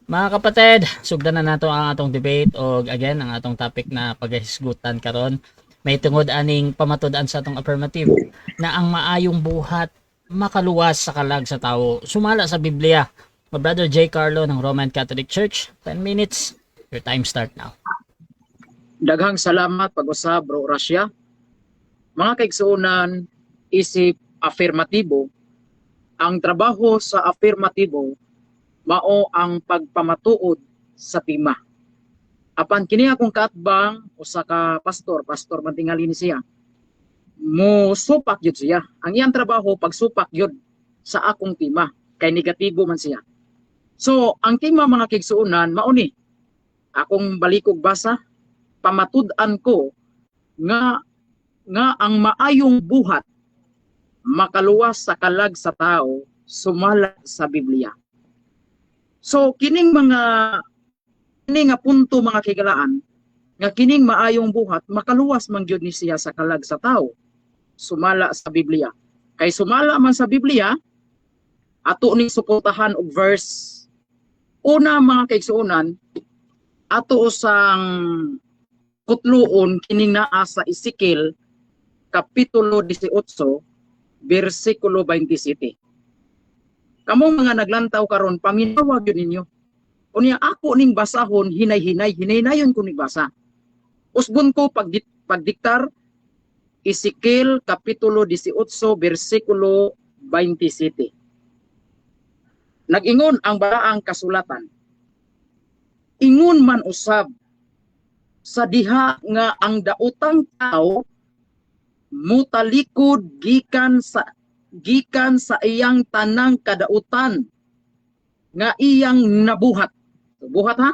Mga kapatid, sugdan na nato ang atong debate o again ang atong topic na paghisgutan karon. May tungod aning pamatud-an sa atong affirmative na ang maayong buhat makaluwas sa kalag sa tawo. Sumala sa Biblia. My brother J. Carlo ng Roman Catholic Church. 10 minutes. Your time start now. Daghang salamat pag-usab bro Russia. Mga kaigsuonan, isip afirmatibo. Ang trabaho sa afirmatibo mao ang pagpamatuod sa tima. Apan kini akong kaatbang usa ka pastor man tingali ni siya. Mo supak gyud siya. Ang iyang trabaho pagsupak gyud sa akong tima kay negatibo man siya. So, ang tima mga kaigsuonan mao ni akong balikog basa pamatud-an ko nga ang maayong buhat makaluwas sa kalag sa tao sumala sa Biblia. So kining nga punto mga kigalaan nga kining maayong buhat makaluwas man gyud ni siya sa kalag sa tao sumala sa Biblia. Kay sumala man sa Biblia ato ning suportahan og verse una mga kaigsuonan ato usang kutluon kining naa sa Ezekiel kapitulo 18 bersikulo 27. Kamong mga naglantaw karon paminawag yun ninyo. Unya ako ning basahon hinay-hinayon ko ning basa. Usbon ko pagdiktar Ezekiel kapitulo 18 bersikulo 27. Nag-ingon ang baraang kasulatan. Ingon man usab sa diha nga ang daotang tao mutalikod gikan sa iyang tanang kadautan nga iyang nabuhat. Buhat ha?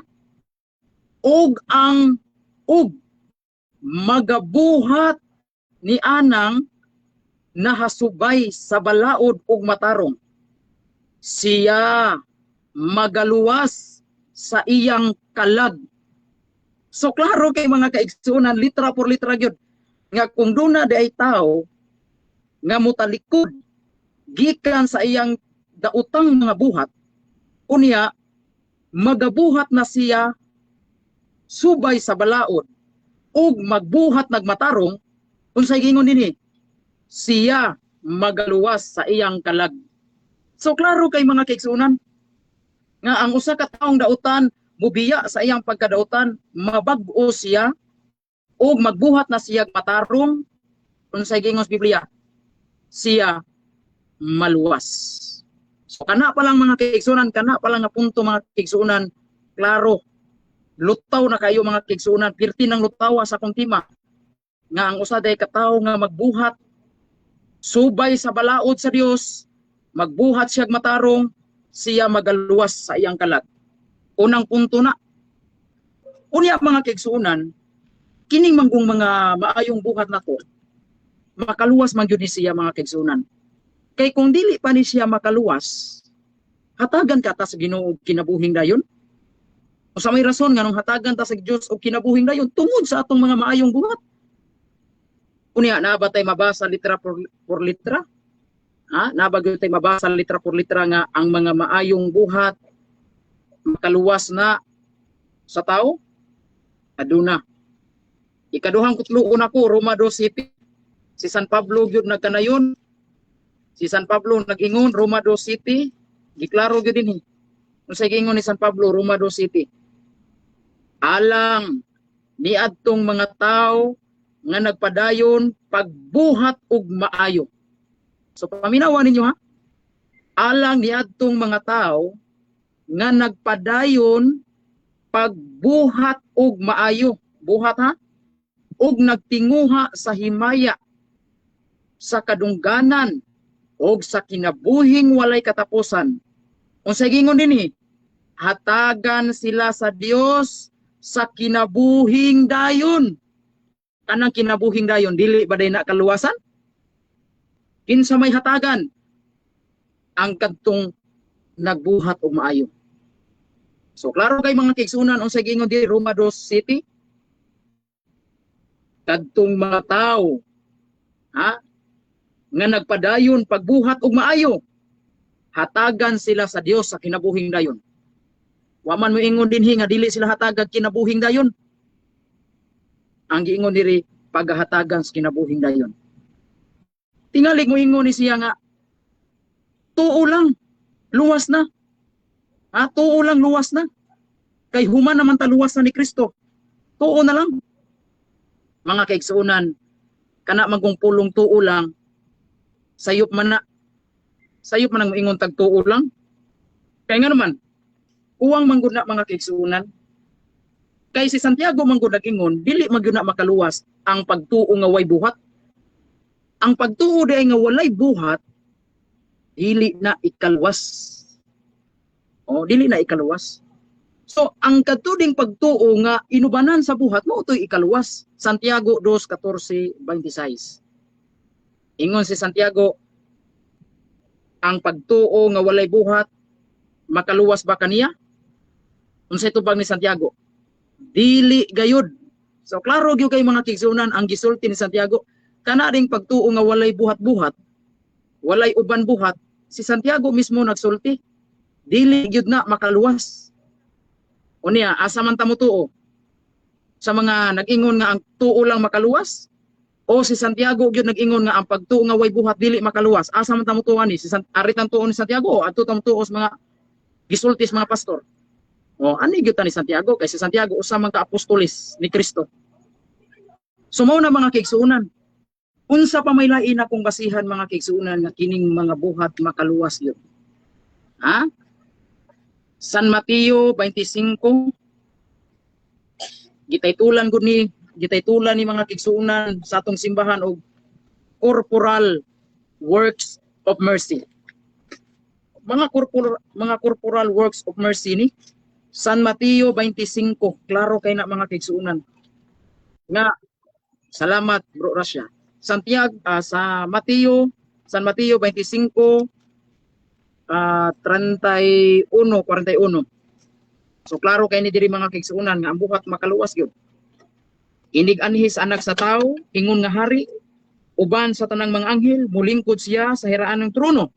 Og magabuhat ni anang nahasubay sa balaod ug matarong. Siya magaluwas sa iyang kalag. So klaro kay mga kaigsuonan litra por litra gyud nga kung duna day tao nga mutalikod gikan sa iyang daotang mga buhat unya magabuhat na siya subay sa balaod ug magbuhat nagmatarong unsay gingon dinhi siya magaluwas sa iyang kalag. So klaro kay mga kaigsuonan nga ang usa ka taong daotan mubiya sa iyang pagkadautan mabag-o siya o magbuhat na siya matarong unsay gingon sa Biblia siya maluwas. So kana pa lang mga kaigsuonan, kana pa lang nga punto mga kaigsuonan, klaro lutaw na kayo mga kaigsuonan, pirti ng lutawa sa akong tima nga ang usa day katawo nga magbuhat subay sa balaod sa Dios, magbuhat siya matarong siya magaluwas sa iyang kalag. Unang punto na unya mga kaigsuonan, kining manggong mga maayong buhat nato makaluwas man gyud ni siya mga kaigsuonan. Kay kung dili pa ni siya makaluwas, hatagan ka ta sa Ginoo kinabuhing dayon. Usa may rason nganong hatagan ta sa Dios og kinabuhing dayon tungod sa atong mga maayong buhat. Unya na ba tay mabasa litra por litra? Ha? Na ba gyud tay mabasa litra por litra nga ang mga maayong buhat makaluwas na sa tao? Aduna. Ikaduhang kutluon ako, Roma 2:7. Si San Pablo gyud nagkanayon. Si San Pablo nag-ingon, Roma 2:7. Giklaro gyud dinhi. Unsay giingon ni San Pablo, Roma 2:7. Alang niadtong mga tao nga nagpadayon pagbuhat og maayo. So paminawan ninyo ha. Alang niadtong mga tao nga nagpadayon pagbuhat og maayo. Buhat ha? Og nagtinguha sa himaya sa kadungganan og sa kinabuhing walay katapusan. Unsay gingon dinhi? Hatagan sila sa Dios sa kinabuhing dayon. Kanang kinabuhing dayon dili ba day na kaluwasan? Kinsa may hatagan? Ang kadtong nagbuhat og maayo. So klaro kay mga kaigsuonan unsay gingon di Roma 2:7. Kadtong mga tao ha nga nagpadayon pagbuhat og maayo hatagan sila sa Dios sa kinabuhing dayon. Wa man moingon dinhi nga dili sila hatagag kinabuhing dayon. Ang giingon diri paghahatagan sa kinabuhing dayon. Tingalig moingon ni siya nga tuo lang luwas na. Tuo lang luwas na. Kay human naman taluwas na ni Kristo. Tuo na lang. Mga kaigsuunan, kana magong pulong tuo lang, sayop man na. Sayop man ang moingon tag tuo lang. Kaya nga naman, uwang manggod na mga kaigsuunan. Kay si Santiago manggod nag-ingon, dili magyud na makaluwas ang pagtuo nga way buhat. Ang pagtuo di nga walay buhat, dili na ikaluwas. Dili na ikaluwas. So, ang katuding pagtuo nga inubanan sa buhat mo ito'y ikaluwas. Santiago 2:14-26. Ingon si Santiago, ang pagtuo nga walay buhat, makaluwas ba kaniya? Unsay tubag ni Santiago? Dili gayud. So, klaro gyud kay mga kigsunan ang gisulti ni Santiago. Kana ring pagtuo nga walay buhat-buhat, walay uban buhat, si Santiago mismo nagsulti. Dili gyud na makaluwas. Unya, asa man ta mo tuo? Sa mga nag-ingon nga ang tuo lang makaluwas? O si Santiago gyud nag-ingon nga ang pagtuo nga way buhat dili makaluwas? Asa man ta mo tuo ni? Aritan tuo ni Santiago o adto ta mo tuo sa mga gisultis mga pastor? Ani gyud ta ni Santiago kay si Santiago usa man ka apostolis ni Kristo. Sumaw na mga kaigsuunan. Unsa pa may lain akong basihan mga kaigsuunan nga kining mga buhat makaluwas gyud? San Mateo 25 gitaytulan ni mga kigsuunan sa atong simbahan og corporal works of mercy. Mga corporal works of mercy ni San Mateo 25, klaro kay na mga kigsuunan. Nga salamat bro Rasya. San Mateo 25 31, 41. So klaro kay ni diri mga kigsuunan nga ang buhat makaluwas gyud. Inig anhi sa anak sa tao, ingon nga hari, uban sa tanang mga anghel, mulingkod siya sa hiraan ng trono.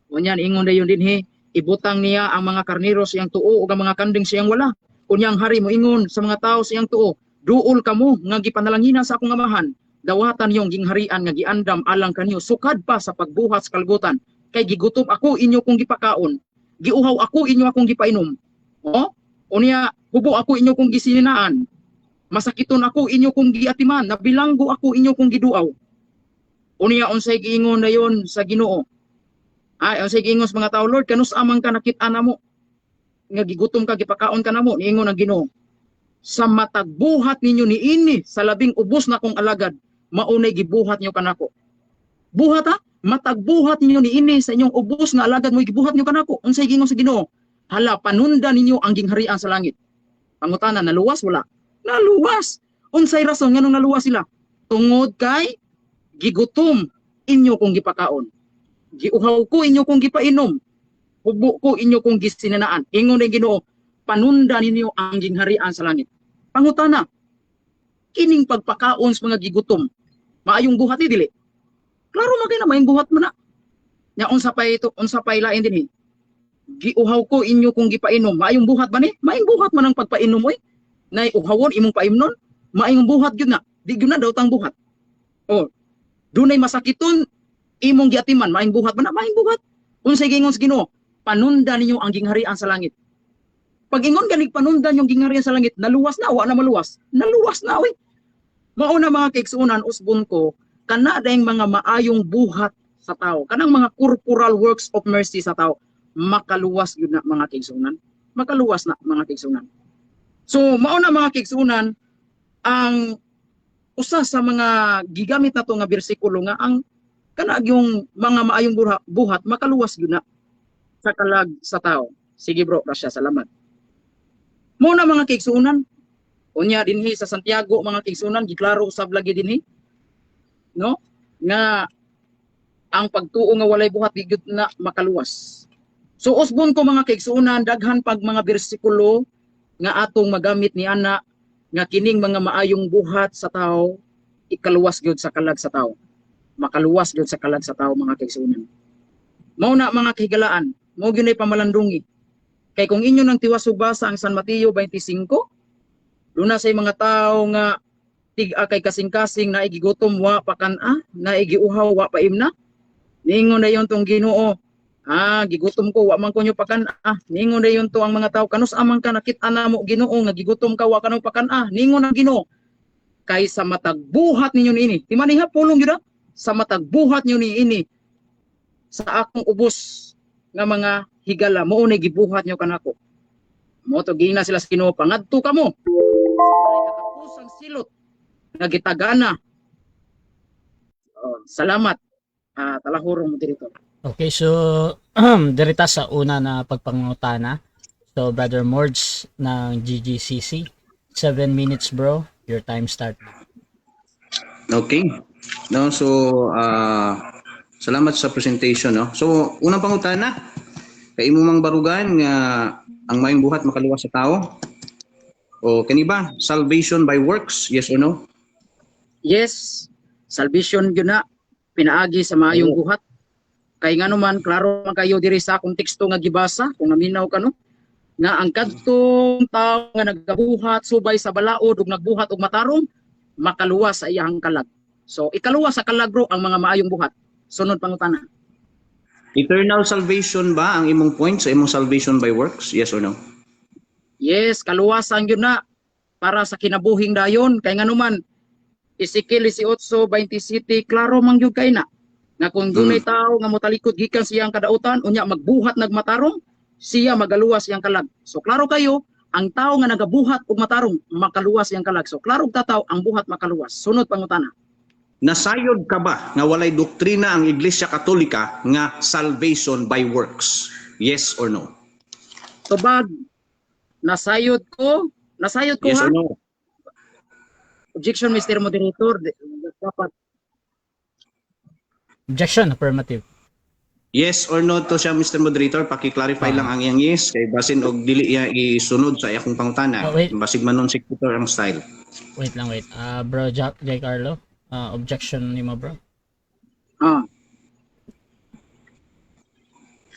Unyan ingon dayon dinhi, ibutang niya ang mga karnero siyang tuo ug ang mga kanding siyang wala. Unyang hari mo ingon sa mga tao siyang tuo, duol kamo nga gipanalangina sa akong amahan, dawatan yung gingharian nga giandam alang kanyo sukad pa sa pagbuhat sa kalgutan. Kay gigutom ako inyo kong gipakaon, giuhaw ako inyo akong gipainom. Unya hubo ako inyo kong gisininaan, masakiton ako inyo kong giatiman, nabilanggo ako inyo kong giduaw. Unya unsay giingon dayon sa Ginoo? Unsay giingon sa mga tao, Lord, kanus amang ka nakit-an namo nga gigutom ka gipakaon ka namo, niingon ang Ginoo. Sa matag buhat ninyo niini sa labing ubos na kong alagad, maunay gibuhat niyo kanako. Buhat matagbuhat ninyo niini sa inyong ubos nga alagad mo gibuhat niyo kanako. Unsay gingon sa Ginoo? Hala, panunda ninyo ang gingharian sa langit. Pangutana, naluwas wala? Naluwas. Unsay rason nganong naluwas sila? Tungod kay gigutom inyo kong gipakaon. Giuhaw ko inyo kong gipainom. Hubo ko inyo kong gisinanaan. Ingon ang Ginoo, panunda ninyo ang gingharian sa langit. Pangutana, kining pagpakaon sa mga gigutom, maayong buhat ni dili? Klaro man kay na maayong buhat mo na. Nya unsa pay lain dinhi? Giuhaw ko inyo kung gipainom. Maayong buhat ba ni? Maayong buhat man ang pagpainom oy. Nay uhawon imong paimnon, maayong buhat gyud na. Di gyud na daw tang buhat. Dunay masakiton imong giatiman, maayong buhat ba na? Maayong buhat. Unsay gingon sa Ginoo? Panunda ninyo ang gingharian sa langit. Pag ingon ganig panunda yung gingharian sa langit, naluwas na, wa na maluwas. Naluwas na oy. Mao na mga kaigsuunan usbon ko, kana dayang mga maayong buhat sa tao, kanang mga corporal works of mercy sa tao, makaluwas yun na mga kaigsuunan. Makaluwas na mga kaigsuunan. So, mao na mga kaigsuunan, ang usa sa mga gigamit na to nga bersikulo nga ang kana yung mga maayong buhat, makaluwas yun na sa kalag sa tao. Sige bro, Rasya, salamat. Mao na mga kaigsuunan, unya dinhi sa Santiago mga kaigsuunan, giklaro usab lagi dinhi, no? Nga ang pagtuo nga walay buhat gyud na makaluwas. So usbon ko mga kaigsuunan, daghan pag mga bersikulo nga atong magamit ni ana nga kining mga maayong buhat sa tao ikaluwas gyud sa kalag sa tao. Makaluwas gyud sa kalag sa tao mga kaigsuunan. Mao na mga kahigalaan, mao gyud pamalandungi. Kay kung inyo nang tiwasubasa ang San Mateo 25, doon na sa mga tao nga kay kasing-kasing na igigutom wa pakana, na igiuhaw wa paimna. Ningon na yon tong Ginoo. Gigutom ko wa man ko nyo pakana. Ningon na yon to ang mga tao kanus amang ka nakita na mo Ginoo nga gigutom ka wa kanang pakana. Ningon ang Ginoo. Kay sa matagbuhat ninyo niini. Di man iha pulong gyud sa matagbuhat ninyo niini. Sa akong ubos nga mga higala mo na gibuhat nyo kanako. Mo to gina sila sa Ginoo pangadto kamo. Sa walay katapusang silot nga gitagana. Salamat. Talahurong mo dito. Okay, so dirita sa una na pagpangutana. So Brother Mords ng GGCC, 7 minutes bro, your time start. Okay. No, so salamat sa presentation, no. So unang pangutana, kay imo mang barugan nga ang maayong buhat makaluwas sa tao. O kani ba salvation by works? Yes or no? Yes, salvation yun na pinaagi sa maayong buhat. Kay nga naman, klaro man kayo diri sa akong teksto nga gibasa, kung naminaw ka no, nga ang kadtong tao nga nagabuhat subay sa balaod ug nagbuhat og matarong, makaluwas sa iyang kalag. So ikaluwas sa kalag bro ang mga maayong buhat. Sunod pangutana. Eternal salvation ba ang imong point sa imong salvation by works? Yes or no? Yes, kaluwasan yun na para sa kinabuhing dayon. Kay nga naman, Ezekiel 18:27, klaro man yun kay na. Nga kung dunay tao nga motalikod gikan siyang kadautan, unya magbuhat nagmatarong, siya magaluwas siyang kalag. So klaro kayo, ang tao nga nagabuhat og matarong, makaluwas siyang kalag. So klaro tataw ang buhat makaluwas. Sunod pangutana. Nasayod ka ba nga walay doktrina ang Iglesia Katolika nga salvation by works? Yes or no? Tubag, nasayod ko Yes ha. or no? Objection, Mr. Moderator. Dapat Objection, affirmative. Yes or no to siya, Mr. Moderator, paki-clarify lang ang iyang yes kay basin og dili iya isunod sa iyang pangutana. Wait. Basig man non sector ang style. Wait lang, wait. Bro J. Carlo, objection ni mo bro.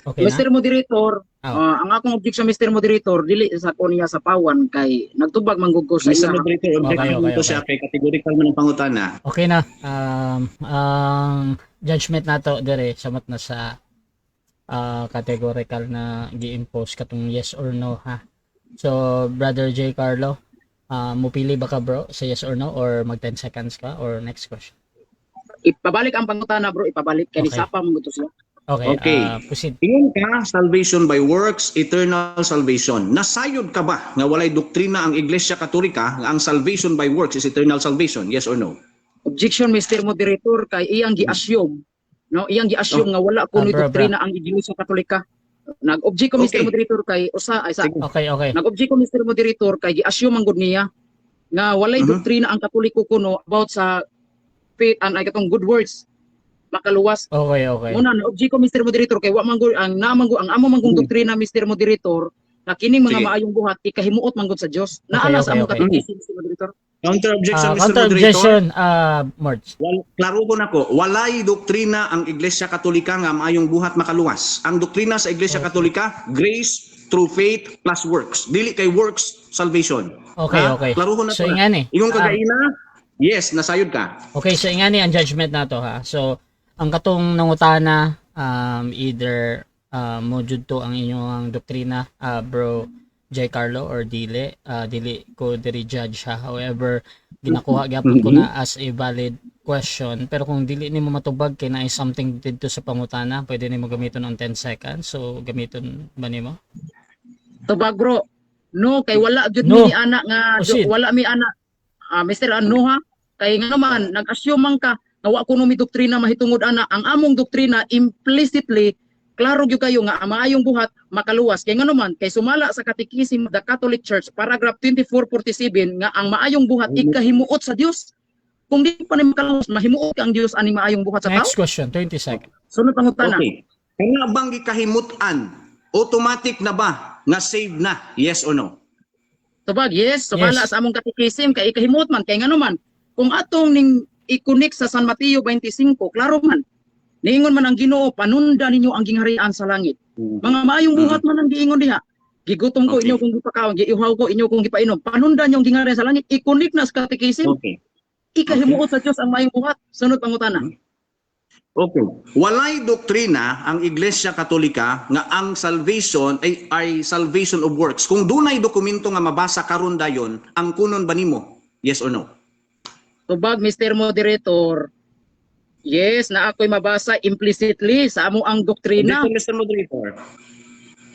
Okay na? Mr. Moderator, Oh. ang akong objection, Mr. Moderator, dili sa kuniya sa pawan kay nagtubag manggugko sa Mr. iya. Moderator, objection Okay. to siya kay categorical man ang pangutana. Okay na. Ang judgment nato dire samot na sa categorical na gi-impose katong yes or no ha. So Brother J. Carlo, mupili ba ka bro sa yes or no or mag 10 seconds ka or next question? Ipabalik ang pangutana bro, ipabalik kay Okay. nisapa mo gusto siya. Okay, Okay. proceed. Ingon ka, salvation by works, eternal salvation. Nasayod ka ba nga walay doktrina ang Iglesia Katolika nga ang salvation by works is eternal salvation? Yes or no? Objection, Mr. Moderator, kay iyang gi-assume, no? Iyang gi-assume nga wala kuno bro. doktrina ang Iglesia Katolika. Nag-object ko, Mr. Okay. Moderator, kay Okay. nag-object ko, Mr. Moderator, kay gi-assume ang gud niya nga walay doktrina ang Katoliko kuno about sa faith and ay katong good works makaluwas. Okay. Una na-object ko, Mr. Moderator, kay wa man gud ang amo man gud doktrina, Mr. Moderator, na kining mga Sige. maayong buhat ikahimuot man gud sa Dios. Naana sa Okay. among katekismo, Mr. Moderator. Counter objection, Mr. Counter Moderator. objection, Mords. Klaro ko na ko, walay doktrina ang Iglesia Katolika nga maayong buhat makaluwas. Ang doktrina sa Iglesia Katolika, grace through faith plus works. Dili kay works salvation. Okay. Klaro ko na So to. ingani. Ingon kagaina, yes, nasayod ka. Okay, so ingani ang judgment nato ha. So ang katong nangutana either mo jud to ang inyong doktrina bro J. Carlo or dili ko diri judge ha. However, ginakuha gyapon ko na as a valid question, pero kung dili nimo matubag kay na something didto sa pangutana, pwede nimo gamiton ang 10 seconds. So gamiton ba nimo? Tubag bro. No, kay wala jud No. mi ana nga Proceed. wala mi ana. Mr. Ano ha? Kay nga naman nag-assume man ka nga wa kuno mi doktrina mahitungod ana. Ang among doktrina implicitly klaro gyud kayo nga ang maayong buhat makaluwas. Kay nga naman kay sumala sa Catechism of the Catholic Church paragraph 2447 nga ang maayong buhat ikahimuot sa Dios. Kung di pa ni makaluwas mahimuot ka ang Dios ani maayong buhat sa tao. Next question, 20 seconds. Sunod pangutana. Okay. Kaya bang gikahimutan, automatic na ba nga saved na? Yes or no? Tubag, yes. Sumala Yes. sa among katekism kay ikahimuot man kay nga naman kung atong ning i-connect sa San Mateo 25, klaro man. Niingon man ang Ginoo, panunda ninyo ang gingharian sa langit. Mga maayong buhat man ang giingon diha. Gigutom ko Okay. inyo kung gipakaon, giihaw ko inyo kung gipainom. Panundan yung gingaran sa langit, ikonik na sa katekisim, Okay. ikahimuot sa Dios ang mayong buhat. Sunod pangutana. Okay. Walay doktrina ang Iglesia Katolika nga ang salvation ay salvation of works. Kung dunay dokumento nga mabasa karon dayon, ang kunon ba nimo? Yes or no? Tubag, Mr. Moderator. Yes, na ako'y mabasa implicitly sa amo ang doktrina. Objection, Mr. Moderator.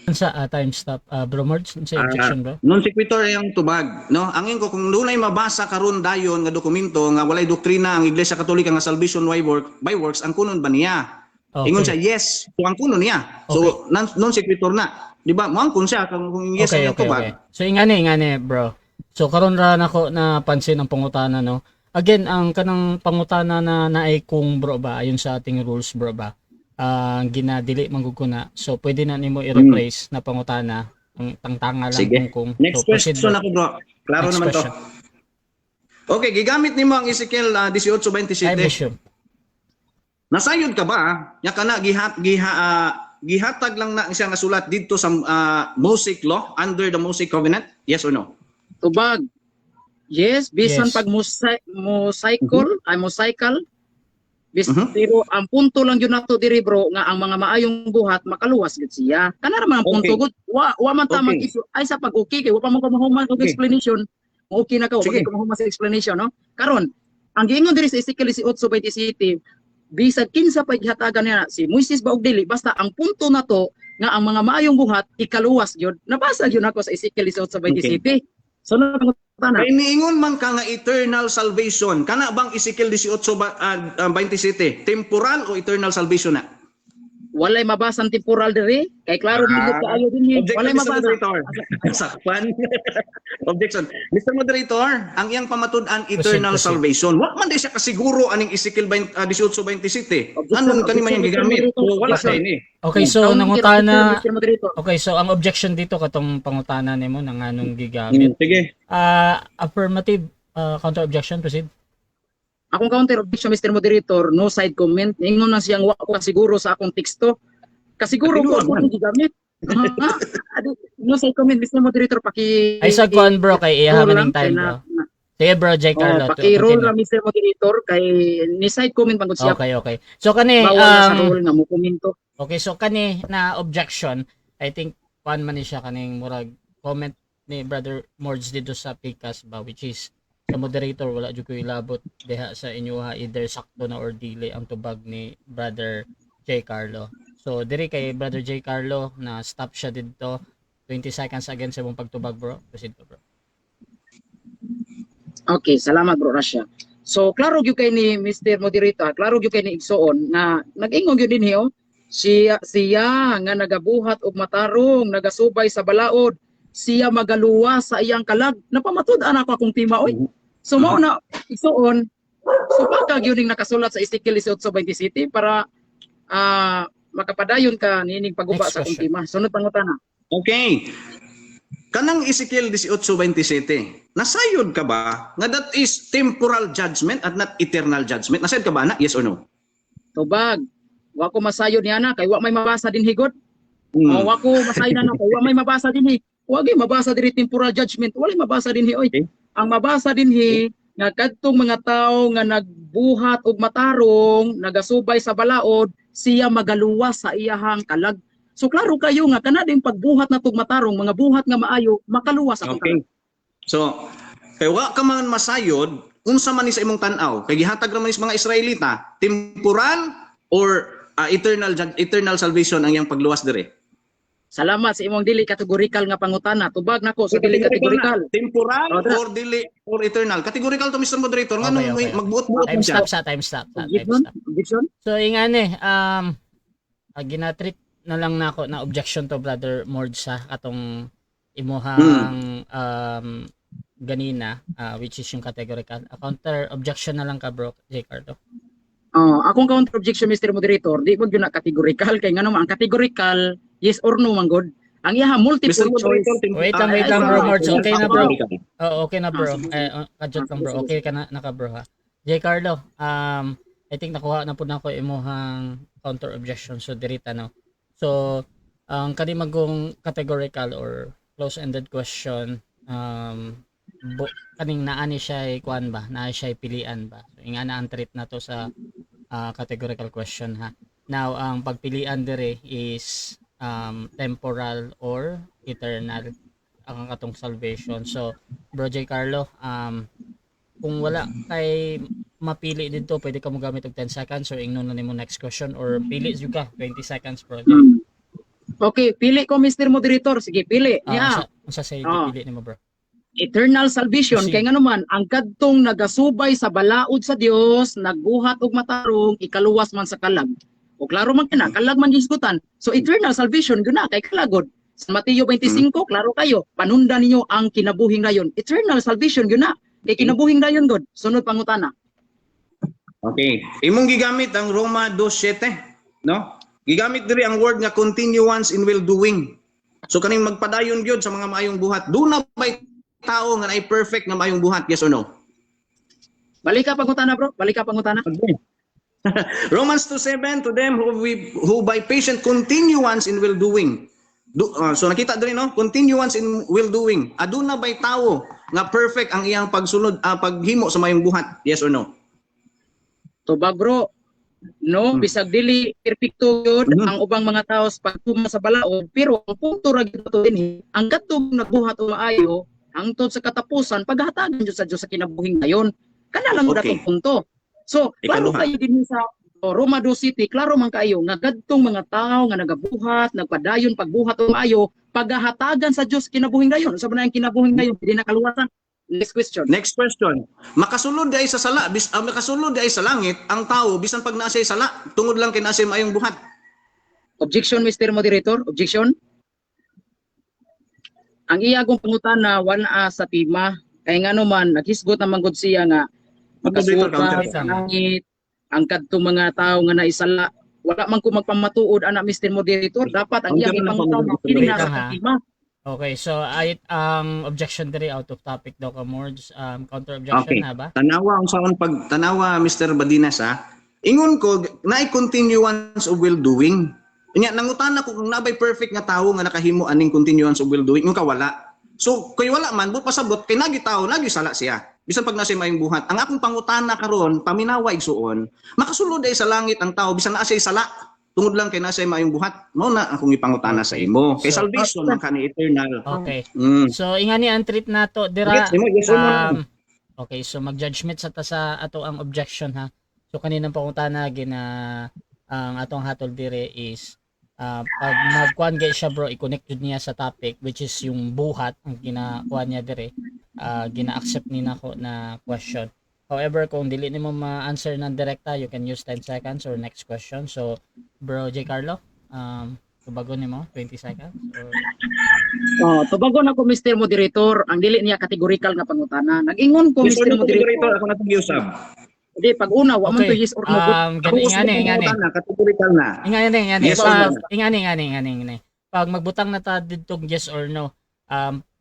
Sa time stop, bro Marge, sa objection bro. Non sequitur yung tubag, no? Angin ko kung dunay mabasa karon dayon nga dokumento nga walay doktrina ang Iglesia Katolika nga salvation by works, ang kunon ba niya? Okay. Ingon siya, yes. So ang kunon niya. So non sequitur na. Di ba? Muangkon siya kung yes ang tubag. So ingani bro. So karon ra nako na pansin ang pangutana no. Again, ang kanang pangutana na naay kung bro ba ayon sa ating rules bro ba. Ginadili mangguguna. So pwede na nimo i-replace na pangutana ang tangtanga lang Sige. kung Next so, proceed, question bro. ako, bro. Klaro Next naman question. to. Okay, gigamit nimo ang Ezekiel Ay 18:27. Bishop. Nasayod ka ba? Nya kana gihatag lang na siya nga sulat dito sa Mosaic law under the Mosaic covenant? Yes or no? Tubag. Yes, bisan Yes. pag mocycle. Mhm. Pero ang punto lang yun nato diri bro nga ang mga maayong buhat makaluwas gid siya. Kana ra man ang punto Okay. gud. Wa man ta Okay. mag-issue ay sa pag okay kay wa pa man ko mahuman og Okay. explanation. Okay na ka, Sige. wag ko mahuman sa explanation no. Karon, ang giingon diri sa Ezekiel 18:27, bisag kinsa pa gihatagan niya si Moises ba og dili basta ang punto na to nga ang mga maayong buhat ikaluwas gyud. Nabasa gyud ako sa Ezekiel 18:27. So na pangutana. Kay niingon man ka nga eternal salvation. Kana bang Ezekiel 18:27 temporal o eternal salvation na? Walay mabasang temporal diri kay klaro dili kaayo dinhi. Walay Mr. mabasa. Moderator. Sakpan. Objection. Mr. Moderator, ang iyang pamatud-an eternal Proceed. salvation. Wa man di siya kasiguro aning Ezekiel 18:27. Ano kani man yung gigamit? Objection. So wala sa ini. Okay, so Kaon nangutana. Mr. Moderator. Okay, so ang objection dito katong pangutana nimo nang anong gigamit. Sige. Affirmative counter objection, proceed. Akong counter objection Mr. Moderator, no side comment. Ingon na siyang wa ko siguro sa akong teksto. Kasiguro ko Kasiguro ako man. gigamit. No side comment Mr. Moderator Ay sa kuan bro kay iha maning time bro. Sige bro, J. Carlo. Paki-roll continue. ra Mr. Moderator kay ni side comment man gud siya. Okay. So kani Bawal na sa rule nga mo komento. okay, so kani na objection, I think kuan man ni siya kaning murag comment ni Brother Mords dito sa PCAS ba, which is sa moderator wala jud ko ilabot diha sa inyo ha, either sakto na or dili ang tubag ni Brother J. Carlo. So diri kay Brother J. Carlo na stop siya dito. 20 seconds again sa imong pagtubag bro. Proceed ko bro. Okay, salamat bro Rasha. So klaro gyud kay ni Mr. Moderator, klaro gyud kay ni Igsoon na nag-ingon gyud dinhi oh. Siya nga nagabuhat og matarong, nagasubay sa balaod, siya magaluwa sa iyang kalag. Napamatud-an ako akong tima oy. So mao na Igsoon, so baka gyud ning nakasulat sa Ezekiel 18:27 para makapadayon ka nining paguba Next sa akong question. tima. Sunod pangutana. Okay. Kanang Ezekiel 18:27, nasayod ka ba nga that is temporal judgment at not eternal judgment? Nasayod ka ba na? Yes or no? Tubag, wa ko masayod niya na kay wa may mabasa din higod. Hmm. Wa ko masayod na kay wa may mabasa dinhi. Wa gyud mabasa diri temporal judgment. Wala mabasa dinhi oy. Okay. Ang mabasa dinhi nga kadtong mga tawo nga nagbuhat og matarong, nagasubay sa balaod, siya magaluwas sa iyahang kalag. So klaro kayo nga kana ding pagbuhat na tug matarong, mga buhat nga maayo, makaluwas ako Okay. So, kay wa ka man masayod, unsa man ni sa imong tan-aw? Kay gihatag ra man is mga Israelita, temporal or eternal salvation ang iyang pagluwas dire? Salamat sa imong dili categorical nga pangutana. Tubag nako sa dili categorical. Temporal Oh, or dili or eternal? Categorical to Mr. Moderator. Nga Okay. magbuot-buot Time man siya. stop. Objection? Objection? So ingani ginatreat na lang nako na objection to Brother Mords sa atong imuhang ganina which is yung categorical. A counter objection na lang ka bro, J. Carlo. Akong counter objection Mr. Moderator, di mo gyud na categorical kay ngano man ang categorical yes or no man god. Ang iha multiple Mr. choice. Moderator, Wait lang bro Mords. Okay na bro. Categorical. Okay na bro. Sige. Kadjot lang bro. Sige, Okay ka na naka bro ha. J. Carlo, I think nakuha na po na ko imuhang counter objection so dirita no. So ang kani magong categorical or close-ended question, kaning naa ni siya kuan ba, naa siya pilian ba. So ingana ang treat na to sa categorical question ha. Now ang pagpilian dire is temporal or eternal ang katong salvation. So Bro J. Carlo, kung wala kay mapili dito, pwede ka mo gamit og 10 seconds or ingnon na nimo next question or pili jud ka 20 seconds bro. Okay, pili ko Mr. Moderator. Sige, pili. Yeah. Unsa say Ah. pili nimo bro? Eternal salvation. Sige. Kaya nga naman, ang kadtong nagasubay sa balaod sa Dios, nagbuhat og matarong, ikaluwas man sa kalag. O klaro man kina, kalag man gisgutan. So eternal salvation guna kay kalagod. Sa Mateo 25, klaro kayo. Panunda ninyo ang kinabuhing rayon. Eternal salvation guna kay kinabuhing rayon god. Sunod pangutana. Okay. Imong gigamit ang Roma 2:7, no? Gigamit diri ang word nga continuance in well doing. So kaning magpadayon gyud sa mga maayong buhat. Do na bay tao nga ay perfect nga maayong buhat, yes or no? Balik ka pangutana bro, balik ka pangutana. Okay. Romans 2:7, to them who by patient continuance in well doing. So nakita diri no, continuance in well doing. Aduna bay tao nga perfect ang iyang pagsunod paghimo sa maayong buhat, yes or no? Tubag bro, no, bisag dili perpekto yun ang ubang mga tao sa pagtuma sa balaod, pero ang punto ra gyud to dinhi, ang katong nagbuhat o maayo hangtod sa katapusan paghatagan jud sa Dios sa kinabuhing dayon. Kana lang Okay. datong punto. So, klaro Ikaduha. kayo dinhi sa Roma 2 City, klaro man kayo nga kadtong mga tao nga nagabuhat, nagpadayon pagbuhat o maayo, paghahatagan sa Dios kinabuhing dayon. Sa man ang kinabuhing dayon, di na kaluwasan. Next question. Next question. Makasulod di ay sa sala, makasulod di ay sa langit ang tao bisan pag naa siya sala, tungod lang kay naa siya maayong buhat. Objection, Mr. Moderator. Objection. Ang iya kong pangutana wala sa tima. Kaya nga naman, naghisgot naman gud siya nga Moderator, makasuka counter. sa langit, ang kadtong mga tao nga naisala. Wala man ko magpamatuod ana Mr. Moderator. Dapat ang iya Counter na po, pangutana Moderator. kini Wait nasa lang, ha? tima. Okay, so ang objection diri out of topic daw ka Mords, counter objection Okay. na ba? Tanawa ang saon pag tanawa Mr. Badinas ha. Ingon ko naay continuance of well doing. Nya nangutana ko kung nabay perfect nga tawo nga nakahimo aning continuance of well doing, ingon ka wala. So kay wala man bu pasabot kay nagi tawo nagi sala siya. Bisan pag nasa maayong buhat. Ang akong pangutana karon paminawa igsuon, makasulod ay sa langit ang tawo bisan naa siya sala. Tungod lang kay nasa maayong buhat. Mao na akong ipangutana sa imo. Kay So, salvation man kani eternal. Okay. Mm. So ingani ang treat nato dira. Yes, yes or no? Okay, so mag-judgment sa sa ato ang objection ha. So kaninang pangutana gina ang atong hatol dire is pag magkuan gay siya bro, i-connect jud niya sa topic which is yung buhat ang ginakuha niya dire. Gina-accept ni nako na question. However, kung dili nimo ma-answer ng direkta, you can use 10 seconds or next question. So, Bro J. Carlo, tubago nimo 20 seconds or Tubagon ako Mr. Moderator, ang dili niya categorical nga pangutana. Nag-ingon ko Yes or Mr. no, Moderator, Moderator. ako na itong giusap. Di pag una wa man to yes or no. ingani. Kategorikal na. Ingani. Yes or no? Ingani. Pag magbutang na ta didtong yes or no,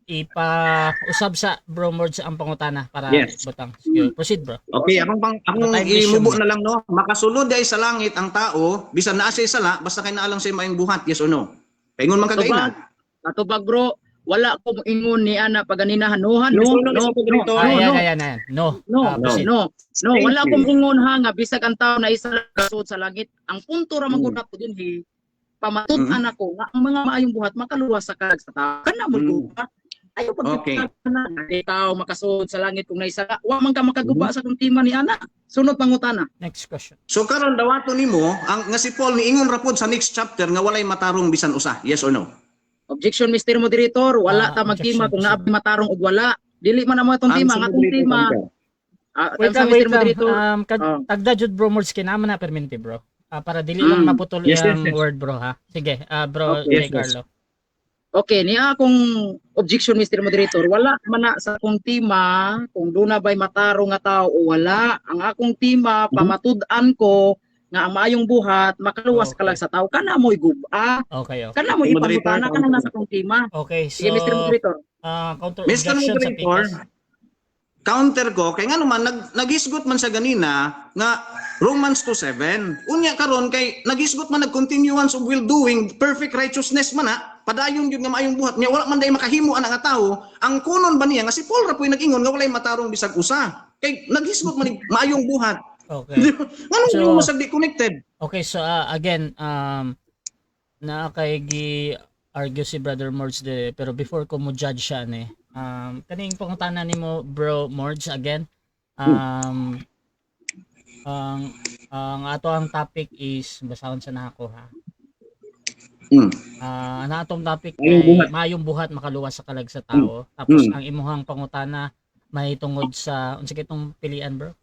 ipa-usab sa Bro Mords ang pangutana para Yes. butang. Sige, proceed bro. Okay, akong Time mission. imubo na lang no. Makasulod ay sa langit ang tao, bisan naa siya sala, basta kay naa lang siya maayong buhat, yes or no? Paingon man kagaina. Katubag bro, wala ko ingon ni ana paganinahan. No, Yes or no, Mr. Moderator? Ayan. No. Proceed. No, Thank wala you. kong ingon ha nga bisag ang tao na isa kasud sa langit. Ang punto ra man gud nato dinhi pamatud-an ako nga ang mga maayong buhat makaluwas sa kalag sa tao. Kana mo guba. Ayo Okay. na ikaw makasud sa langit kung naisa ka. Wa man ka makaguba sa kung tima ni ana. Sunod pangutana. Next question. So karon dawato nimo ang nga si Paul niingon ra pod sa next chapter nga walay matarong bisan usa. Yes or no? Objection Mr. Moderator, wala ta magtima objection. kung naabay matarong og wala. Dili man amo itong tima, nga akong tima. Wait Sa lang, Mr. Moderator. Tagda jud Bro Mords kinama na perminti bro. Para dili lang maputol Yes, yung yes. word bro ha. Sige, Bro Okay. J. Yes, yes. Carlo. Okay, niya akong objection Mr. Moderator. Wala man na sa akong tima kung doon na ba'y matarong nga tao o wala. Ang akong tima, pamatud-an ko nga ang maayong buhat, makaluwas ka lang sa tao. Kana mo'y guba. Okay. Kana mo'y Moderator, ipangutana ka na nasa akong tima. Okay, so Sige, Mr. Moderator. counter Mr. objection sa Moderator, Pikas. counter ko kay nga naman nagisgot man sa ganina nga Romans 2:7. Unya karon kay nagisgot man nag-continuance of will doing, perfect righteousness man na padayon gyud nga maayong buhat niya, wala man day makahimo ana nga tawo. Ang kunon ba niya nga si Paul ra po'y nag-ingon nga walay matarong bisag usa. Kay nagisgot man ni maayong buhat. Okay. Anong So- yung masag di connected? Okay, so again, na kay gi argue si Brother Morge de, pero before ko mo judge siya ni, kaning pangutana nimo bro Morge again. Ang ato ang topic is basahon sa nako ha. Hmm. Ang atong topic Mayong kay buhat. mayong buhat makaluwas sa kalag sa tao. Tapos Mm. ang imuhang pangutana may tungod sa unsa kitong pilian bro?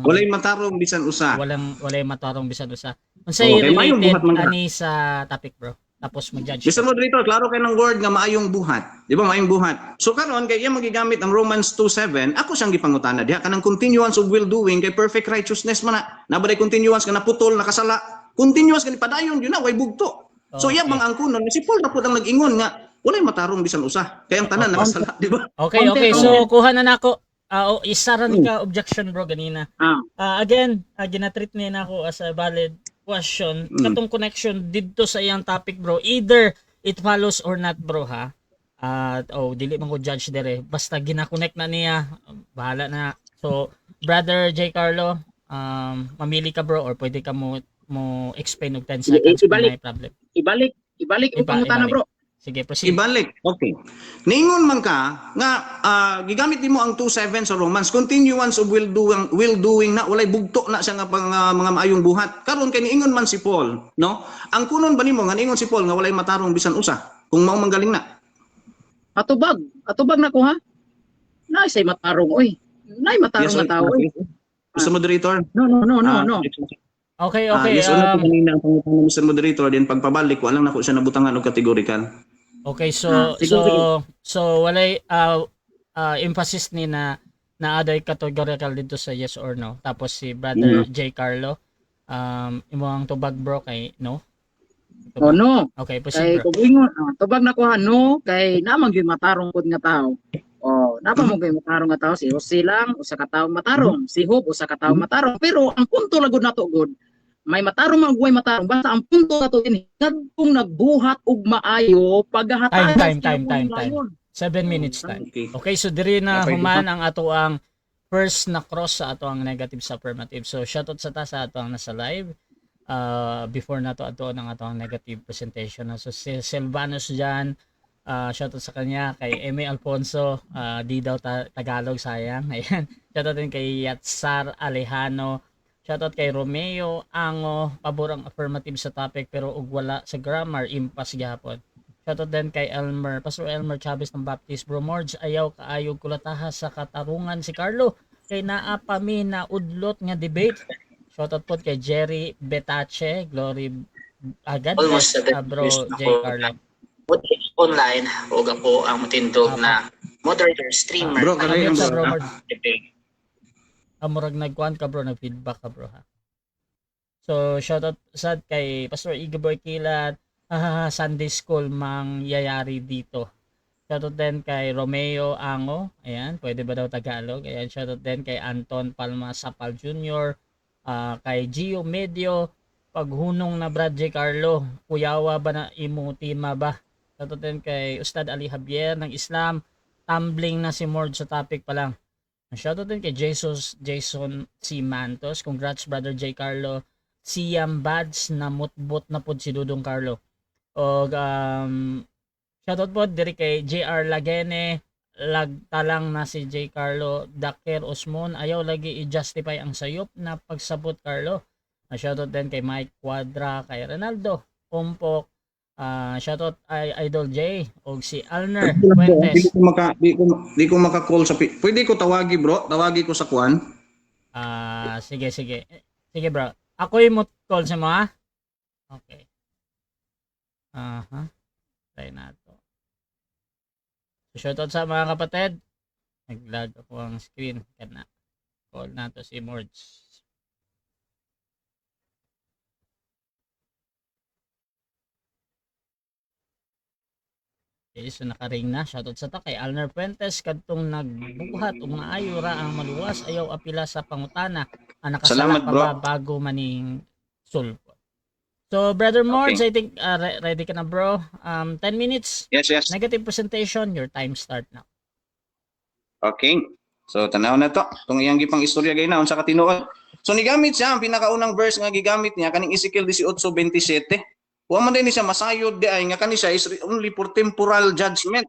Walay matarong bisan usa. Walay matarong bisan usa. Unsay Okay, mayong related buhat man ka. ani sa topic bro? Tapos mag-judge Mr. ka. Moderator, klaro kay ng word nga maayong buhat. Di ba maayong buhat? So karon kay iya magigamit ang Romans 2:7, ako siyang gipangutana diha kanang continuance of will doing kay perfect righteousness man na. Nabaday continuance ka naputol nakasala. Continuance ka ni padayon yun na way bugto. So iya Okay. bang angkunon si Paul ra pud ang nag-ingon nga walay matarong bisan usa. Kay ang tanan nakasala, di ba? Okay, so kuha na nako. Isa ra ni ka objection bro ganina. Again, ginatreat niya na ako as a valid question. Katong connection dito sa iyang topic bro. Either it follows or not bro ha. Dili man ko judge dire. Basta gina-connect na niya, bahala na. So, Brother J. Carlo, mamili ka bro or pwede ka mo explain og 10 seconds kung may problem. Ibalik ang pangutana bro. Sige, proceed. Ibalik. Okay. Ningon man ka nga gigamit nimo ang 2:7 sa Romans, continuance of will doing na walay bugto na siya nga mga maayong buhat. Karon kay niingon man si Paul, no? Ang kunon ba nimo nga niingon si Paul nga walay matarong bisan usa? Kung mao manggaling na. Atubag na ko ha. Nay say matarong oy. Nay matarong Yes, na tao oy. Mr. Moderator. No. Okay. Yes, una po kanina ang pangutana ng Mr. Moderator, din pagpabalik, walang nako siya nabutangan og categorical. Okay, so walay emphasis ni na aday categorical dito sa yes or no. Tapos si Brother J. Carlo, imo ang tubag bro kay no. Oh no. Okay, Kay proceed bro. kung ingon, tubag na ko ha no kay namang gyud matarong pud nga tao. Napa mo gyud matarong nga tao si Jose lang usa ka tawo matarong, si Hope usa ka tawo matarong, pero ang punto lagod nato gud may matarong magway matarong basta ang punto nato dinhi kadtong nagbuhat og maayo paghatag Time. 7 minutes time. Okay. Okay, so diri na Okay, human ang ato ang first na cross sa ato ang negative sa affirmative. So shoutout sa ta sa ato ang nasa live. Before nato ato ang ato ang negative presentation. So si Silvanus dyan, shoutout sa kanya, kay Eme Alfonso, di daw Tagalog sayang. Ayan. Shoutout din kay Yatsar Alejano. Shoutout kay Romeo Ango, pabor ang affirmative sa topic pero ug wala sa grammar, impas gyapon. Shoutout din kay Pastor Elmer Chavez ng Baptist. Bro Morge, ayaw kaayog kulataha sa katarungan si Carlo kay naa pa mi na udlot nga debate. Shoutout po kay Jerry Betache, Glory agad Almost bro J. Carlo. Online o po ang matindog na moderator streamer. Bro, kanay Sa bro. bro Morge. Murag nagkuhan ka bro, nag-feedback ka bro ha. So shoutout sad kay Pastor Igaboy Kilat, Sunday School mang yayari dito. Shoutout din kay Romeo Ango, ayan, pwede ba daw Tagalog? Ayan, shoutout din kay Anton Palma Sapal Jr., kay Gio Medio, paghunong na Brad J. Carlo, kuyawa ba na imutima ba? Shoutout din kay Ustad Ali Javier ng Islam, tumbling na si Mord sa topic pa lang. Shoutout din kay Jason C. Mantos. Congrats Brother J. Carlo. Siam Bads na mutbot na pod si Dudong Carlo. O shoutout po diri kay JR Lagene. Lagtalang na si J. Carlo. Daker Osmon. Ayaw lagi i-justify ang sayop na pagsabot Carlo. Shoutout din kay Mike Quadra. Kay Ronaldo Umpok. Shoutout ay Idol J o si Alner Fuentes. Di ko maka-call sa pwede ko tawagi bro, tawagi ko sa kwan. Sige. Sige bro. Ako yung call sa mga. Okay. Try na to. So, shoutout sa mga kapatid. Nag-lag ako ang screen. Kana. Call na to si Morge. So nakaring na, shoutout sa ta kay Alner Puentes kadtong nagbuhat ug maayo ra ang maluwas ayaw apila sa pangutana ang nakasala Salamat, pa bro. ba bago maning sulpot. So Brother Mords, Okay. I think ready ka na bro. 10 minutes. Yes, yes. Negative presentation, your time start now. Okay. So tanaw na to. Tong iyang gipang istorya gay na unsa ka tinuod. So nigamit siya ang pinakaunang verse nga gigamit niya kaning Ezekiel 18:27. Wa man din siya masayod di ay nga kani siya is only for temporal judgment.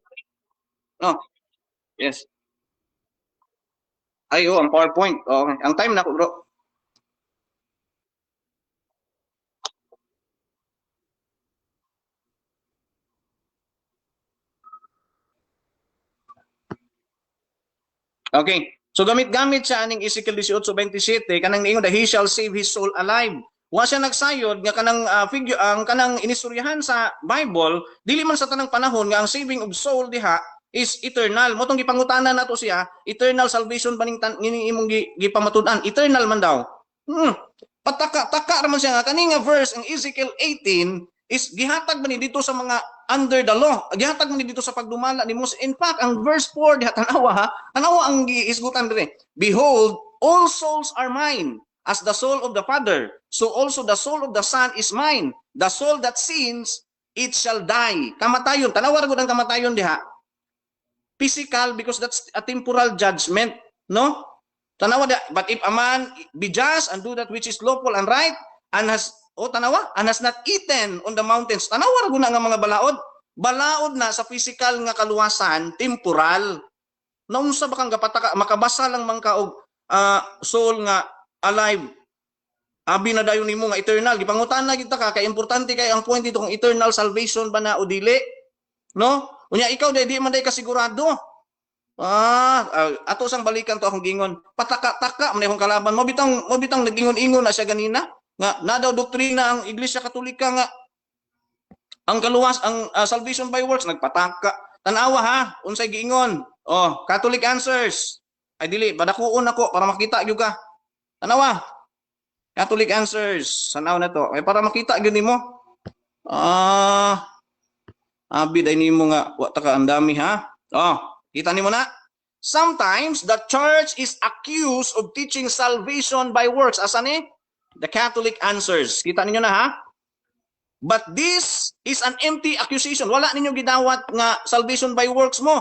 No. Yes. Ay, ang PowerPoint. Okay. Ang time na ko, bro. Okay. So gamit-gamit siya aning Ezekiel 18:27 kanang niingon that he shall save his soul alive. Wa siya nagsayod nga kanang figure ang kanang inistoryahan sa Bible dili man sa tanang panahon nga ang saving of soul diha is eternal. Motong gipangutanan nato siya, eternal salvation ba ning imong gipamatud-an? Eternal man daw. Pataka-taka raman siya nga kaning verse ang Ezekiel 18 is gihatag man ni dito sa mga under the law. Gihatag man ni dito sa pagdumala ni Moses. In fact, ang verse 4 diha tanawa ha. Tanawa ang giisgutan dire. Behold, all souls are mine, as the soul of the Father, so also the soul of the Son is mine. The soul that sins, it shall die. Kamatayon. Tanawa ra gud ang kamatayon diha. Physical because that's a temporal judgment, no? Tanawa da, but if a man be just and do that which is lawful and right and has and has not eaten on the mountains. Tanawa ra gud nga mga balaod. Balaod na sa physical nga kaluwasan, temporal. Naunsa ba kang gapataka makabasa lang man ka og soul nga alive. Abi na dayon nimo nga eternal. Gipangutana kita ka kay importante kay ang point dito kung eternal salvation ba na o dili. No? Unya ikaw di man day kasigurado. Ato sang balikan to akong gingon. Pataka-taka man akong kalaban. Mo bitang nagingon-ingon na siya ganina nga na daw doktrina ang Iglesia Katolika nga ang kaluwas ang salvation by works nagpataka. Tanawa ha, unsay giingon? Oh, Catholic Answers. Ay dili, badakuon ako para makita gyud ka. Tanawa. Catholic Answers. Tanaw na to. Ay para makita gyud nimo. Abi day nimo nga wa ta ka ang dami ha. Oh, kita nimo na. Sometimes the church is accused of teaching salvation by works. Asa ni? The Catholic Answers. Kita ninyo na ha? But this is an empty accusation. Wala ninyo gidawat nga salvation by works mo.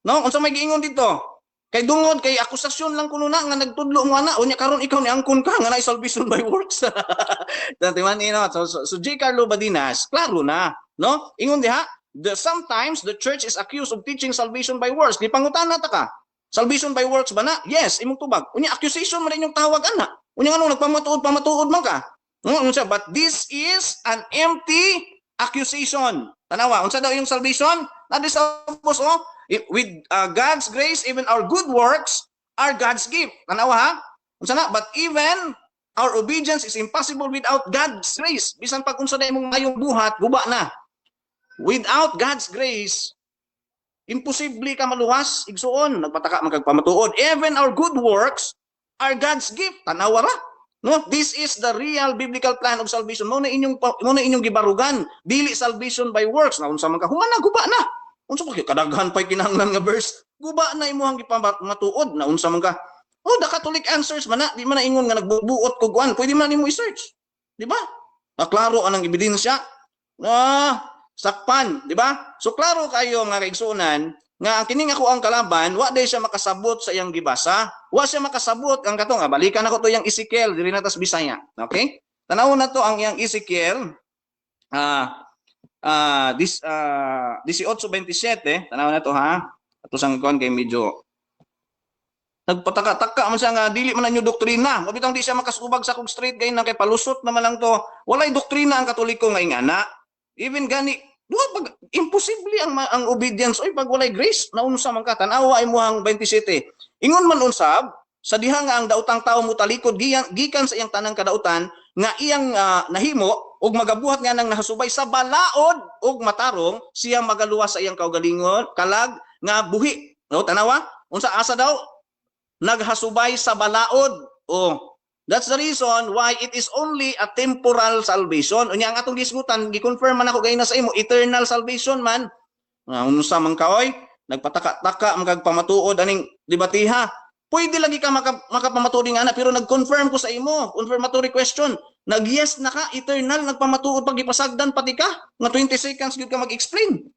No? Unsa may giingon dito? Kay dungod kay akusasyon lang kuno na nga nagtudlo mo ana unya karon ikaw ni angkon ka nga na salvation by works. Tantiman ni no. So J. Carlo Badinas, klaro na, no? Ingon diha, sometimes the church is accused of teaching salvation by works. Di pangutana ta ka. Salvation by works ba na? Yes, imong tubag. Unya accusation man inyong tawag ana. Unya ano pamatuod man ka. But this is an empty accusation. Tanawa, unsa daw yung salvation? That is suppose with God's grace, even our good works are God's gift. Tanawa ha? Unsa na? But even our obedience is impossible without God's grace. Bisan pag unsa na imong mayong buhat, guba na. Without God's grace, imposible ka maluwas, igsuon, nagpataka magpamatuod. Even our good works are God's gift. Tanawa ra. No, this is the real biblical plan of salvation. Mo na inyong gibarugan, dili salvation by works. Na unsa man ka humana guba na. Unsa pa kadaghan pay kinahanglan nga verse? Guba na imong gipamatuod na unsa man ka. Oh, the Catholic Answers man na, di man na ingon nga nagbubuot kog kuan. Pwede man nimo i-search. Di ba? Klaro anang ebidensya. Sakpan, di ba? So klaro kayo mga kaigsuonan nga ang kining ako ang kalaban, wa day siya makasabot sa iyang gibasa. Wa siya makasabot ang katong balikan ako to yang Ezekiel diri na tas Bisaya. Okay? Tanaw na to ang yang Ezekiel 18:27, tanaw na to ha. Ato sang kon kay medyo nagpataka-taka man siya nga dili man nanyo doktrina. Mabitang di siya makasubag sa kog straight kay nang kay palusot naman lang to. Walay doktrina ang Katoliko nga ingana. Even gani pag imposible ang obedience oy pag walay grace naunsa man ka tanawa imuhang 27. Ingon man unsab sa diha nga ang daotang tawo mo talikod gikan sa iyang tanang kadautan nga iyang nahimo ug magabuhat nga nang nahasubay sa balaod ug matarong siya magaluwas sa iyang kaugalingon kalag nga buhi. No tanawa unsa asa daw naghasubay sa balaod. That's the reason why it is only a temporal salvation. Unya ang atong gisgutan, gi-confirm man ako gayna sa imo, eternal salvation man. Unsa man ka oy, nagpataka-taka magpamatuod aning debatiha. Pwede lagi ka makapamatuod nga na, pero nag-confirm ko sa imo, confirmatory question. Nag-yes na ka, eternal, nagpamatuod pag ipasagdan pati ka, nga 20 seconds gyud ka mag-explain.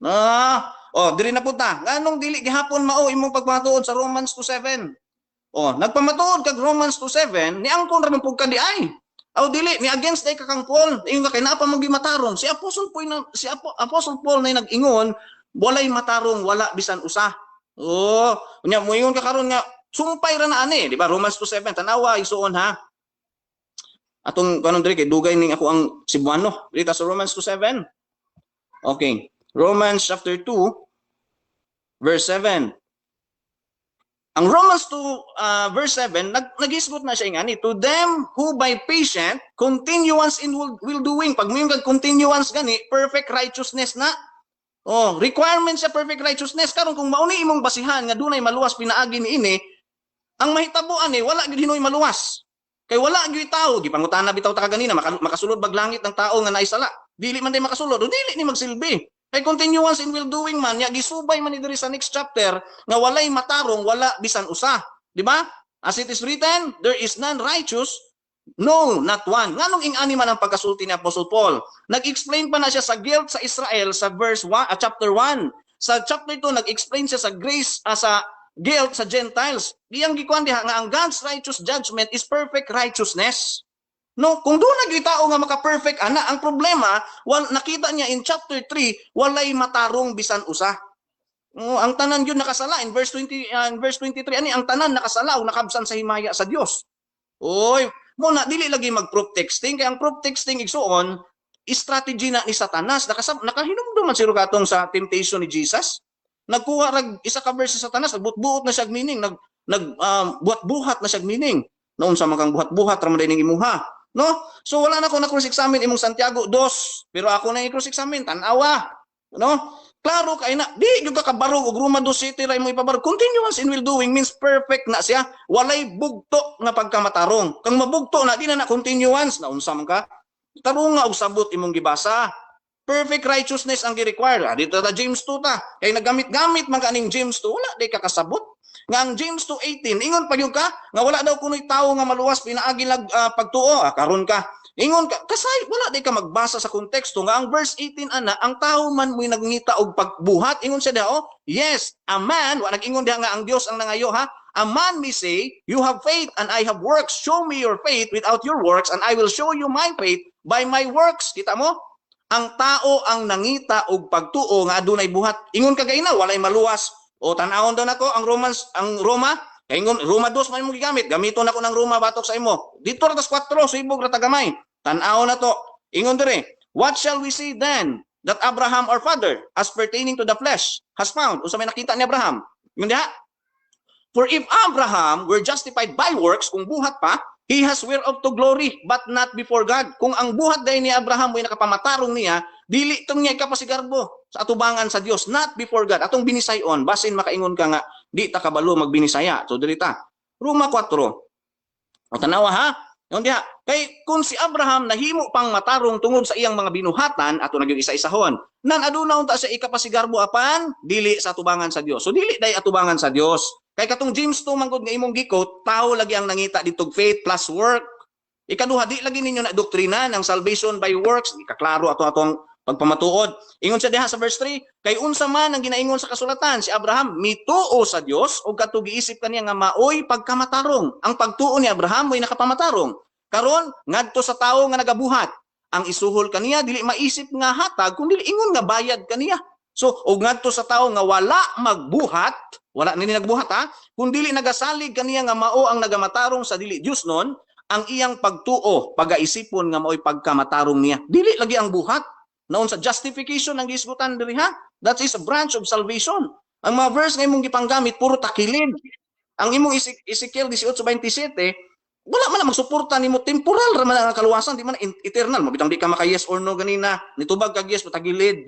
Diri na punta. Nganong dili gihapon mao imong pagpamatuod sa Romans 2:7? Nagpamatuod kag Romans 2:7, ni angkon ra man pug ka di ay. Dili ni against day ka kang Paul, ingon ka kay naa pa magimataron. Si Apostle Paul na nag-ingon, walay matarong, wala bisan usa. Unya mo ingon ka karon nga sumpay ra na ani, di ba? Romans 2:7, tanawa isuon ha. Atong kanon diri kay dugay ning ako ang Cebuano. Dito sa Romans 2:7. Okay. Romans chapter 2 verse 7. Ang Romans 2 verse 7 naghisgot na siya ngani, to them who by patient continuance in will doing. Pag mo kag continuance gani, perfect righteousness na. Requirement sa perfect righteousness karon kung mauni imong basihan nga dunay maluwas pinaagi niini, ang mahitabuan wala gyud hinoy maluwas. Kay wala gyud tao, gipangutana bitaw ta kanina, makasulod bag langit ng tao nga naisala. Dili man day makasulod, dili ni magsilbi. Kay continuance in will doing man, ya gisubay man ni diri sa next chapter nga walay matarong, wala bisan usa, di ba? As it is written, there is none righteous, no, not one. Nganong ing-ani man ang pagkasulti ni Apostle Paul? Nag-explain pa na siya sa guilt sa Israel sa chapter 1. Sa chapter 2 nag-explain siya sa grace sa guilt sa Gentiles. Iyang gikuan diha nga ang God's righteous judgment is perfect righteousness. No, kung doon nagitao nga maka-perfect ana, ang problema, nakita niya in chapter 3, walay matarong bisan usa. Ang tanan yun nakasala in verse 20 verse 23 ani ang tanan nakasala o nakabsan sa himaya sa Dios. Muna dili lagi mag-proof texting kay ang proof texting igsuon strategy na ni Satanas. Nakahinumdum man siro katong sa temptation ni Jesus. Nagkuha rag isa ka verse sa Satanas, nagbutbuot na siya meaning, buhat-buhat na siya meaning. Noon sa makang buhat-buhat ra man ning imuha. No? So wala na ko na cross-examine imong Santiago 2, pero ako na i-cross-examine tan-awa. No? Klaro kay na di gyud ka kabarog og Roma 2:7 ra imo ipabarog. Continuance in will doing means perfect na siya. Walay bugto nga pagkamatarong. Kang mabugto na di na continuance na unsa man ka. Tarong nga og sabot imong gibasa. Perfect righteousness ang gi-require. Dito ta James 2 ta. Kay nagamit-gamit man kaning James 2, wala di ka kasabot. Nga ang James 2:18, ingon pa yung ka, nga wala daw kuno'y tao nga maluwas pinaagi pagtuo, karon ka. Ingon ka, kasay, wala di ka magbasa sa konteksto, nga ang verse 18, ana, ang tao man mo'y nagngita og pagbuhat, ingon siya daw, yes, a man, nag-ingon diha nga ang Dios ang nangayo ha, a man may say, you have faith and I have works, show me your faith without your works and I will show you my faith by my works. Kita mo? Ang tao ang nangita og pagtuo nga adunay buhat. Ingon ka gayna, walay maluwas. Tan-awon daw nako ang Roma, kay ingon Roma 2 man imong gigamit. Gamiton nako ng Roma batok sa imo. Dito ra tas 4 subog ra tagamay. Tan-awon na to. Ingon dire, what shall we say then that Abraham our father as pertaining to the flesh has found? Unsa may nakita ni Abraham? Ingon diha. For if Abraham were justified by works, kung buhat pa, he has whereof to glory, but not before God. Kung ang buhat day ni Abraham mo'y nakapamatarong niya, dili itong niya kapasigarbo sa atubangan sa Dios, not before God. Atong binisayon, basin makaingon ka nga, di ta kabalo magbinisaya. So dirita. Roma 4. Tanawa ha? Yung diha. Kay kung si Abraham nahimo pang matarong tungod sa iyang mga binuhatan, ato nagyong isa-isahon, nan aduna unta sa ikapasigarbo apan, dili sa atubangan sa Dios. So dili day atubangan sa Dios. Kay katong James 2 manggod nga imong gikot, tao lagi ang nangita ditog faith plus work. Ikaduha, di lagi ninyo na doktrina ng salvation by works. Ikaklaro ato atong pagpamatuod. Ingon siya diha sa verse 3, kay unsa man ang ginaingon sa kasulatan, si Abraham mituo sa Dios o kadto giisip kaniya nga maoy pagkamatarong. Ang pagtuo ni Abraham mo'y nakapamatarong. Karon ngadto sa tawo nga nagabuhat, ang isuhol kaniya dili maisip nga hatag kun dili ingon nga bayad kaniya. So og ngadto sa tawo nga wala magbuhat, wala nini nagbuhat ha, kun dili nagasalig kaniya nga mao ang nagamatarong sa dili Dios non, ang iyang pagtuo, pagaisipon nga maoy pagkamatarong niya. Dili lagi ang buhat. Noon sa justification ang gisgutan diri ha. That is a branch of salvation. Ang mga verse nga imong gipanggamit puro takilid. Ang imong Ezekiel 18:27, wala man magsuporta nimo, temporal ra man ang kaluwasan, di man eternal. Mabitang di ka maka yes or no ganina. Nitubag kag yes patagilid.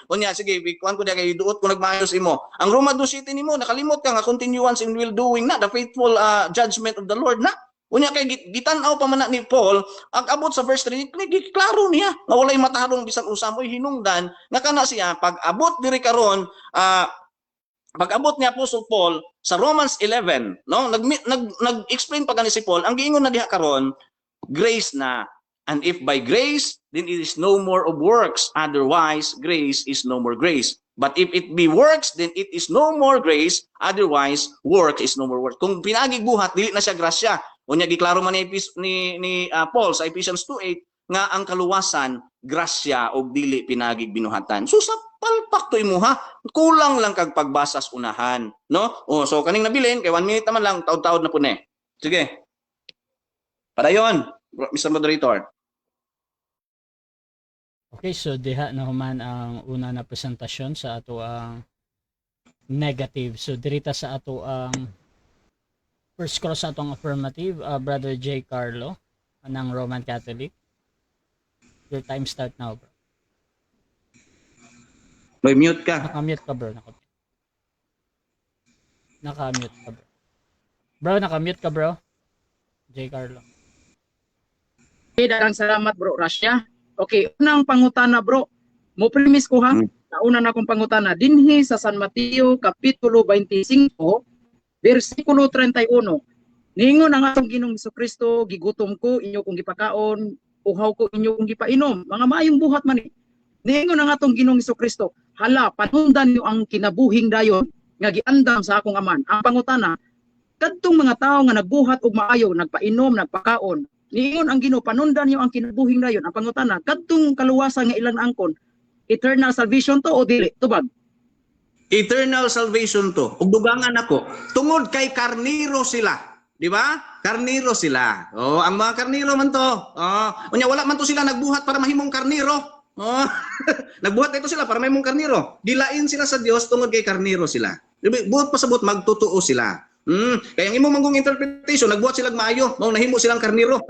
Unya sige, kuan ko diha kay duot ko nagmaayos imo. Ang Roma 2:7 nimo nakalimot ka nga continuance in will doing na the faithful judgment of the Lord na. Unya kay gitan-aw pa man na ni Paul, ang abot sa verse 3, klaro niya nga walay mataharong bisan usa mo'y hinungdan nga kana siya pag abot diri karon pag-abot ni Apostle Paul sa Romans 11, no? Nag-explain pa gani si Paul, ang giingon na diha karon, grace na. And if by grace, then it is no more of works. Otherwise, grace is no more grace. But if it be works, then it is no more grace. Otherwise, work is no more work. Kung pinagiguhat, dili na siya grasya. Unya giklaro man ni Paul sa Ephesians 2:8 nga ang kaluwasan grasya o dili pinagigbinuhatan. So sa palpak to imuha, kulang lang kag pagbasa sa unahan, no? Oh, so kaning nabilin kay 1 minute naman lang, taud-taud na po ni. Sige. Padayon, Mr. Moderator. Okay, so diha na human ang una na presentasyon sa ato ang negative. So dirita sa ato ang first cross sa atong affirmative, Brother J. Carlo ng Roman Catholic. Your time start now, bro. May mute ka. Naka-mute ka, bro. Naka-mute ka, bro. Bro, naka-mute ka, bro. J. Carlo. Okay, daghang salamat bro Rasya. Okay, unang pangutana bro. Mo premise ko ha. Nauna na akong pangutana dinhi sa San Mateo kapitulo 25 bersikulo 31. Ningon ang atong Ginoong Hesukristo, gigutom ko inyo kong gipakaon, uhaw ko inyo kong gipainom. Mga maayong buhat man ni. Ningon ang atong Ginoong Hesukristo, hala panundan niyo ang kinabuhing dayon nga giandam sa akong aman. Ang pangutana, kadtong mga tao nga nagbuhat og maayo, nagpainom, nagpakaon, niingon ang Ginoo panundan niyo ang kinabuhing dayon. Ang pangutana, kadtong kaluwasan nga ilang angkon, eternal salvation to o dili? Tubag. Eternal salvation to. Ug dugangan ako, tungod kay karniro sila. Di ba? Karniro sila. Oh, ang mga karniro man to. Oh, unya wala man to sila nagbuhat para mahimong karniro. Oh, nagbuhat ito sila para mahimong karniro. Dilain sila sa Dios tungod kay karniro sila. Buot pa sabot magtotoo sila. Kaya ang imong manggong interpretation, nagbuhat silang maayo, mao nahimo silang karniro.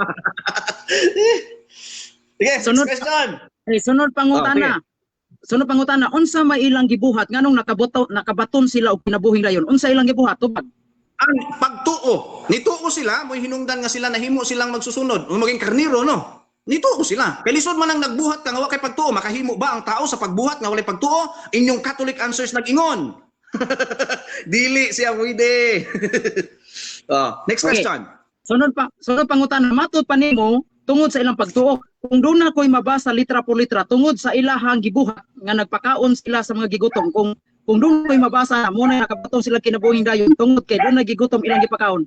Sige, Sunod- question. Sunod pangutana. Sunod pangutana, unsa may ilang gibuhat nganong nakabaton sila og kinabuhing dayon? Unsa ilang gibuhat? Tubag. Ang pagtuo, nituo sila, mo'y hinungdan nga sila nahimo silang magsusunod, o maging karniro, no? Nituo sila. Kay lisod man ang nagbuhat ka nga wa kay pagtuo, makahimo ba ang tao sa pagbuhat nga walay pagtuo? Inyong Catholic answers nag-ingon. Dili siya pwede. Next Okay. question. Sunod pangutana, matud pa nimo tungod sa ilang pagtuo. Kung doon na ko'y mabasa litra por litra tungod sa ilahang gibuhat nga nagpakaon sila sa mga gigutom. Kung doon ko'y mabasa mo na nakabaton sila kinabuhing dayon tungod kay doon na gigutom ilang gipakaon.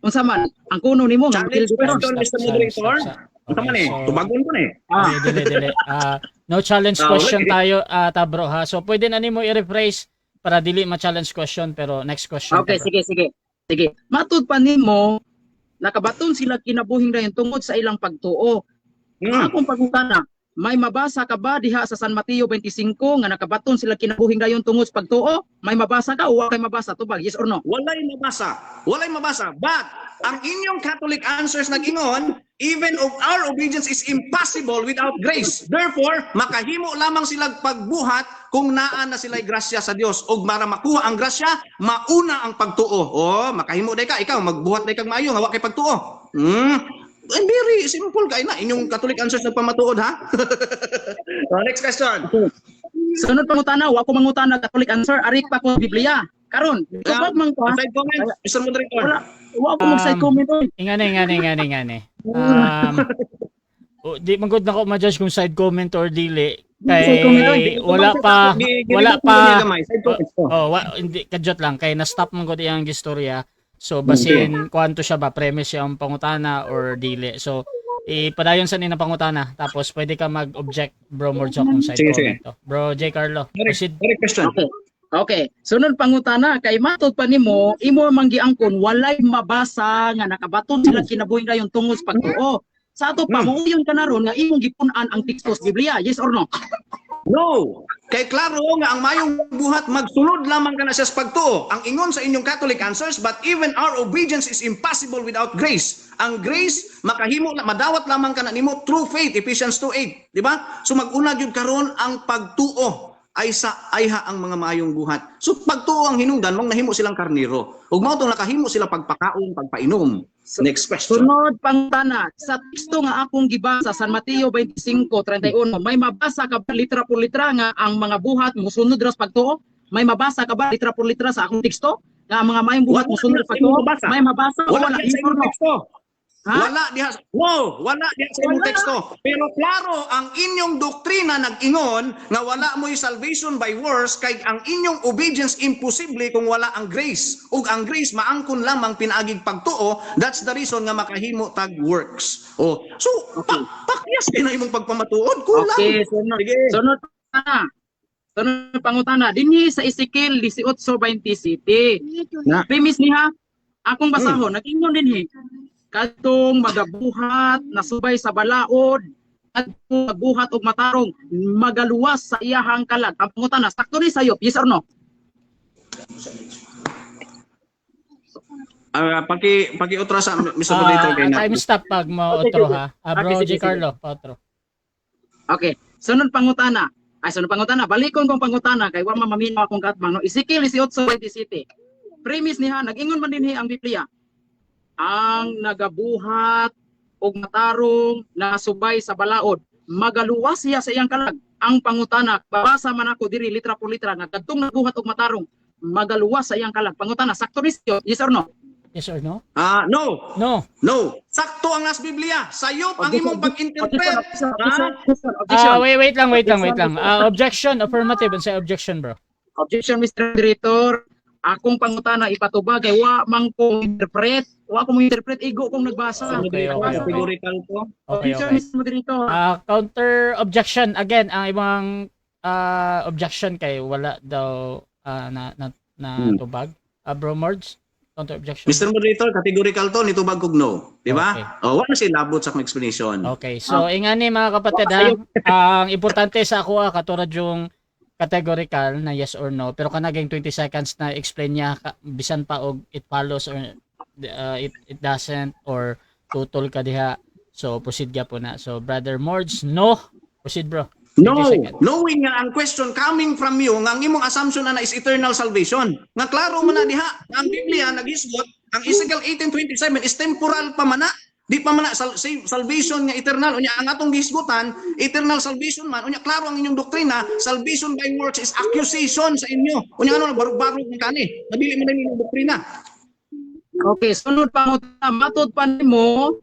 Unsa man ang kuno nimo nga Challenge makilid- question, Mr. Moderator. Unsa man eh? Tubagon ko na eh. Dili. No challenge question okay. tayo, tabro ha. So pwede na nimo i-rephrase para dili ma-challenge question, pero next question. Okay, tabro. sige. Matud pa nimo nakabaton sila kinabuhing dayon tungod sa ilang pagtuo. Akong pagutana, may mabasa ka ba diha sa San Mateo 25 nga nakabaton sila kinabuhing dayon tungod sa pagtuo? May mabasa ka o wa kay mabasa? Tubag, yes or no? Walay mabasa. But ang inyong Catholic answers nag-ingon, even of our obedience is impossible without grace. Therefore, makahimo lamang sila pagbuhat kung naa na sila'y grasya sa Dios. Og para makuha ang grasya, mauna ang pagtuo. Oh, makahimo day ka, ikaw magbuhat day kag maayo nga wa kay pagtuo. Very simple kay na inyong Catholic answers nagpamatuod ha. Next question. Sunod pangutana, wa ko mangutana Catholic answer, ari pa ko Biblia. Karon, tubag man ko. Side comment, Mr. Moderator. Wa ko mag-side comment oy. Ingani. Di magod na ko ma-judge kung side comment or dili. Kay wala pa. Hindi kadjot lang kay na-stop man gud iyang istorya. So basin kwanto siya ba premise siya ang pangutana or dili. So ipadayon sa nina pangutana tapos pwede ka mag-object bro Morjo kung side Sige. comment to. Bro J. Carlo. Proceed. Next question. Okay. Sunod pangutana kay matud pa nimo, imo manggiangkon walay mabasa nga nakabaton sila kinabuhing dayon tungod sa pagtuo. Sa ato pa muuyon ka na ron nga imong gipun-an ang teksto sa Biblia. Yes or no? No. Kay klaro nga ang mayong buhat magsunod lamang ka na siya sa pagtuo. Ang ingon sa inyong Catholic answers, but even our obedience is impossible without grace. Ang grace makahimo madawat lamang ka na nimo through faith, Ephesians 2:8, di ba? So mag-una gyud karon ang pagtuo. ayha ang mga maayong buhat. So pagtuo ang hinungdan mong nahimo silang karniro. Ug mao tong nakahimo sila pagpakaon, pagpainom. Next question. Sunod pangutana, sa teksto nga akong gibasa San Mateo 25:31, may mabasa ka ba litra por litra nga ang mga buhat mosunod ra sa pagtuo? May mabasa ka ba litra por litra sa akong teksto nga ang mga mayong buhat Wala mosunod diha sa sa imong pagtuo? mabasa. May mabasa o Wala wala? diha sa imong teksto. Ha? Wala diha sa imong Wala. teksto. Pero klaro ang inyong doktrina nag-ingon nga wala mo'y salvation by works kay ang inyong obedience imposible kung wala ang grace. Ug ang grace maangkon lamang pinaagig pagtuo, that's the reason nga makahimo tag works. Oh, so pakyas kay na imong pagpamatuod kulang. Okay, sunod. Sige. Sunod pangutana. Sunod pangutana. Dinhi sa Ezekiel 18:27. Na. Premise niha, akong basahon, nag-ingon dinhi. Katong magabuhat na subay sa balaod, katong magbuhat og matarong, magaluwas sa iyahang kalag. Ang pangutana, sakto ni sayop, yes or no? Paki-otra sa Mr. Moderator kay na. Time stop pag mo otro ha. Bro Okay, G. sige, Carlo, otro. Okay, sunod pangutana. Sunod pangutana, balikon kong pangutana kay wa mamamino akong katbang no. Ezekiel 18:27. Premise niha, nag-ingon man dinhi ang Biblia. Ang nagabuhat og matarong na subay sa balaod, magaluwas siya sa iyang kalag. Ang pangutana, babasa man ako diri litra por litra nga kadtong nabuhat og matarong, magaluwas sa iyang kalag. Pangutana, sakto ni siyo, yes or no? Yes or no? No. No. No. Sakto ang nas Biblia. Sayop ang imong pag-interpret. Wait lang. Objection, affirmative, and say objection, bro. Objection, Mr. Moderator. Akong pangutana ipatubag kay wa man ko interpret, igo kong nagbasa. Okay. Categorical to. Objection, Okay. Mr. Moderator. Counter objection again, ang ibang objection kay wala daw na tubag. Bro Mords, counter objection. Mr. Moderator, categorical to, nitubag kog no. Di ba? Okay. Wala siya labot sa akong explanation. Okay, so ingani mga kapatid ha, ang importante sa ako katulad yung categorical na yes or no, pero kanaging 20 seconds na explain niya bisan pa og it follows or it doesn't or tutol ka diha. So proceed ka po na. So Brother Mords, no. Proceed bro. 20 No, seconds. knowing nga ang question coming from you, nga ang imong assumption na is eternal salvation. Nga klaro man na diha, ang Biblia naghisgot, ang Ezekiel 18:27 is temporal pa man na. Di pa man na salvation nga eternal. Unya ang atong gihisgutan, eternal salvation man. Unya klaro ang inyong doktrina, salvation by works is accusation sa inyo. Unya ano barug-barug ng kani. Nabili man na inyong doktrina. Okay, sunod pangutana, matod pa nimo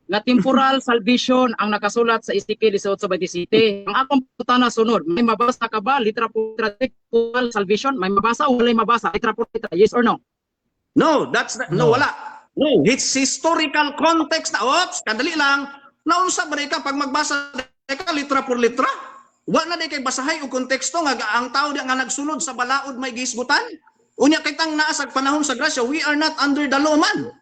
nga temporal salvation ang nakasulat sa Ezekiel 18:27. Ang akong pangutana sunod, may mabasa ka ba litra por litra temporal salvation? May mabasa o walay mabasa litra por litra? Yes or no? No, no, wala. No, it's historical context na. Oops, kadali lang. Naunsa ba ka pag magbasa ka litra por litra? Wa na di kay basahay o konteksto nga ang tao di nga nagsunod sa balaod may gisgutan. Unya kitang naa sa panahon sa grasya, we are not under the law man.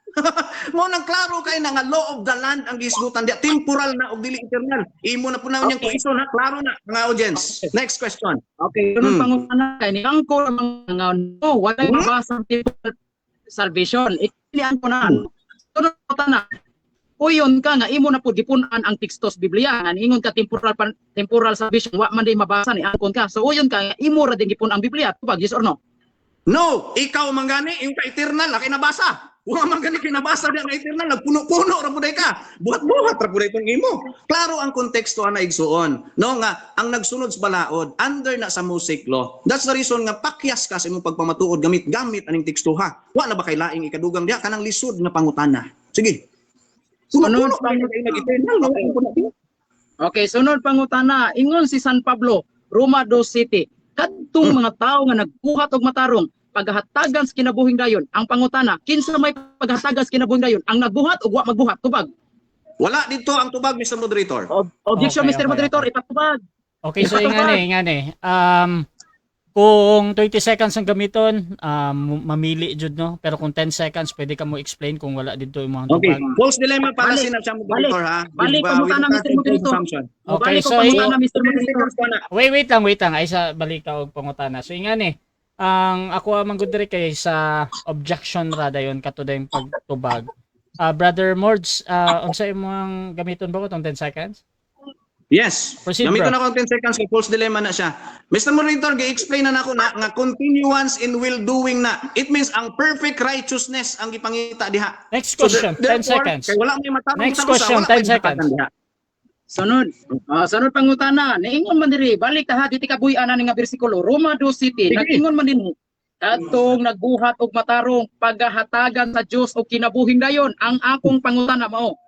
Mo nang klaro kay na nga law of the land ang gisgutan dia, temporal na og dili eternal. Imo na po na unyang question na klaro na mga audience. Next question. Okay, sunod pangutana kay ni angko mga no, walay mabasa temporal salvation. Ikilian ko na. Sunod pangutana. Uyon ka nga imo na po dipunan ang tekstos Biblia nga ingon ka temporal salvation wa man day mabasa ni angkon ka. So uyon ka nga imo ra din gipon ang Biblia. Tubag yes or no? No, ikaw manggani yung ka eternal kay nabasa. Wa manggani kay nabasa dia nga eternal nagpuno-puno ra puday ka. Buhat-buhat ra puday tong imo. Klaro ang konteksto ana igsuon. No nga ang nagsunod sa balaod under na sa Mosaic law. That's the reason nga pakyas ka sa imong pagpamatuod gamit aning tekstuha. Wa na ba kay laing ikadugang dia kanang lisod nga pangutana. Sige. Sunod pa nag-eternal no. Okay, sunod pangutana. Ingon si San Pablo, Roma 2:7. Kadtong mga tao nga nagbuhat og matarong paghatagan sa kinabuhing dayon. Ang pangutana, kinsa may paghatagan sa kinabuhing dayon? Ang nagbuhat o wa magbuhat? Tubag. Wala dito ang tubag, Mr. Moderator. Objection, Okay, Mr. Moderator, ipatubag. Okay, so ingani. Kung 20 seconds ang gamiton, mamili jud no. Pero kung 10 seconds, pwede ka mo explain kung wala dito yung mga Okay, tubag. false dilemma para Balik, sa Moderator ha. balik, pangutana, Mr. Moderator. Okay, Balik ko so pangutana, Mr. Moderator. wait lang. Ay sa balik ka og pangutana. So ingani, ang ako ang manggod kay sa objection ra dayon katuday yung pagtubag. Brother Mords, unsa imong gamiton ba ko tong 10 seconds? Yes. Proceed, Gamiton bro. ako 10 seconds kay false dilemma na siya. Mr. Monitor, gi-explain na nako na nga continuance in will doing na. It means ang perfect righteousness ang gipangita diha. Next question, 10 seconds. Kay wala may matarong Next sa question, wala 10 may seconds. hatatan diha. Sunod. Sunod pangutana. Niingon man diri, balik ka ha, diti kabuy-an nga bersikulo. Roma 2:7. Sige. Nag-ingon man dinhi. Kadtong nagbuhat og matarong paghahatagan sa Dios og kinabuhing dayon. Ang akong pangutana mao.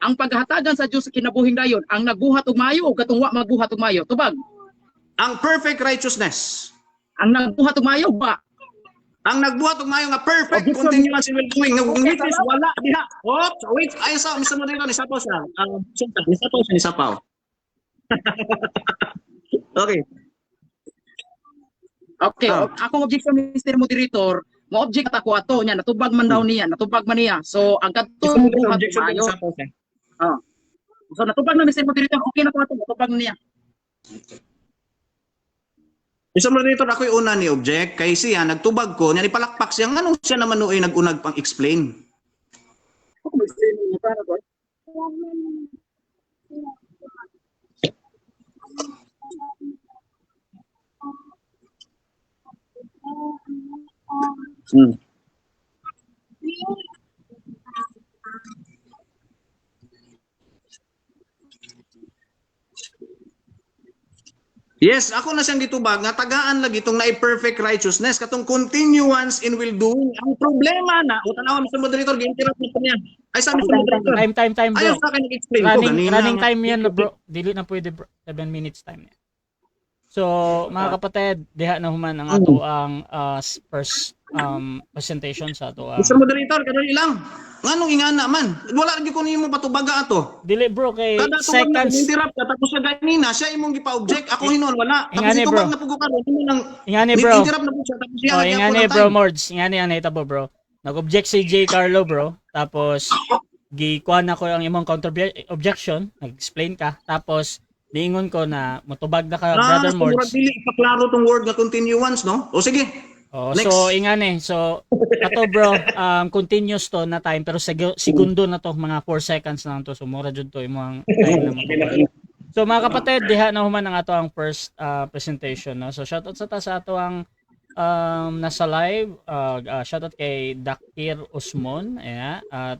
Ang paghahatagan sa Dios sa kinabuhing dayon, ang nagbuhat og maayo o katong wa magbuhat og maayo. Tubag. Ang perfect righteousness. Ang nagbuhat og maayo ba? Ang nagbuhat og maayo nga perfect Objection. continuance in well doing. Which is wala diha. Oops, wait. Ay sa Mr. Monitor ni sapaw siya. Ni sapaw. Okay. Okay, akong objection Mr. Moderator, mo-object ako ato niya, natubag man daw niya, natubag man niya. So ang kadtong buhat Objection maayo. ni sapaw siya. So natubag na Mr. Moderator, okay na ko ato, natubag na niya. Mr. Moderator, ako'y una ni object kay siya nagtubag ko, niya ipalakpak siya nganong siya naman noy nagunag pang explain. Ako mag-explain niya para ko. Yes, ako na siyang gitubag nga tagaan lagi itong na-perfect righteousness katong continuance in will doing. Ang problema na, o tanawa Mr. Moderator, gi-interrupt mo niya. Ay sa Mr. Moderator. Time, bro. Ayos sa akin nag-explain ko kanina. Running time yan, bro. Dili na pwede, bro. 7 minutes time yan. So, mga kapatid, diha na human ang ato ang first presentation sa ato ang... Mr. Moderator, kadali lang. Nganong ingana man? Wala lagi ko nimo patubaga ato. Dili, bro, kay Kada tubag na seconds... interrupt ka tapos sa ganina siya imong gipa-object, ako hinon wala. Tapos Ingani, itubag bro. na pugo karon imo nang Ingani, bro. interrupt na po siya tapos siya Oh, lagi ako ingani, ng bro, time. Mords. Ingani, ang nahitabo, bro. Nag-object si J. Carlo, bro. Tapos, gikuan ako ang imong counter-objection. Nag-explain ka. Tapos, niingon ko na matubag na ka, brother so murag Mords. dili ipaklaro tong word nga continuance, no? O sige. Oh, Next. so ingani. So ato bro, continuous to na time pero segundo na to, mga 4 seconds na lang to. So mura jud to imong time na matubag. So mga kapatid, diha na human ang ato ang first presentation, no. So shoutout sa ato ang nasa live, shoutout kay Dakir Usmon, at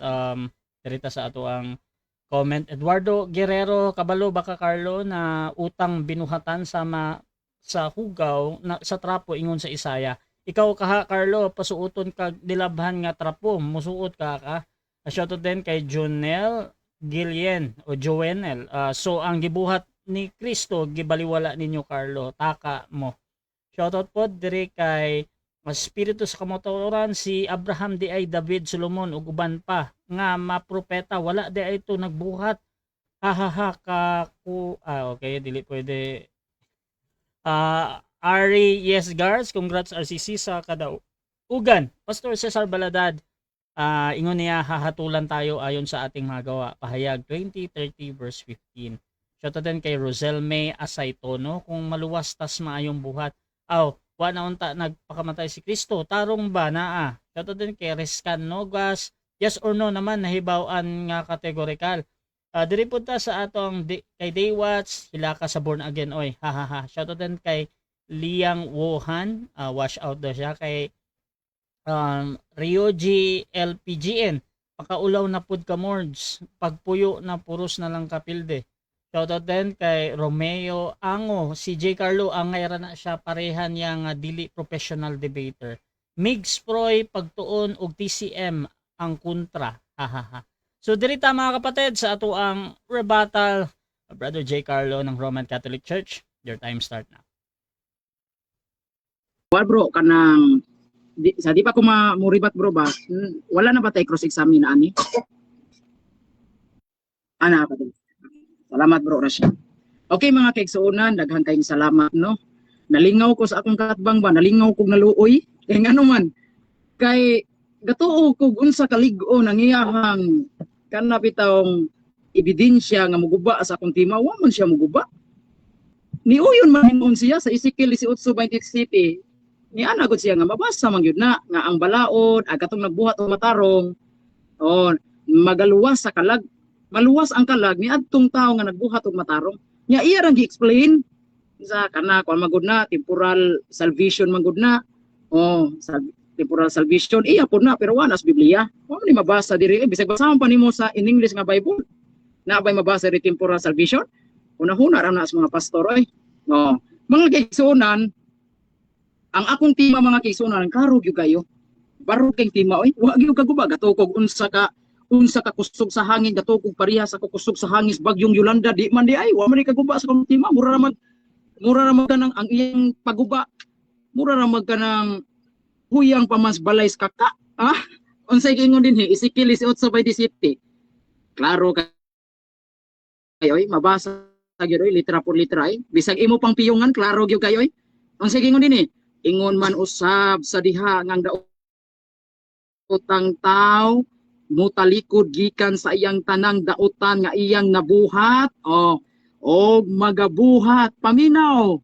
dirita sa ato ang comment Eduardo Guerrero Kabalo baka Carlo na utang binuhatan sa hugaw na sa trapo ingon sa Isaya. Ikaw kaha Carlo, pasuoton kag dilabhan nga trapo, musuot ka. Shoutout din kay Jonel Gillian o Joenel. So ang gibuhat ni Kristo gibaliwala ninyo Carlo, taka mo. Shoutout po diri kay Espiritu sa kamotoran si Abraham di ay David Solomon ug uban pa nga mapropeta wala di ay ito nagbuhat. Okay, dili pwede. Ari Yes Guards, congrats RCC sa kadaugan. Pastor Cesar Baladad, ingon niya hahatulan tayo ayon sa ating magawa. Pahayag 20:30 verse 15. Shoutout din kay Rosel May Asaytono, kung maluwas tas maayong buhat. Wa na unta nagpakamatay si Kristo, tarong ba naa? Shoutout din kay Rescan Nogas, yes or no naman nahibaw-an nga kategorikal. Diri punta sa atong kay Daywatch, hilaka sa born again oy. Shoutout din kay Liang Wuhan, wash out daw siya kay Ryoji LPGN. Pakaulaw na pud ka mords, pagpuyo na puros na lang kapilde. Shoutout din kay Romeo Ango, si J. Carlo angay ra na siya parehan niya nga dili professional debater. Migs Proy pagtuon og TCM ang kontra. So dirita mga kapatid sa ato ang rebuttal, Brother J. Carlo ng Roman Catholic Church. Your time start now. Well bro, kanang di pa ko muribat bro ba? Wala na ba tay cross examine na ani? Ana pa din. Salamat bro Rasha. Okay mga kaigsuonan, daghang kayong salamat no. Nalingaw ko sa akong katbang ba, nalingaw ko naluoy. Kay ngano man kay gatuo ko unsa kalig-o nang iyahang kanapitawng ebidensya nga muguba sa akong tima, wa man siya muguba. Niuyon man hinuon siya sa Ezekiel 18:27. Ni ana gud siya nga mabasa man gyud na nga ang balaod ag katong nagbuhat og matarong magaluwas sa kalag maluwas ang kalag ni adtong tawo nga nagbuhat og matarong. Nya iya rang gi-explain sa kana kuan magud na temporal salvation magud na. Oh, temporal salvation iya pud na pero wala sa Biblia. Wa man ni mabasa diri bisag basahon pa nimo sa in English nga Bible. Na bay mabasa diri temporal salvation. Una-huna ra na sa mga pastor oy. Oh, mga kaigsunan, ang akong tima mga kaigsunan klaro gyud kayo. Baro kay tima oy, wa gyud kaguba gatukog unsa ka kusog sa hangin gatukog pareha sa kusog sa hangin bagyong Yolanda di man di ay wa man ni kaguba sa akong tima mura ra man kanang ang iyang paguba. Mura ra man kanang huyang pamasbalay sa kaka. Ah, unsay gingon dinhi Ezekiel 18:17. Klaro kayo oy, mabasa gyud oy litra por litra ay. Bisag imo pang piyungan klaro gyud kayo oy. Unsay gingon dinhi? Ingon man usab sa diha ngang daotang taw mutalikod gikan sa iyang tanang daotan nga iyang nabuhat og magabuhat paminaw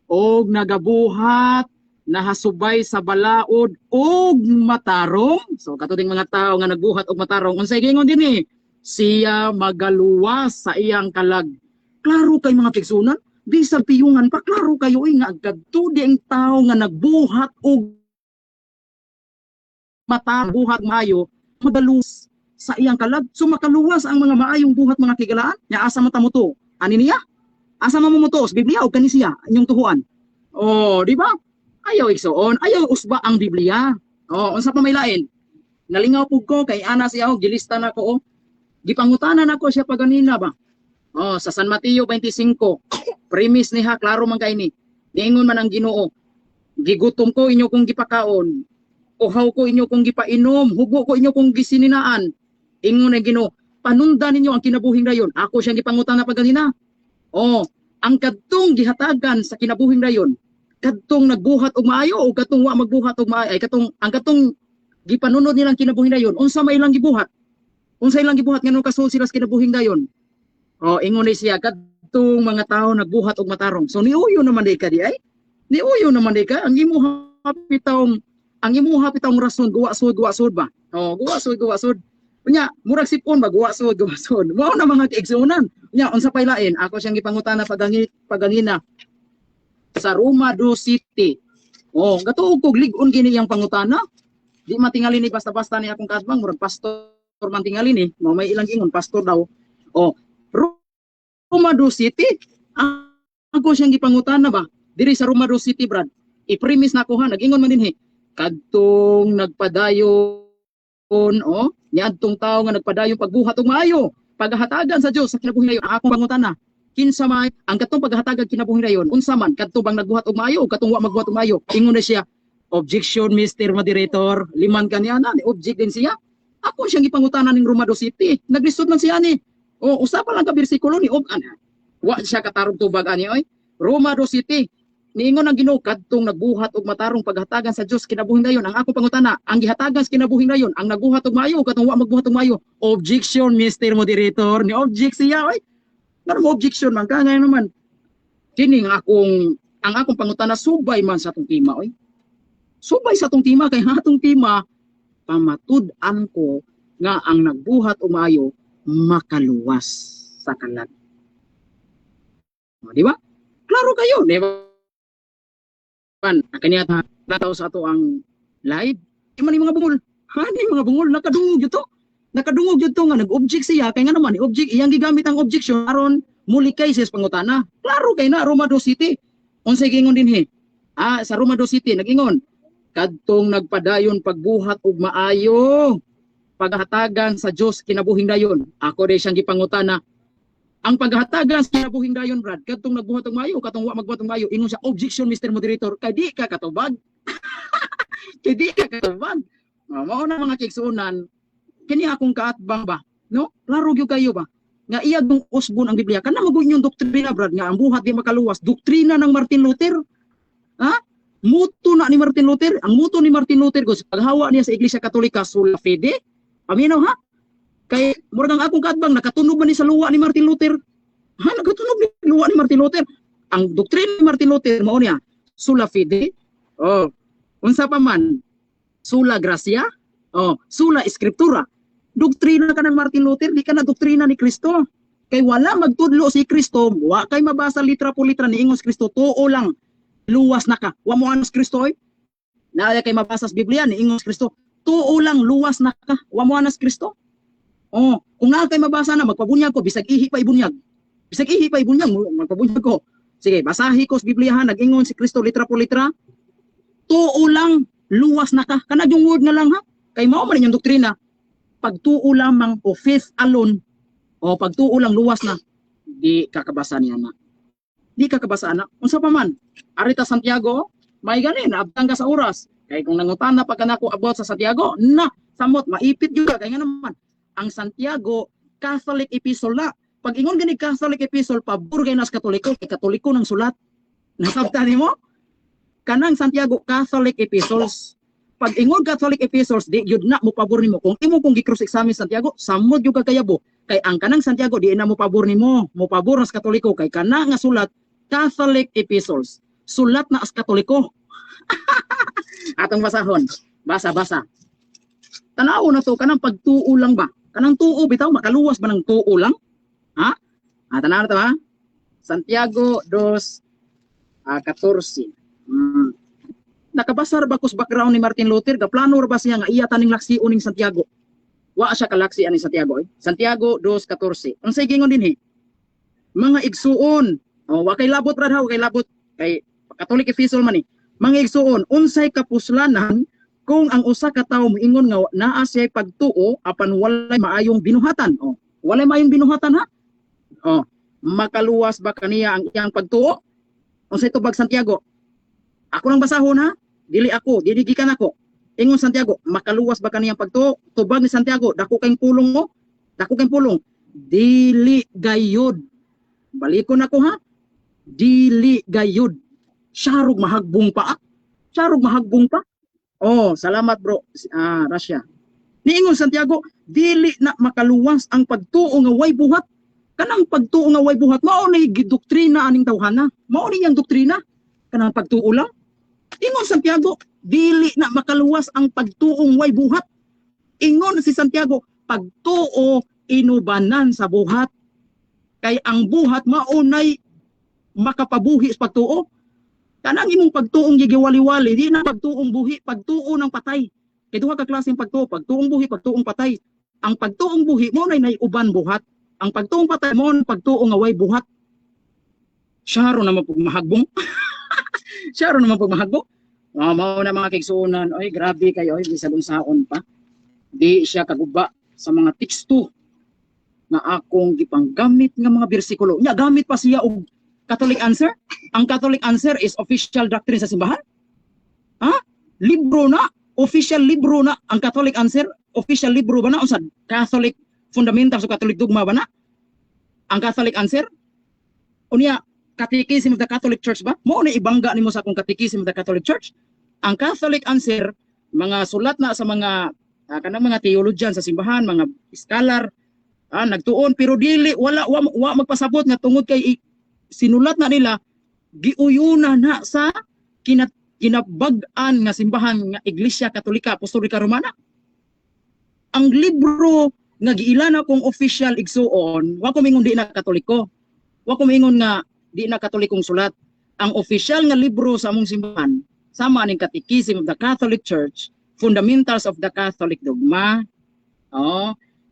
og nagabuhat nahasubay sa balaod og matarong. So katuding mga tao nga nagbuhat og matarong unsay gingon dinhi? Siya magaluwas sa iyang kalag. Klaro kay mga pigsunan, bisag piyungan pa klaro kayo nga kadto di ang tao nga nagbuhat og buhat maayo magaluwas sa iyang kalag. So makaluwas ang mga maayong buhat mga kigalaan. Nya asa man ta mo to? Ani niya? Asa man mo to? Sa Biblia o kani siya inyong tuhuan? Oh, di ba? Ayaw igsoon, ayaw usba ang Biblia. Oh, unsa pa may lain? Nalingaw pug ko kay ana siya og gilista na ko. Gipangutanan ako siya paganina ba? Oh, sa San Mateo 25. Premise niha klaro man kay ni. Niingon man ang Ginoo. Gigutom ko inyo kung gipakaon. Uhaw ko inyo kung gipainom, hubo ko inyo kung gisininaan. Ingon ang Ginoo, panundan ninyo ang kinabuhing dayon. Ako siyang gipangutan na paganina. Oh, ang kadtong gihatagan sa kinabuhing dayon, kadtong nagbuhat og maayo o kadtong wa magbuhat og maayo, ay ang kadtong gipanunod nilang kinabuhing dayon, unsa may ilang gibuhat? Unsa ilang gibuhat ngano kasul sila sa kinabuhing dayon? Oh, ingon ni siya kadtong mga tao nagbuhat og matarong. So niuyo naman di ka di ay. Niuyo naman di ka ang imuha pitong rason guwasod ba? Oh, guwasod. Unya, murag sipon ba guwasod. Mao na mga kaigsunan. Unya, unsa pay lain? Ako siyang gipangutana pagangina sa Roma 2:7. Oh, gatuog kog lig-on gini yang pangutana. Di matingali ni basta-basta ni akong katbang murag pastor man tingali ni. Mao may ilang ingon pastor daw. Oh, Roma 2:7. Ako siyang gipangutana ba? Diri sa Roma 2:7 brad. I-premise na ko ha, nag-ingon man dinhi. Kadtong nagpadayon niadtong tao nga nagpadayon pagbuhat og maayo paghatagan sa Dios sa kinabuhi dayon. Akong pangutana kinsa may ang kadtong paghatagan kinabuhi dayon unsa man kadtong bang nagbuhat og maayo o kadtong wa magbuhat og maayo? Ingon na siya, objection Mr. Moderator, liman kaniya na object din siya. Ako siyang gipangutana ning Roma 2:7. Naglisod man siya ni usa pa lang ka bersikulo ni wa siya katarong tubag ani oy. Roma 2:7 niingon ang Ginoo kadtong nagbuhat og matarong paghatagan sa Dios kinabuhing dayon. Ang akong pangutana, ang gihatagan sa kinabuhing dayon, ang nagbuhat og maayo kadtong wa magbuhat og maayo. Objection Mr. Moderator, ni object siya oy. Ngano objection man ka ngayon naman. Kini ang akong pangutana subay man sa atong tima oy. Subay sa atong tima kay atong tima pamatud-an ko nga ang nagbuhat og maayo makaluwas sa kalag. Di ba? Klaro kayo, di ba? Kaniya nataw sa ato ang live. Di man ni mga bungol. Ni mga bungol nakadungog yun to. Nakadungog yun to nga nag-object siya. Kaya nga naman, object, iyang gigamit ang objection aron mulikay siya sa pangutana. Klaro kay na Roma 2:7. Unsay gingon dinhi? Sa Roma 2:7 nag-ingon, kadtong nagpadayon pagbuhat og maayo paghatagan sa Dios kinabuhing dayon. Ako rin siyang gipangutana. Ang paghatagan sa kinabuhing dayon, Brad, kadtong nagbuhat og maayo, kadtong wa magbuhat og maayo, ingon siya, objection Mr. Moderator, kay di ka katubag. Kay di ka katubag. Mao na mga kigsunan, kini akong kaatbang ba, no? Klaro gyud kayo ba? Nga iya dong usbon ang Biblia. Kana magud yung doktrina, Brad, nga ang buhat di makaluwas. Doktrina ng Martin Luther. Ha? Muto na ni Martin Luther. Ang muto ni Martin Luther ko sa paghawa niya sa Iglesia Katolika, sola fide. Paminaw ha? Kay murag ang akong kaatbang nakatunog man ni sa luwa ni Martin Luther. Ha, nakatunog ni luwa ni Martin Luther. Ang doktrina ni Martin Luther mao niya sola fide. Unsa pa man? Sola gracia. Sola escritura. doktrina ka ng Martin Luther, di ka na doktrina ni Kristo. Kay wala magtudlo si Kristo, wa kay mabasa litra po litra ni ingos Kristo, tuo lang, luwas na ka. Wa mo anos Kristo oy. Naaya kay mabasa sa Biblia ni ingos Kristo, tuo lang, luwas na ka. Wa mo anos Kristo. Oh, kung naa kay mabasa na, magpabunyag ko, bisag ihi pa ibunyag. Bisag ihi pa ibunyag, magpabunyag ko. Sige, basahi ko sa Biblia, nag-ingon si Kristo litra po litra, tuo lang, luwas na ka. Kana yung word na lang ha. Kay mao man yung doktrina. Pagtuo lamang o faith alone o pagtuo lang luwas na di kakabasa niya na. Di kakabasa na. Unsa pa man? Arita Santiago, may ganin abtang ka sa oras. Kay kung nangutana pa kanako about sa Santiago, na samot maipit gyud kay nga naman. Ang Santiago Catholic epistle na. Pag ingon gani Catholic epistle pabor kay nas Katoliko, kay Katoliko ng sulat. Nasabtan nimo? Kanang Santiago Catholic epistles. Pag ingon Catholic epistles, di yun na mo pabor nimo. Kung imo kung gi-cross examine Santiago, samod yung kagayabo. Kay ang kanang Santiago, di na mo pabor nimo. Mo pabor as Katoliko. Kay kana nga sulat, Catholic epistles. Sulat na as Katoliko. Atong basahon. Basa-basa. Tanaw na to, kanang pagtuo lang ba? Kanang tuo, bitaw, makaluwas ba ng tuo lang? Ha? Tanaw na to ha? Santiago 2:14. Nakabasar ba kus background ni Martin Luther? Gaplano ba siya nga iya taning laksi uning Santiago? Wa siya kalaksi ani Santiago. Santiago 2:14. Ang say gingon dinhi. Mga igsuon. Wa kay labot ra daw, kay labot kay Catholic epistle man ni. Mga igsuon, unsay kapuslanan kung ang usa ka tawo moingon nga naa siya pagtuo apan walay maayong binuhatan. Walay maayong binuhatan ha? Makaluwas ba kaniya ang iyang pagtuo? Unsay tubag Santiago? Ako nang basahon ha? Dili ako, diligikan ako. Ingon Santiago, makaluwas ba kaniyang pagtuo? Tubag ni Santiago, dako kayong pulong mo? Dako kayong pulong. Dili gayud. Balikon ako ha? Dili gayud. Syarog mahagbong pa. Syarog mahagbong pa. Salamat bro. Russia. Niingon Santiago, dili na makaluwas ang pagtuo nga way buhat. Kanang pagtuo nga way buhat, mao ni gidoktrina aning tawhana. Mao ni yang doktrina. Kanang pagtuo lang. Ingon Santiago, dili na makaluwas ang pagtuong way buhat. Ingon si Santiago, pagtuo inubanan sa buhat. Kay ang buhat maunay makapabuhi sa pagtuo. Kanang imong pagtuong gigiwali-wali, di na pagtuong buhi, pagtuo ng patay. Kay duha ka klaseng pagtuo, pagtuong buhi, pagtuong patay. Ang pagtuong buhi mo nay uban buhat. Ang pagtuong patay mo pagtuo nga way buhat. Syaro naman pug mahagbong. Syaro naman pug mahagbong. Mao na mga kigsuonan, oy grabe kayo, oy bisag unsaon pa. Di siya kaguba sa mga teksto na akong gipanggamit nga mga bersikulo. Nya gamit pa siya og Catholic answer. Ang Catholic answer is official doctrine sa simbahan. Ha? Libro na, official libro na ang Catholic answer, official libro ba na usad Catholic fundamentals o Catholic dogma ba na? Ang Catholic answer? Unya Catechism of the Catholic Church ba? Mo na ibangga nimo sa akong Catechism of the Catholic Church. Ang Catholic answer, mga sulat na sa mga kanang mga theologian sa simbahan, mga scholar, nagtuon pero dili wala magpasabot nga tungod kay sinulat na nila giuyuna na sa kinabag-an nga simbahan nga Iglesia Katolika Apostolika Romana. Ang libro nga giilan akong official igsuon, wa ko mingon di na Katoliko. Wa ko mingon nga di na Katolikong sulat. Ang official nga libro sa among simbahan sama ning Catechism of the Catholic Church, Fundamentals of the Catholic Dogma.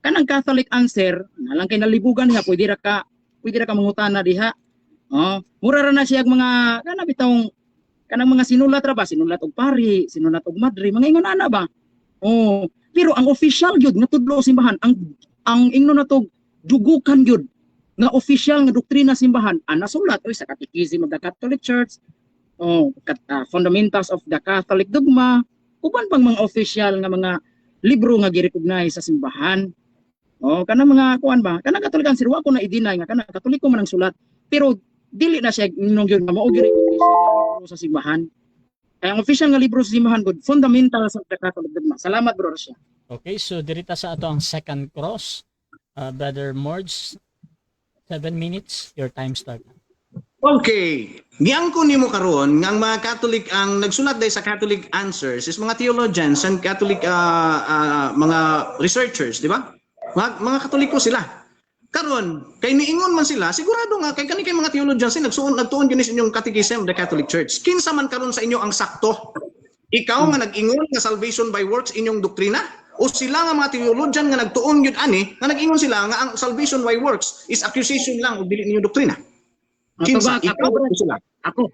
Kanang Catholic answer, nalang kay nalibugan niya, pwede ra ka mangutana diha. Mura ra na siya mga kana bitawng kanang mga sinulat ra ba, sinulat og pari, sinulat og madre, mga ingon ana ba. Pero ang official gyud nga tudlo simbahan, ang ingnon nato dugukan gyud nga official nga doktrina simbahan, nasulat sa Catechism of the Catholic Church, Fundamentals of the Catholic Dogma, uban pang mga official nga mga libro nga gi-recognize sa simbahan. Kanang mga kuan ba, kanang Catholic answer wa ko na i-deny nga kanang Katoliko man ang sulat, pero dili na siya nung yun na mao gyud official nga libro sa simbahan. Kaya ang official nga libro sa simbahan good, Fundamentals of the Catholic Dogma. Salamat bro Russia. Okay, so dirita sa ato ang second cross. Brother Morge, 7 minutes, your time start. Okay. Giangko nimo karon nga ang mga Catholic ang nagsulat dahil sa Catholic Answers is mga theologians and Catholic mga researchers, di ba? Mga Katoliko sila. Karon, kay niingon man sila, sigurado nga kay kani kay mga theologians nagtuon gyud inyong catechism of the Catholic Church. Kinsa man karon sa inyo ang sakto? Ikaw nga nag-ingon nga salvation by works inyong doktrina? O sila nga mga theologian nga nagtuon gyud ani nga nag-ingon sila nga ang salvation by works is accusation lang og dili ninyo doktrina? Kinsa? Ikaw o sila? Ako.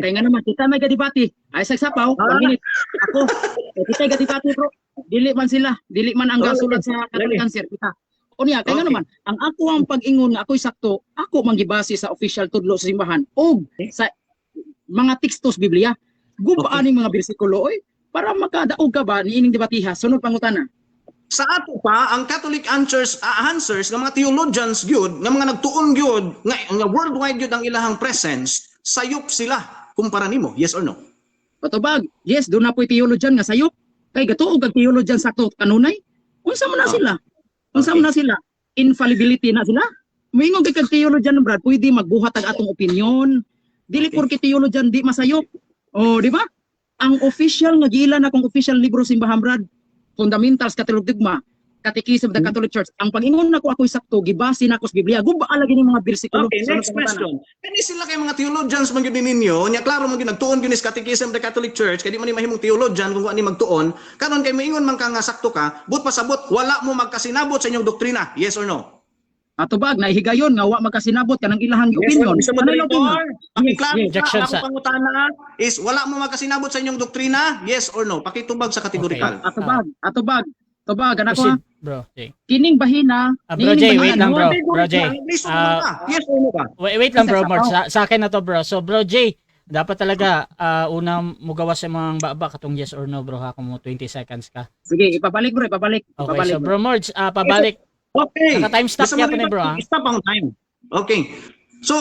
Kaya nga naman, kita may gadibati. Ay, sagsapaw, 1 minute. Ako, kita may gadibati bro. Dili man sila. Dili man ang gasulat sa Catholic Answer. Kita. O niya, kaya nga naman, ang ako ang pag-ingon nga ako'y sakto, ako manggibase sa official tudlo sa simbahan o sa mga tekstos Biblia. Gubaaning mga bersikulo, oy, para makadaog ka ba ni ining debatiha. Sunod pangutana. Sa ato pa ang Catholic answers ng mga theologians gyud nga mga nagtuon gyud nga worldwide gyud ang ilahang presence, sayop sila kumpara nimo, yes or no? Patubag, yes, doon na po'y theologian nga sayop. Kay gatuog ang theologian sakto kanunay. Unsa man na sila? Unsa man na sila? Infallibility na sila. Moingon kay kag theologian Brad, pwede magbuhat ang atong opinion. Dili porke theologian di masayop. Oh, di ba? Ang official nga giila akong official libro simbahan Brad, Fundamentals Catholic Dogma, Catechism of the Catholic Church. Ang pangingon nako ako'y sakto, gibase na ko sa Biblia. Gubaa lagi ni mga bersikulo. Okay, next question. Kani sila kay mga theologians man gyud ninyo, nya klaro man gyud nagtuon gyud sa Catechism of the Catholic Church, kay di man ni mahimong theologian kung ani magtuon. Karon kay maingon man ka nga sakto ka, but pasabot wala mo magkasinabot sa inyong doktrina. Yes or no? Atubag, nahihigayon nga wa magkasinabot kanang ilahang opinion. Mr. Moderator, pakiklaro Objection sa sa- akong pangutana is wala mo magkasinabot sa inyong doktrina? Yes or no? Pakitubag sa kategorikal. Atubag. Ano ko? Proceed, bro. Jay. Kining bahina. Bro Jay, wait lang bro. Bro Jay. Yes or no ka? Wait lang bro, Mark. Sa akin na to bro. So bro Jay, dapat talaga una mo gawas sa mga baba katong yes or no bro ha kung mo 20 seconds ka. Sige, ipabalik bro, ipabalik. Okay, so bro Marge, pabalik. Okay. Naka-time stop Basta kaya pa ni bro, ha? Stop ang time. Okay. So,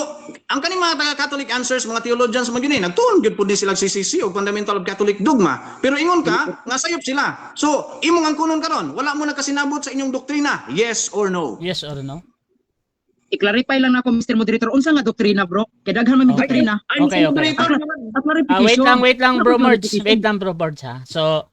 ang kaning mga taga-Catholic answers, mga theologians, mga yun nagtuon gyud pud ni sila CCC o Fundamental of Catholic Dogma. Pero ingon ka, nga sayop sila. So, imong ang kunon karon, wala mo nagkasinabot sa inyong doktrina. Yes or no? Yes or no? I-clarify lang ako Mr. Moderator, unsa nga doktrina bro? Kay daghan man may doktrina. Okay. At clarification. Wait lang bro Marge. Clarification. Wait lang bro Marge ha. So,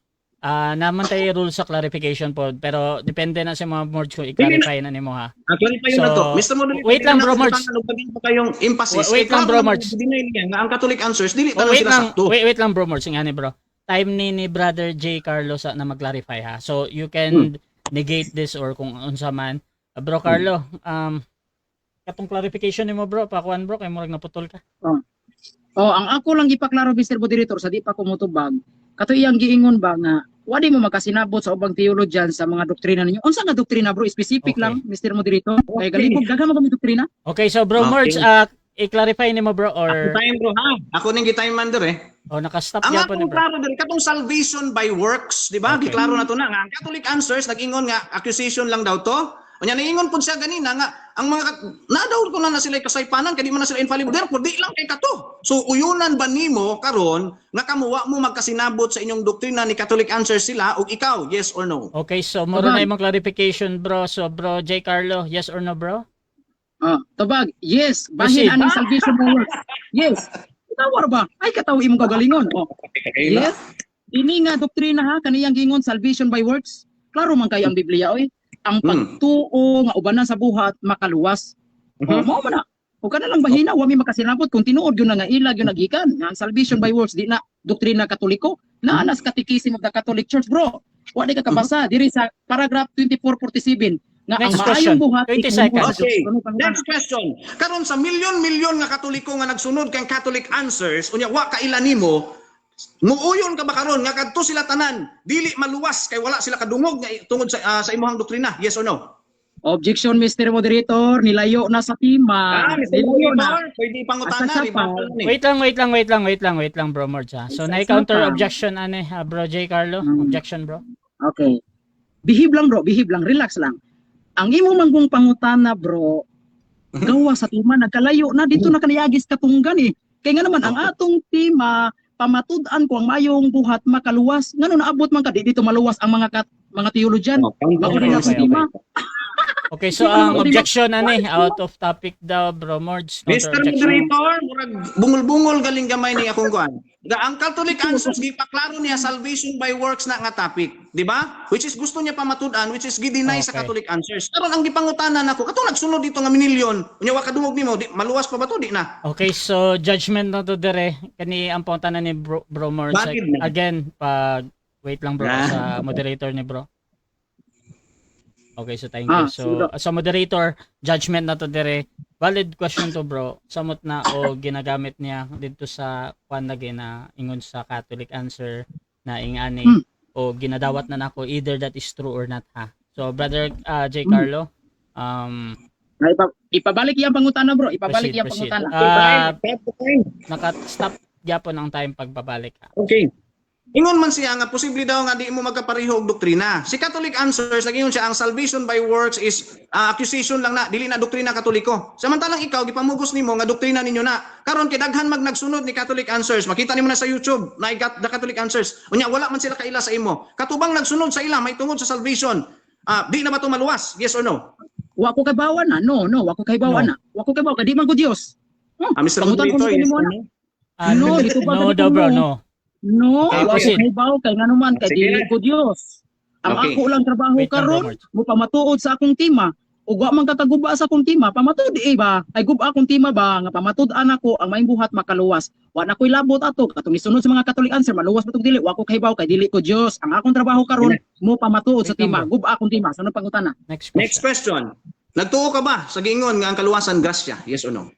naman tayo rules sa clarification po, pero depende na sa mga Marge kung i-clarify na nimo ha. Clarify So, na to. Mr. Moderator, wait lang, bro, Marge. Nagpagin pa kayong emphasis. Wait lang, bro, Marge. Deny niya nga ang Catholic answers dili tanang Wait sila lang, sakto. wait lang bro Marge, ngani bro. Time ni Brother J. Carlo sa na mag-clarify ha. So, you can negate this or kung unsa man. Bro Carlo, katong clarification nimo bro, pakuan bro, kay murag naputol ka. Oh, ang ako lang ipaklaro Mr. Moderator sa di pa ko motubag. Kato iyang giingon ba nga wadi mo makasinabot sa ubang theologian sa mga doktrina ninyo. Unsa nga doktrina bro? Specific Okay. lang Mr. Moderator. Kay galibog daghan mo kami doktrina. Okay, so bro Okay. Marge, i-clarify nimo bro Ako or time bro ha. Ako ning gitime man dire. naka-stop Ang gyapon ni atong bro. klaro diri katong salvation by works, di ba? Okay. Giklaro na to na nga ang Catholic answers nag-ingon nga accusation lang daw to. Unya niingon pud siya ganina nga ang mga nadaw ko na sila kasaypanan kay di man na sila infallible pero di lang kay kato. So uyunan ba nimo karon nga kamuwa mo magkasinabot sa inyong doktrina ni Catholic answers sila ug ikaw yes or no? Okay, so moro na imong clarification bro. So bro J. Carlo, yes or no bro? Tubag. Yes, Proceed. bahin aning salvation by works. Yes. Tawar ba? Ay kataw imong kagalingon. Yes. Ini nga doktrina ha kaniyang gingon salvation by works. Klaro man kay ang Biblia oy. Ang pagtuo nga ubanan sa buhat makaluwas. Mao man na. O kana lang bahina wa mi makasinabot kung tinuod gyud na nga ilag gyud nagikan. Nga ang salvation by works di na doktrina Katoliko. Naa na sa Catechism of the Catholic Church bro. Wa di ka kabasa diri sa paragraph 2447 nga ang Next maayong question. buhat 20 seconds. Okay. Next question. Karon sa milyon-milyon nga Katoliko nga nagsunod kang Catholic answers, unya wa kaila nimo, muuyon ka ba karon nga kadto sila tanan dili maluwas kay wala sila kadungog nga tungod sa imuhang doktrina? Yes or no? Objection Mr. Moderator, nilayo na sa tima. Nilayo na. Pwede pangutana Asa ri pa? Wait lang bro Marge ha. So Isa na-counter pa. objection ani bro J. Carlo. Objection bro. Okay. Behave lang bro, behave lang, relax lang. Ang imo manggong pangutana bro, gawa sa tima nagkalayo na dito na kaniyagis katunggan eh. Kaya nga naman ang atong tima pamatud-an ko ang mayong buhat makaluwas. Ngano naabot man ka di dito maluwas ang mga mga theologian. Okay. Mauna na sa tima. Okay, so ang objection ani out of topic daw, bro Mords. Mr. Moderator, murag bungol-bungol galing gamay ni akong kuan. Ang Catholic Answers gipaklaro niya salvation by works na nga topic, di ba? Which is gusto niya pamatud-an, which is gi-deny sa Okay. Catholic Answers. Karon ang gipangutanan nako, katong nagsunod dito nga minilyon, unya wa kadungog nimo, di maluwas pa ba to di na? Okay, so judgment na to dire kani ang pangutanan ni bro Mords. Bakit na? Again, pag wait lang bro Ah. sa moderator ni bro. Okay, so thank you. So sige. sa moderator, judgment na to dire. Valid question to bro. Samot na o ginagamit niya dito sa kwan lagi na ingon sa Catholic Answer na ingani o ginadawat na nako either that is true or not ha. So brother J. Carlo, Ipabalik yang pangutana bro, ipabalik proceed, yang proceed. pangutana. Naka-stop gyapon ang time pagpabalik ha. Okay. Ingon man siya nga posible daw nga di mo magkapareho og doktrina. Si Catholic Answers nagingon siya ang salvation by works is accusation lang na dili na doktrina Katoliko. Samantalang ikaw gipamugos nimo nga doktrina ninyo na. Karon kay daghan nagsunod ni Catholic Answers. Makita nimo na sa YouTube na the Catholic Answers. Unya wala man sila kaila sa imo. Katubang nagsunod sa ila may tungod sa salvation. Di na ba to maluwas? Yes or no? Wa ko kay bawa na. No, wa ko kay bawa na. Wa ko kay bawa kay di man ko Dios. Mr. Pangutan ko Moderator, yes nimo or na. no? No, dito ba no dito daw bro, mo? no. No, Okay, wa ko proceed. kay bawa kay nganuman kay Sige. dili ko Dios. Ang Okay. ako lang trabaho Wait lang, karon Robert. mo pamatuod sa akong tima. Ug wa man kataguba sa akong tima, pamatud ba? Ay guba akong tima ba nga pamatud-an ako ang maayong buhat makaluwas. Wa na koy labot ato katong isunod sa mga Catholic Answer maluwas ba tong dili? Wa ko kahibaw kay dili ko Dios. Ang akong trabaho karon mo pamatuod sa Wait lang, tima, bro. guba akong tima. Sunod pangutana. Next Next question. question. Nagtuo ka ba sa giingon nga ang kaluwasan grasya? Yes or no?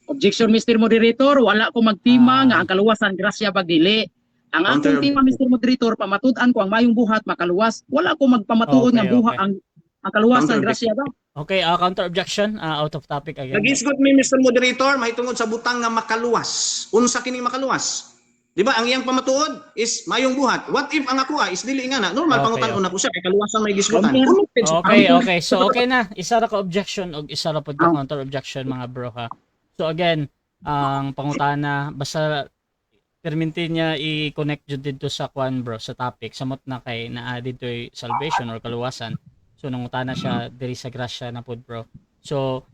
Objection, Mr. Moderator, wala ko magtima Ah. nga ang kaluwasan grasya pagdili. Ang akong Counter- tima, Mr. Moderator, pamatud-an ko ang mayong buhat makaluwas. Wala ko magpamatuod Okay, nga buha okay. ang kaluwasan Counter- grasya ba? Okay, counter objection, out of topic again. Nag-isgot mi Mr. Moderator mahitungod sa butang nga makaluwas. Unsa kining makaluwas? Di ba? Ang iyang pamatuod is mayong buhat. What if ang ako is dili nga na? Normal Okay, pangutan okay. una ko siya kay kaluwasan may gisgutan. Okay. Unutin siya. Okay. So okay na. Isa ra ka objection o isa ra pod ka counter objection mga bro ha. So again, ang pangutana basta permintin niya i-connect jud dito sa kwan bro sa topic samot na kay naa dito'y salvation or kaluwasan. So nangutana siya diri sa grasya na pod bro. So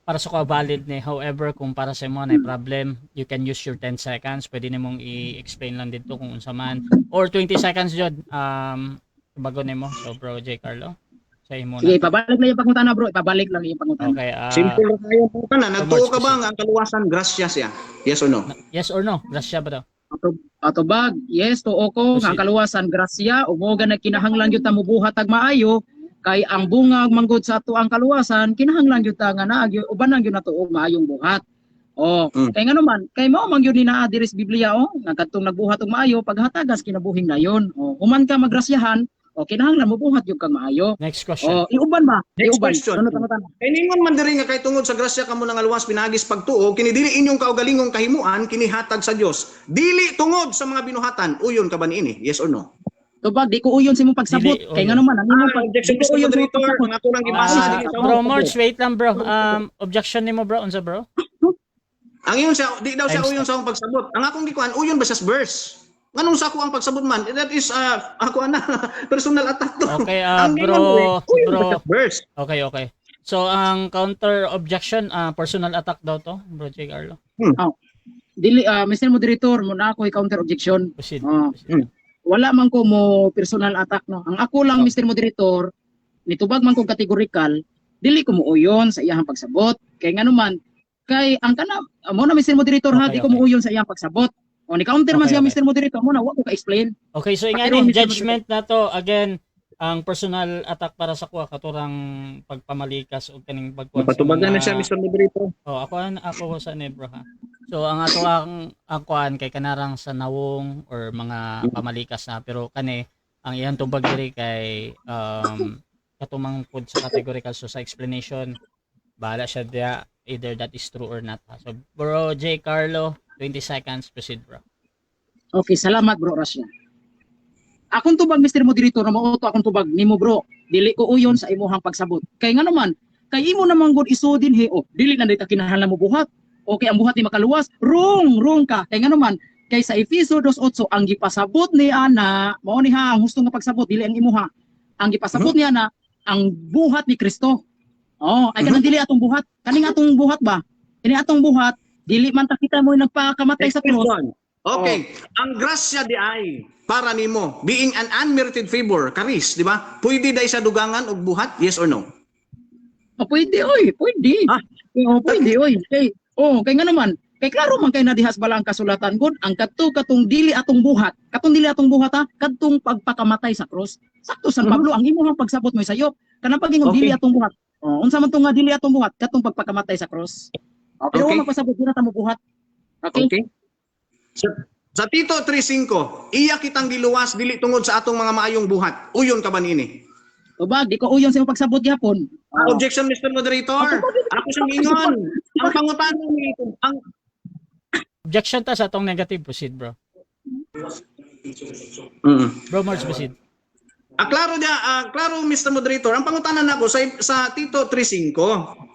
para sa ko valid ni, however kung para sa mo na problem, you can use your 10 seconds. Pwede nimong i-explain lang dito kung unsa man or 20 seconds jud bago nimo. So bro J. Carlo, sa imo Sige, na. ipabalik lang yung pangutana, bro. Ipabalik lang yung pangutana. Okay, Simple ra kayo po na. Nagtuo ka March, ba nga ang kaluwasan grasya siya? Yes or no? yes or no? Grasya ba daw? Ato bag, yes, tuo ko nga ang kaluwasan grasya ug mo na kinahanglan gyud ta mobuhat ag maayo kay ang bungag manggod sa ato ang kaluwasan kinahanglan gyud ta nga naa gyud uban lang gyud nato og maayong buhat. Kay ngano man, kay mao man gyud ni naa diri sa Biblia nga kadtong nagbuhat og maayo paghatagas kinabuhing dayon. Human ka magrasyahan, kinahanglan mo buhat gyud kang maayo. Next question. Iuban ba? Next Iuban. question. Sunod pangutana. Kay ningon man diri nga kay tungod sa grasya kamo nang aluwas pinagis pagtuo, kini dili inyong kaugalingong kahimuan kini hatag sa Dios. Dili tungod sa mga binuhatan, uyon ka ba niini? Yes or no? Tubag, di ko uyon sa imong pagsabot. Dili, Kay uyon. ngano man, ang imong Objection, di ko Mr. uyon sa imong Moderator. pagsabot. Ang ako lang gibasa dili sa Bro Morch, wait lang bro. Objection nimo bro, unsa bro? Ang iyon siya, di daw siya Times uyon sa akong pagsabot. Ang akong gikuan, uyon ba sa verse? Nganong sa ako ang pagsabot man? That is, ako na, personal attack to. Okay, Ang bro, ingon, uyon ba bro. sa verse? Okay. So ang counter objection, personal attack daw to, bro J. Carlo. Dili Mr. Moderator, mo na ako i-counter objection. Proceed. Ah. Proceed. Wala man ko mo personal attack no. Ang ako lang Mr. Moderator, nitubag man ko categorical, dili ko mo uyon sa iyang pagsabot. Kay ngano man, kay ang kana mo na Mr. Moderator ha, Okay, di ko mo uyon sa iyang pagsabot. O ni counter man Okay, siya okay. Mr. Moderator mo na wa ko ka-explain. Okay, so Pero, ingani Mr. judgment na to again ang personal attack para sa kuha katurang pagpamalikas o kaning pagkuha. Patubagan na siya, Mr. Moderator. Oh, ako sa nebro ha. So ang ato ang kuan kay kanarang sa nawong or mga pamalikas na pero kani ang iyang tubag diri kay katumang pud sa categorical so sa explanation bahala siya dia either that is true or not ha. So bro J. Carlo 20 seconds proceed bro. Okay, salamat bro Rasya. Akong tubag Mr. Moderator na mauto akong tubag nimo bro. Dili ko uyon sa imong pagsabot. Kay ngano man, kay imo naman gud isudin he dili na dita kinahanglan mo buhat. Okay, ang buhat ni makaluwas. Wrong ka. Kay ngano man, kay sa Efeso 2:8 ang gipasabot ni ana, mao ni ha ang husto nga pagsabot dili ang imuha. Ang gipasabot ni ana ang buhat ni Kristo. Oh, ay kanang dili atong buhat. Kaning atong buhat ba? Kini atong buhat, dili man ta kita mo nagpakamatay sa krus. Okay. Ang grasya di ay para nimo being an unmerited favor, karis, di ba? Pwede dai sa dugangan og buhat? Yes or no? Oh, pwede oy, pwede. Ah. Oh, pwede oy. Kay nga naman, kay klaro man kay nadihas bala ang kasulatan gud, ang katong dili atong buhat. Katong dili atong buhat ha, kadtong pagpakamatay sa krus. Sakto San Pablo ang imong pagsabot mo sayop. Kanang pag-ingon Okay. dili atong buhat. Oh, unsa man to nga dili atong buhat, katong pagpakamatay sa krus. Pero Okay. okay. Magpasabot dili ta mo buhat. Okay? Okay. Sa Tito 3:5, iya kitang giluwas dili tungod sa atong mga maayong buhat. Uyon ka ba niini? Ubag, di ko uyon sa imong pagsabot gyapon. Objection, Mr. Moderator. Ako sa ingon. Ang pangutana ni ang Objection ta sa atong negative. Proceed, bro. Bro Marge, proceed. Klaro Mr. Moderator, ang pangutanan nako sa Tito 3:5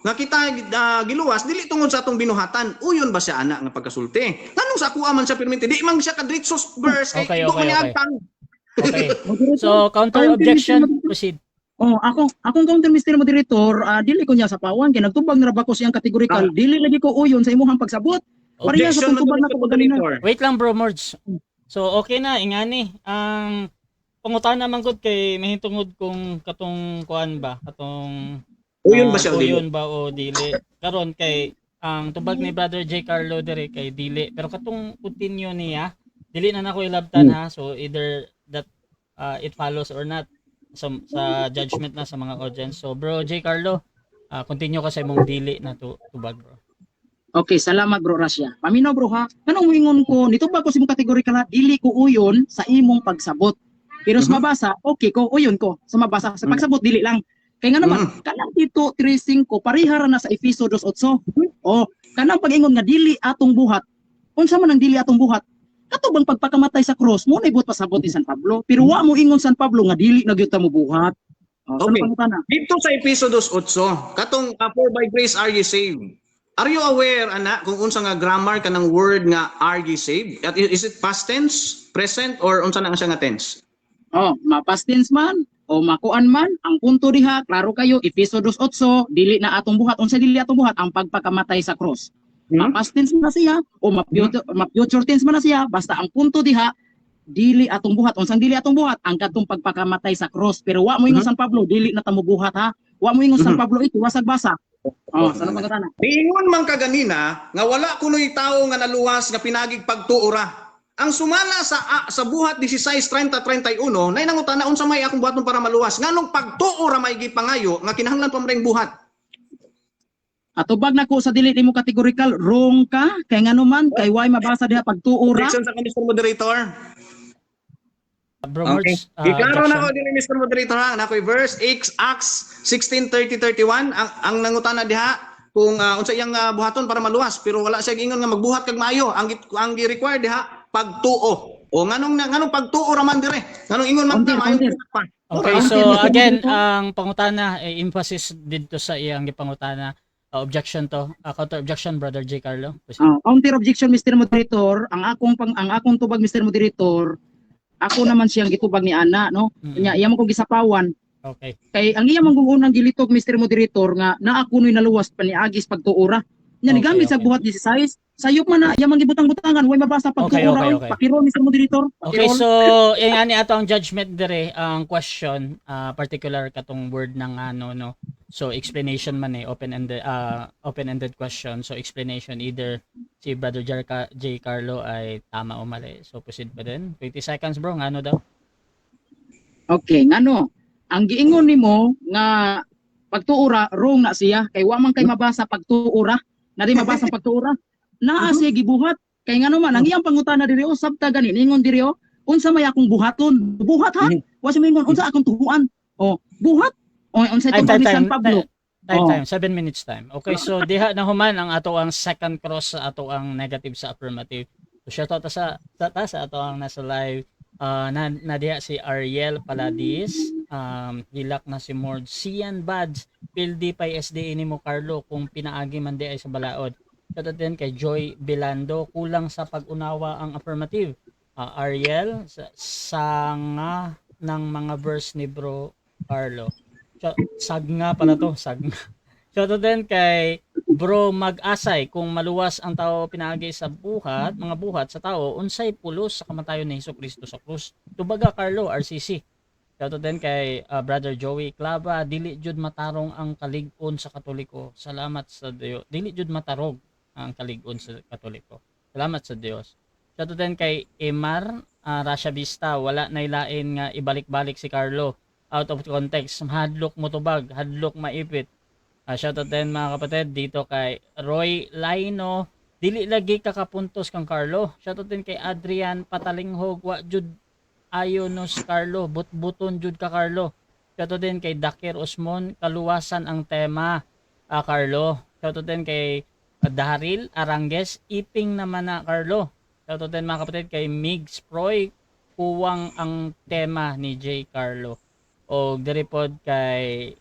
nga kita giluwas dili tungod sa atong binuhatan. Uyon ba siya ana nga pagkasulti? Nganong sa kuha man siya perminti? Di man siya kadritsos verse Okay, do man okay. niagtang. Okay. So, counter objection. Proceed. Oh, akong counter Mr. Moderator, dili ko niya sa pawan kay nagtubag na ba ko siyang kategorikal. Dili lagi ko uyon sa imong pagsabot. Pareha sa Objection, tubag na Mr. ko ganina. Moderator. Wait lang, bro Marge. So, okay na. Ingani. Ang pangutan naman gud kay mahitungod kung katong kuan ba? Katong Uyon ba siya o dili? uyon ba o dili. Karon kay ang tubag ni Brother J. Carlo dire kay dili. Pero katong continue niya, dili na nako ilabtan ha. So, either that it follows or not sa judgment na sa mga audience. So, bro J. Carlo, continue ka sa imong dili na tubag, bro. Okay, salamat bro Rasya. Paminaw bro ha. Kanang moingon ko, nitubag ko sa imong kategorikal, dili ko uyon sa imong pagsabot. Pero sa mabasa, okay ko, uyon ko. Sa mabasa, sa pagsabot, dili lang. Kaya nga naman, kanang dito 3:5, parihara na sa Efeso 2:8. Oh, kanang pag-ingon nga dili atong buhat. Unsa man ang dili atong buhat? Katubang pagpakamatay sa cross, mo na ibot pasabot ni San Pablo. Pero wa mo ingon San Pablo nga dili na gyud ta mo buhat. Oh, Okay. okay. Pangutana? Dito sa Efeso 2:8, katong for by grace are ye saved. Are you aware ana kung unsa nga grammar kanang word nga are ye saved? Is it past tense, present or unsa na nga siya nga tense? Oh, ma-past tense man o makuan man, ang punto diha, klaro kayo, Efeso 2:8, dili na atong buhat. Unsa dili atong buhat? Ang pagpakamatay sa cross. Ma-past tense man na siya o ma-future tense man na siya, basta ang punto diha, dili atong buhat. Unsang dili atong buhat? Ang katong pagpakamatay sa cross. Pero wa mo ingon San Pablo, dili na ta mo buhat ha. Wa mo ingon San Pablo ito, wasag basa. Oh, sana pangutana. Diingon man kaganina nga wala kunoy tawo nga naluwas nga pinagig pagtuora. Ang sumala sa buhat 16:30-31 nay nangutana unsa may akong buhaton para maluwas. Nganong pagtuora may gipangayo nga kinahanglan pa maring buhat. Atubag na ko sa dili nimo kategorikal, wrong ka kay ngano man kay way mabasa diha pagtuora. Objection sa Mr. Moderator. Bro Okay. Marge, Iklaro na ko objection. din Mr. Moderator ha. Nakoy verse Acts 16:30-31 ang nangutana diha kung unsa iyang buhaton para maluwas pero wala siya ingon nga magbuhat kag maayo. Ang gi-require diha pagtuo. O nganong pagtuo ra man dire. Nganong ingon man ta maayo pa. Okay, so again, ang pangutana emphasis dito sa iyang gipangutana. Objection to. Counter objection, Brother J. Carlo. Counter objection Mr. Moderator, ang akong tubag Mr. Moderator, ako naman siyang gitubag ni ana no. Nya iya man kong gisapawan. Okay. Kay ang iya man kong unang gilitog Mr. Moderator nga naa kunoy naluwas pa ni agis pagtuora. Nya Okay, nigamit sa okay. buhat 16, sayop man na iya man gibutang-butangan way mabasa pagtuora. Okay. Pakiro Mr. Moderator. Okay, Pakiro. so yung ani ato ang judgment dire, ang question, particular katong word ng ano no. So explanation man open-ended question. So explanation either si Brother J. Carlo ay tama o mali. So proceed pa din. 20 seconds bro, ano daw? Okay, ngano? Ang giingon nimo nga pagtuora wrong na siya kay wa man kay mabasa pagtuora. Na di mabasa pagtuora. Naa siya gibuhat. Kay ngano man ang iyang pangutana diri usab ta gani ningon diri unsa may akong buhaton? Buhat ha? Wa siya mingon unsa akong tuhuan? Oh, buhat. O unsa Ay, itong ni San Pablo? Time, 7 minutes time. Okay, so diha na human ang ato ang second cross sa ato ang negative sa affirmative. So shout out sa ato ang nasa live. Na diha si Ariel Paladis, hilak na si Mord Sian Bads, Pildi pa SDE ni mo Carlo kung pinaagi man di ay sa balaod. Shout out din kay Joy Belando, kulang sa pag-unawa ang affirmative. Ariel, sanga ng mga verse ni Bro Carlo. Sagna pala to, sagna. Shoutout din kay Bro Mag-asay, kung maluwas ang tao pinagi sa buhat, mga buhat sa tao, unsay pulos sa kamatayon ni Hesukristo sa krus. Tubaga Carlo, RCC. Shoutout din kay Brother Joey Clava, dili jud matarong ang kalig-on sa Katoliko. Salamat sa Dios. Dili jud matarog ang kalig-on sa Katoliko. Salamat sa Dios. Shoutout din kay Emar Rasha Vista, wala na ilain nga ibalik-balik si Carlo. Out of context, hadlok mo tubag, hadlok maipit. Shoutout din mga kapatid dito kay Roy Laino, dili lagi kakapuntos kang Carlo. Shoutout din kay Adrian Patalinghog, wa jud ayonos Carlo, but-buton jud ka Carlo. Shoutout din kay Dakir Osmon, kaluwasan ang tema Carlo. Shoutout din kay Daryl Aranges, iping naman na Carlo. Shoutout din mga kapatid kay Migs Proy, kuwang ang tema ni J. Carlo. O diripod kay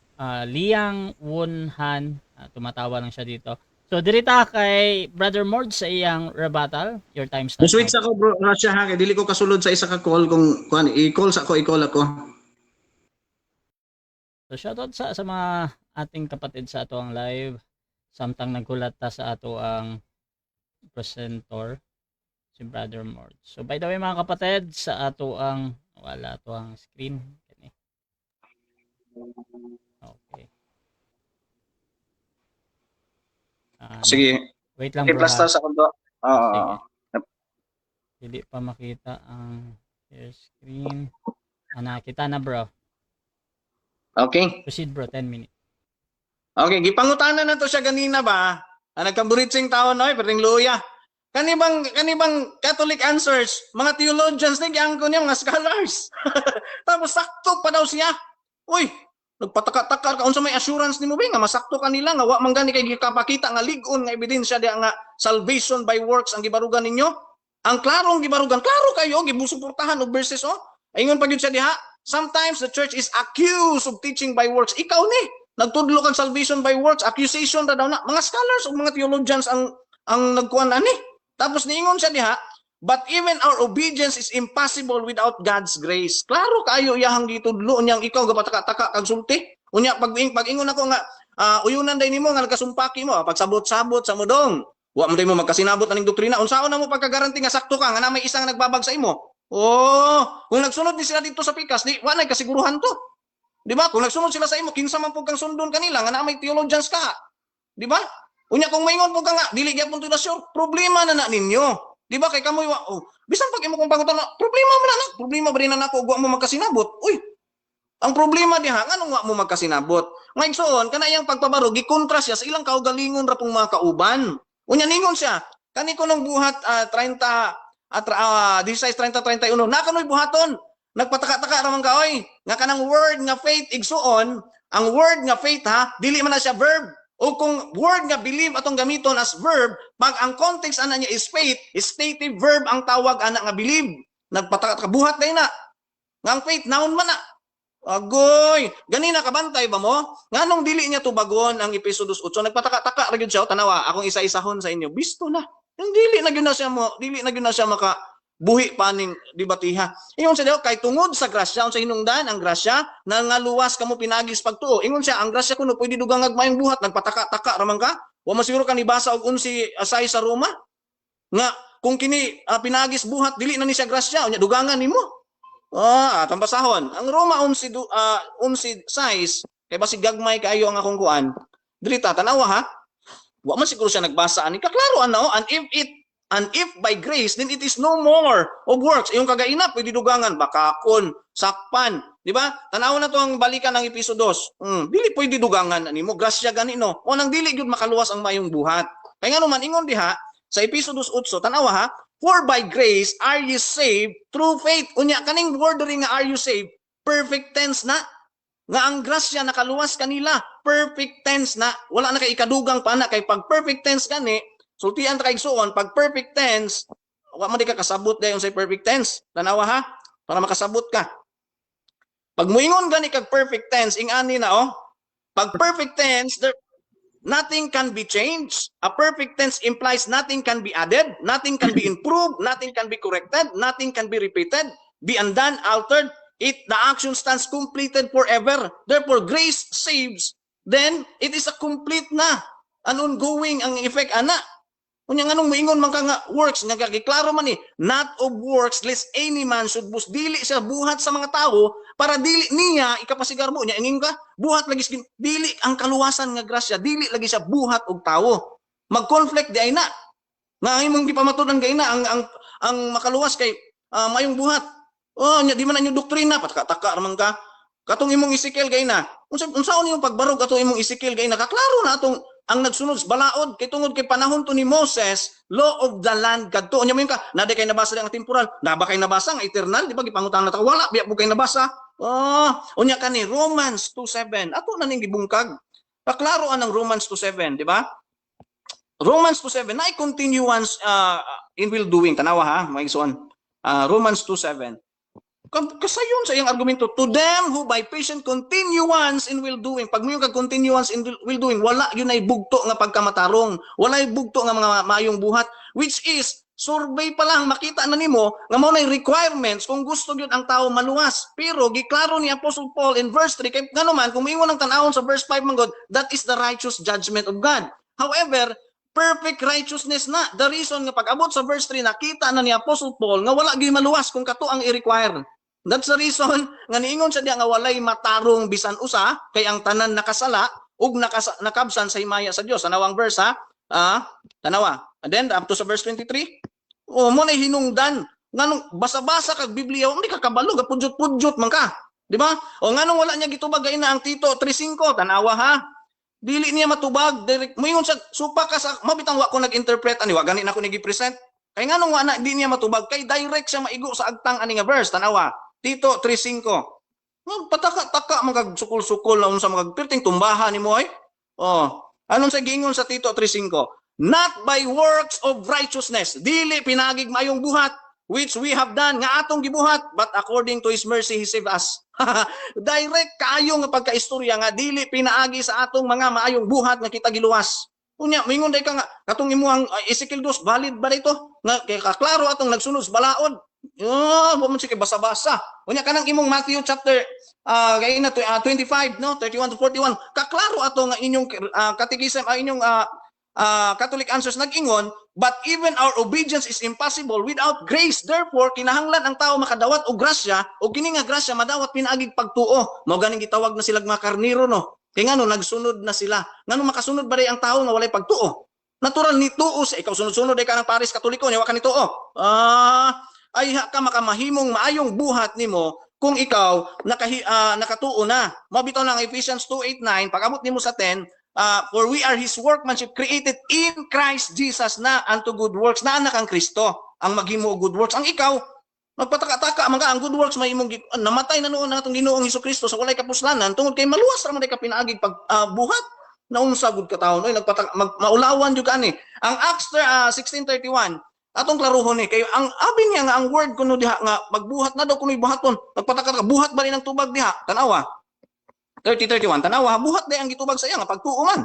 Liang Wunhan, tumatawa lang siya dito. So dirita kay Brother Mord sa iyang rebuttal. Your time starts. Switch ako bro, Russia ha, kay dili ko kasulod sa isa ka call kung kuan i-call sa i-call ako. So shoutout sa mga ating kapatid sa ato ang live. Samtang nagkulat ta sa ato ang presenter si Brother Mord. So by the way mga kapatid, sa ato ang wala to ang screen. Okay. Sige. Wait lang bro. I-plus sa kundo. Sige. Oo. Hindi pa makita ang share screen. Nakita na bro. Okay. Proceed bro, 10 minutes. Okay, gipangutanan na to siya ganina ba? Nagkamburitsing taon noy, perting luya. Kanibang Catholic answers, mga theologians ni giangko niya, mga scholars. Tapos sakto pa daw siya. Uy, nagpataka-taka ka unsa may assurance nimo ba nga masakto kanila nga wa man gani kay gikapakita nga lig-on nga ebidensya dia nga salvation by works ang gibarugan ninyo. Ang klarong gibarugan, klaro kayo gibusuportahan og verses oh. Ingon pa gyud siya diha, sometimes the church is accused of teaching by works. Ikaw ni nagtudlo kang salvation by works, accusation ra daw na. Mga scholars o mga theologians ang nagkuan ani. Tapos niingon siya diha, but even our obedience is impossible without God's grace. Klaro kayo iyahang gitudlo niyang ikaw gapataka-taka kag sulti. Unya pag ingon ako nga uyunan day nimo nga nagkasumpaki mo, pagsabot-sabot sa modong. Wa man day mo magkasinabot aning doktrina. Unsaon na mo pagkagaranti nga sakto ka nga na may isang nagbabag sa imo? Oh, kung nagsunod ni sila dito sa pikas, di wa nay kasiguruhan to. Di ba? Kung nagsunod sila sa imo, kinsa man pug kang sundon kanila nga na may theologians ka. Di ba? Unya kung maingon po ka nga, dili gyapon to na sure, problema na ninyo. Di ba kay kamoy bisan pag imo kung pangutan na, problema man na, problema ba rin na nako wa mo magkasinabot. Uy. Ang problema diha nganong wa mo magkasinabot. Nga igsoon kana iyang pagpabaro gikontra siya sa ilang kaugalingon ra pong mga kauban. Unya ningon siya, kani ko nang buhat 16:30-31, nakanoy buhaton. Nagpataka-taka ra man ka oy. Nga kanang word nga faith igsoon, ang word nga faith ha, dili man na siya verb. O kung word nga believe atong gamiton as verb, pag ang context ana niya is faith, is stative verb ang tawag ana nga believe. Nagpataka buhat day na. Nga ang faith noun man na. Agoy, ganina kabantay ba mo? Nganong dili niya tubagon ang Episodos 8? Nagpataka-taka ra gyud siya, tanawa, akong isa-isahon sa inyo. Bisto na. Yung dili na gyud na siya maka buhi paning debatiha. Ingon siya daw kay tungod sa grasya unsa hinungdan ang grasya nangaluwas kamo pinagis pagtuo. Ingon siya ang grasya kuno pwede dugang mayong buhat nagpataka-taka ra man ka. Wa masiguro ka nibasa og unsi asay sa Roma nga kung kini pinagis buhat dili na ni siya grasya unya dugangan nimo. Atong basahon. Ang Roma unsi size kay basig gagmay kaayo ang akong kuan. Dili ta tanawa ha. Wa man siguro siya nagbasa ani kaklaro ano and if by grace, then it is no more of works. Yung kagaina, pwede dugangan, bakakon, sakpan. Di ba? Tanaw na to ang balikan ng Episodos. Dili pwede dugangan. Mo grasya ganino. O nang dili yun makaluwas ang mayong buhat. Kaya nga naman, ingon diha, sa Episodos 8, tanawa ha, for by grace are you saved through faith. Unya, kaning word rin nga are you saved, perfect tense na. Nga ang grasya nakaluwas kanila, perfect tense na. Wala na kay ikadugang pa na. Kay pag perfect tense gani, sultian ta kay igsoon pag perfect tense, wa man di ka kasabot dayon sa perfect tense. Tanawa ha, para makasabot ka. Pag muingon gani kag perfect tense, ingani na pag perfect tense, nothing can be changed. A perfect tense implies nothing can be added, nothing can be improved, nothing can be corrected, nothing can be repeated, be undone, altered. the action stands completed forever. Therefore, grace saves, then it is a complete na, an ongoing ang effect, ana. Kunya nga nung moingon man ka nga works, nga giklaro man ni, not of works, lest any man should boast. Dili siya buhat sa mga tao, para dili niya, ikapasigar mo, niya, ingin ka, buhat lagi, dili ang kaluwasan nga grasya, dili lagi siya buhat og tao. Mag-conflict di ay na. Nga imong gipamatudan kay na, ang makaluwas kay mayong buhat. Oh, di man na yung doktrina, pataka-taka naman ka. Katong imong Ezekiel kay na, unsaon yung pagbarog katong imong Ezekiel kay na, kaklaro na atong ang nagsunod sa balaod kay tungod kay panahon to ni Moses, law of the land kadto. Unya mo yung ka, naday kay nabasa ang temporal, na ba kay nabasa ang eternal, di ba gipangutang na ta wala biya po kay nabasa. Oh, unya kani Romans 2:7. Ato na ning gibungkag. Kaklaro anang Romans 2:7, di ba? Romans 2:7 na continuance in will doing, tanawa ha, maigsoon. Romans 2:7. Kasayon sa iyang argumento, to them who by patient continuance in will doing, pag mo yung continuance in will doing, wala yun ay bugto nga pagkamatarong, wala ay bugto nga mga mayong buhat, which is, survey pa lang, makita na nimo, nga mo na requirements kung gusto yun ang tao maluwas. Pero, giklaro ni Apostle Paul in verse 3, kay nga naman, kung maingon ang tanawon sa verse 5 man God, that is the righteous judgment of God. However, perfect righteousness na, the reason nga pag-abot sa verse 3, nakita na ni Apostle Paul nga wala gyud maluwas kung kato ang i-require. That's the reason nga niingon sa diya nga walay matarong bisan usa kay ang tanan nakasala ug nakabsan sa himaya sa Dios. Tanawang verse ha. Tanawa. And then up to sa verse 23. Oh, mo na hinungdan nganong basa-basa kag Biblia, hindi ka kabalo gapudyot-pudyot man ka. Di ba? O nganong wala niya gitubag na ang Tito 3:5, tanawa ha. Dili niya matubag direct. Moingon sa supa ka sa mabitang wa ko nag-interpret ani wa gani na ko nigi-present. Kay nganong wa na di niya matubag kay direct siya maigo sa agtang ani nga verse, tanawa. Tito 3:5. Pataka-taka magag sukol-sukol na unsa magag perting tumbahan nimo ay. Oh, anon sa giingon sa Tito 3:5? Not by works of righteousness, dili pinagig mayong buhat which we have done nga atong gibuhat, but according to his mercy he saved us. Direct kayo nga pagkaistorya nga dili pinaagi sa atong mga maayong buhat nga kita giluwas. Unya, mingon day ka nga katong imuhang Ezekiel 2 valid ba dito? Nga kay kaklaro atong nagsunod sa balaod. Mo man sige basa-basa. Unya kanang imong Matthew chapter kay na 25 no 31 to 41. Kaklaro ato nga inyong catechism inyong Catholic answers nag-ingon, but even our obedience is impossible without grace. Therefore kinahanglan ang tao makadawat og grasya o kini nga grasya madawat pinaagig pagtuo. Mao ganing gitawag na sila mga karniro no. Kay ngano nagsunod na sila. Ngano makasunod ba ang tao nga walay pagtuo? Natural ni tuo sa ikaw sunod-sunod ay ka ng Paris Katoliko nya wa ka ni tuo. Ay ka makamahimong maayong buhat nimo kung ikaw nakatuo na. Mabitaw ng Ephesians 2:8-9 pag-abot nimo sa 10, for we are his workmanship created in Christ Jesus na unto good works, na anak ang Kristo ang maghimo good works. Ang ikaw magpataka-taka man ka ang good works may imong namatay na noon natong Ginoong Hesukristo sa walay kapuslanan tungod kay maluwas ra man ka pinaagig pag buhat na unsa gud ka tawo noy maulawan jud ka ani. Ang Acts 16:31 atong klaruhon ni kayo ang abi niya nga ang word kuno diha nga magbuhat na daw kunoy buhaton magpataka buhat ba rin ang tubag diha tanawa 30:31 tanawa buhat day ang gitubag sa iya nga pagtuo man.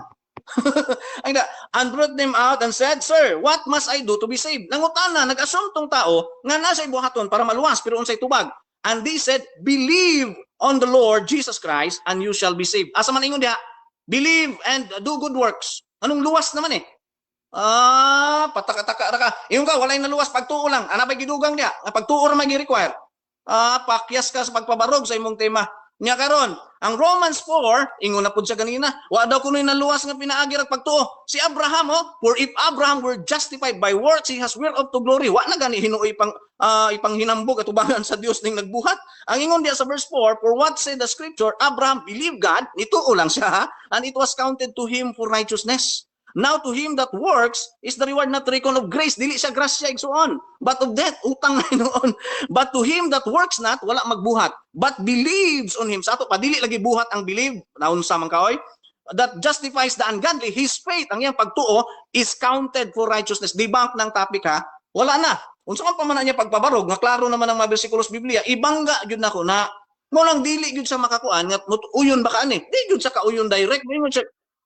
Ay da and brought them out and said, sir, what must I do to be saved? Nangutana nag-assume tong tao nga nasa buhaton para maluwas pero unsay tubag, and they said, believe on the Lord Jesus Christ and you shall be saved. Asa man ingon diha believe and do good works. Anong luwas naman eh? Pataka-taka ka. Yung ka, walay naluwas, pagtuo lang. Ana ba gidugang niya? Pagtuo ra magi-require. Pakyas ka sa pagpabarog sa imong tema. Nya karon, ang Romans 4, ingon na pud siya kanina, wa daw kunoy naluwas nga pinaagi ra pagtuo. Si Abraham, for if Abraham were justified by works, he has whereof to glory. Wa na gani hinuoy ipanghinambog atubangan sa Dios ning nagbuhat. Ang ingon diya sa verse 4, for what said the scripture, Abraham believed God, nituo lang siya, and it was counted to him for righteousness. Now to him that works is the reward not reckon of grace. Dili siya grasya igsuon. But of death, utang na noon. But to him that works not, wala magbuhat. But believes on him. Sa ato pa, dili lagi buhat ang believe. Naunsa man kaoy. That justifies the ungodly. His faith, ang iyang pagtuo, is counted for righteousness. Debunk ng topic ha. Wala na. Unsa man pa man niya pagpabarog, nga klaro naman ang mga bersikulos Biblia, ibangga gyud nako na mo lang dili gyud sa makakuan nga uyon ba ka ani. Di gyud sa kauyon direct.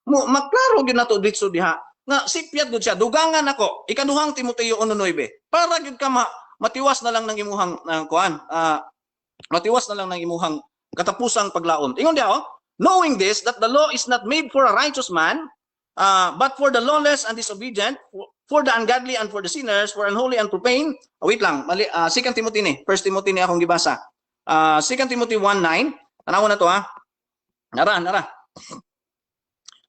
Mo maklaro gyud nato ditso diha nga sipyat gyud siya dugangan ako ikaduhang Timoteo 1:9 para gyud ka matiwas na lang ng imuhang kuan Matiwas na lang ng imuhang katapusang paglaom. Ingon diha, knowing this, that the law is not made for a righteous man, but for the lawless and disobedient, for the ungodly and for the sinners, for unholy and profane. Wait lang, mali, 2 Timothy ni. 1 Timothy ni akong gibasa. 2 Timothy 1:9. Tanaw na to Nara.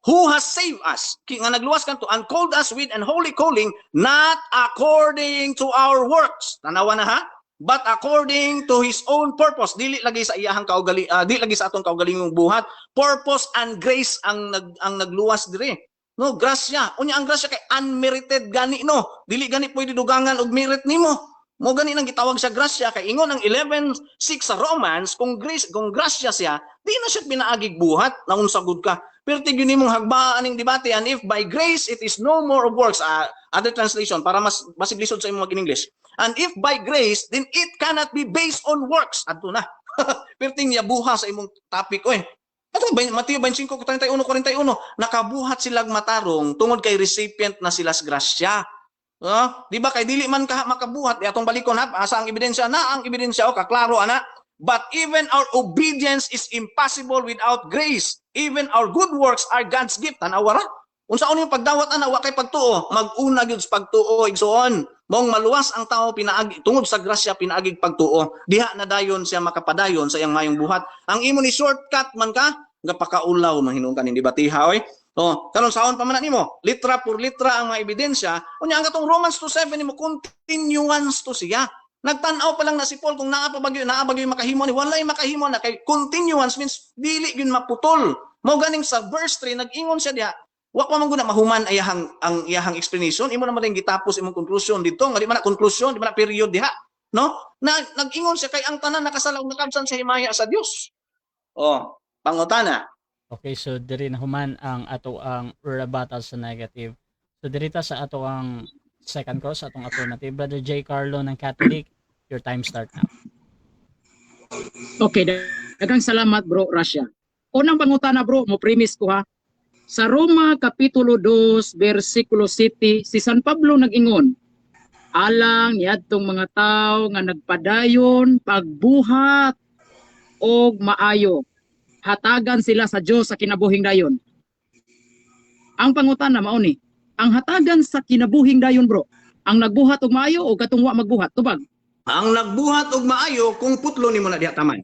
Who has saved us, nga nagluwas kanto, and called us with an holy calling, not according to our works. Tanawa na but according to His own purpose. Dili lagi sa iyahang kaugali, dili lagi sa atong kaugalingong buhat. Purpose and grace ang nagluwas diri. No, grasya. Unya ang grasya kay unmerited gani no. Dili gani pwede dugangan og merit nimo. Mo gani nang gitawag sa grasya kay ingon ang 11:6 sa Romans, kung grasya siya, di na siya pinaagig buhat na unsagod ka. Pero tigyon nimong hagbaan ning debate, and if by grace it is no more of works, other translation para mas lisod sa imong mag-English. And if by grace, then it cannot be based on works. Adto na. Pero tingya buha sa imong topic Ito Mateo 25:31-41, nakabuhat silang matarong tungod kay recipient na sila sa grasya. Di ba kay dili man ka makabuhat, atong balikon asa ang ebidensya na, ang ebidensya kaklaro ana. But even our obedience is impossible without grace. Even our good works are God's gift. Tanawara. Unsaon yung pagdawat ana wa kay pagtuo, mag-una gyud sa pagtuo igsoon. Mong maluwas ang tao pinaagi tungod sa grasya pinaagig pagtuo. Diha na dayon siya makapadayon sa iyang mayong buhat. Ang imo ni shortcut man ka, gapakaulaw man hinungkan hindi batiha karon saon pa man nimo? Litra por litra ang mga ebidensya. Unya ang katong Romans 2:7 nimo continuance to siya. Nagtan-aw pa lang na si Paul kung naa bagyo makahimo ni walay makahimo na kay continuance means dili gyud maputol. Mao ganing sa verse 3 nag-ingon siya diha, wa pa man gud na mahuman ang iyahang explanation, imo na man gitapos imong conclusion dito, nga di man na conclusion, di man na period diha, no? Nag-ingon siya kay ang tanan nakasalaw nakabsan sa himaya sa Dios. Pangutana. Okay, so diri na human ang ato ang rebuttal sa negative. So diri ta sa ato ang second course, atong affirmative. Brother J. Carlo ng Catholic, your time start now. Okay, daghang salamat bro Russia. Unang pangutana bro, mo premise ko Sa Roma Kapitulo 2, versikulo 7, si San Pablo nag-ingon, alang niadtong mga tao nga nagpadayon, pagbuhat, og maayo. Hatagan sila sa Dios sa kinabuhing dayon. Ang pangutana mao ni, ang hatagan sa kinabuhing dayon bro, ang nagbuhat og maayo o katong wa magbuhat tubag? Ang nagbuhat og maayo kung putlo nimo na diha taman.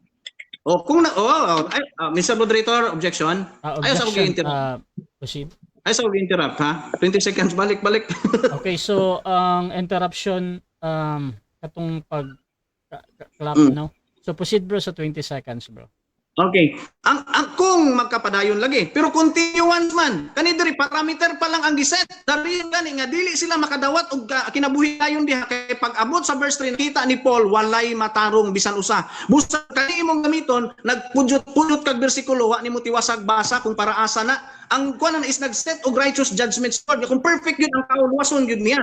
Mr. Moderator, objection. Ayaw sa Objection. Proceed. Ayaw sa interrupt 20 seconds balik. Okay, so ang interruption katong pag clap no. So proceed bro sa 20 seconds bro. Okay. Ang kung magkapadayon lagi, pero continuance man. Kani diri parameter pa lang ang giset. Dari gani nga dili sila makadawat og kinabuhi dayon diha kay pag-abot sa verse 3 kita ni Paul walay matarong bisan usa. Busa kani imong gamiton nagpudot kag bersikulo wa nimo tiwasag basa kung para asa na. Ang kuanan is nag-set og righteous judgment sword. Kung perfect yun ang tao luwason yun niya.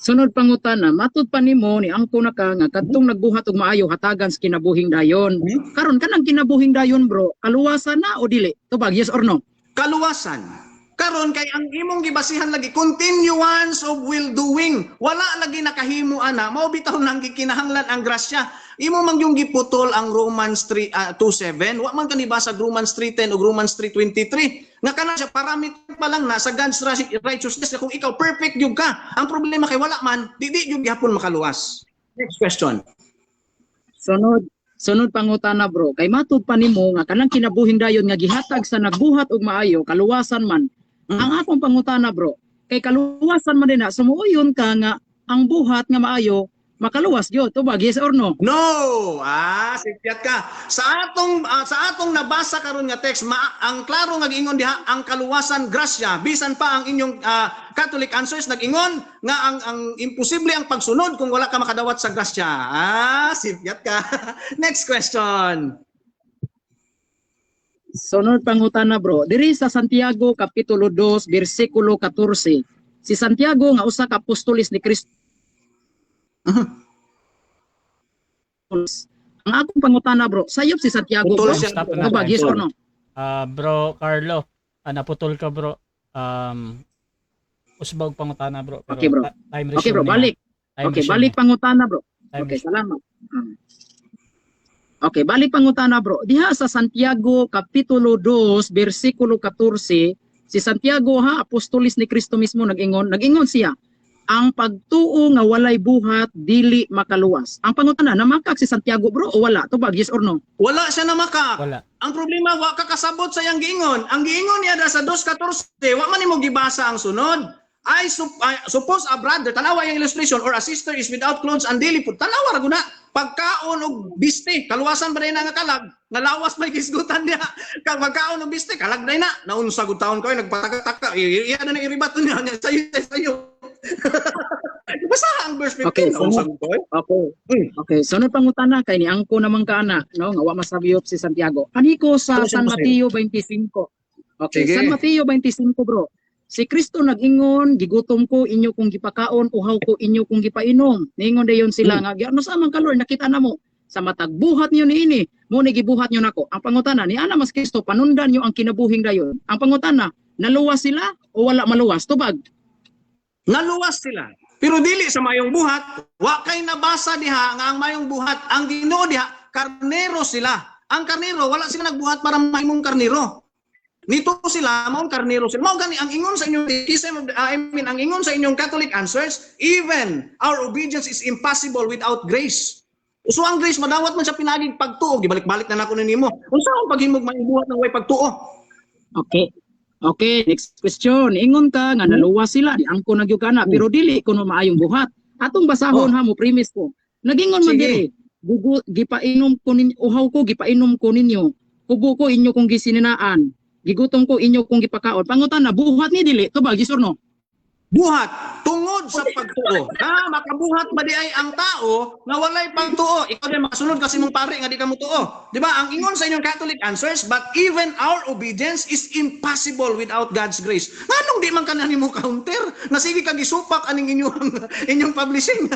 Sunod pangutana, matud pa nimo ni angko na ka nga kadtong nagbuhat og maayo hatagan sa kinabuhing dayon. Karon kanang kinabuhing dayon bro, kaluwasan na o dili? Tubag yes or no? Kaluwasan. Karon kay ang imong gibasihan lagi continuance of will doing. Wala lagi nakahimo ana, mao bitaw nang gikinahanglan ang grasya. Imo man yung giputol ang Romans 2:7, wa man kanibasa Romans 3:10 o Romans 3:23. Nga kana siya parameter pa lang na sa God's righteousness kung ikaw perfect yung ka. Ang problema kay wala man, di yung gihapon makaluwas. Next question. Sunod pangutana bro, kay matud pa nimo nga kanang kinabuhing dayon nga gihatag sa nagbuhat og maayo kaluwasan man. Ang akong pangutana bro, kay kaluwasan man din na sumuoyon ka nga ang buhat nga maayo makaluwas gyud. Tubag yes or no? No! Sipyat ka. Sa atong nabasa karon nga text, ang klaro nga giingon diha ang kaluwasan grasya. Bisan pa ang inyong Catholic answers nag-ingon nga ang imposible ang pagsunod kung wala ka makadawat sa grasya. Sipyat ka. Next question. Sunod pangutana bro, diri sa Santiago Kapitulo 2, versikulo 14. Si Santiago nga usa ka apostolis ni Kristo. Ang akong pangutana bro, sayop si Santiago bro. Stop na. Tubag yes or no? Bro Carlo, naputol ka bro. Usbag pangutana bro. Pero Okay bro. time Okay bro, resume na. balik. Time Okay, resume balik na. pangutana bro. Time Okay, is- salamat. Okay, balik pangutana bro. Diha sa Santiago Kapitulo 2, versikulo 14, si Santiago ha, apostolis ni Kristo mismo nag-ingon siya, ang pagtuo nga walay buhat dili makaluwas. Ang pangutana, namakak si Santiago bro o wala? Tubag, yes or no? Wala siya namaka. Wala. Ang problema, wa ka kasabot sa iyang giingon. Ang giingon niya da sa 2:14, wa man nimo gibasa ang sunod. I suppose a brother, tanawa yung illustration, or a sister is without clothes and daily food. Tanawa ra guna. Pagkaon og biste, kaluwasan ba na nga kalag? Nga lawas may kisgutan niya. Kag pagkaon og biste, kalag na. Naunsa gud taon ko, nagpataka-taka. Iya na nang iribato niya. Sayo. Basta ang verse 15. Okay, Naunsa so- gud ko. Okay. Okay, sunod pangutana kay ni angko naman kana, no, nga wa masabiyop si Santiago. Kaniko sa Ano siya San masayo? Mateo 25. Okay, Sige. San Mateo 25 bro. Si Kristo nag-ingon, gigutom ko inyo kung gipakaon, uhaw ko inyo kung gipainom. Ningon dayon sila nga, "Ano sa man kalor nakita namo sa matag buhat niyo niini, mo ni gibuhat niyo nako." Ang pangutana ni ana mas Kristo panundan niyo ang kinabuhing dayon. Ang pangutana, naluwas sila o wala maluwas? Tubag. Naluwas sila. Pero dili sa mayong buhat, wa kay nabasa diha nga ang mayong buhat, ang Ginoo diha karnero sila. Ang karnero wala sila nagbuhat para mahimong karnero. Nito sila maong karnero sila. Mao gani ang ingon sa inyong ang ingon sa inyong Catholic answers, even our obedience is impossible without grace. So ang grace madawat man sa pinaging pagtuo, gibalik-balik na nako nimo. Unsa ang paghimog mayong buhat ng way pagtuo? Okay. Okay, next question. Ingon ka nga naluwas sila, di angko nagyug kana, pero dili kuno maayong buhat. Atong basahon ha mo premise ko. Nagingon man Sige. diri, gipainom ko ninyo, uhaw ko gipainom ko ninyo. Kubo ko inyo kung gisininaan. Gigutom ko inyo kung gipakaon. Pangutan na buhat ni dili, tubag yes or no? Buhat tungod sa pagtuo. Makabuhat ba di ay ang tao nga walay pagtuo? Ikaw din makasunod kasi mong pare nga di ka mo tuo. Di ba? Ang ingon sa inyong Catholic answers, but even our obedience is impossible without God's grace. Nganong di man ka na nimo counter? Na sige ka gisupak aning inyong publishing.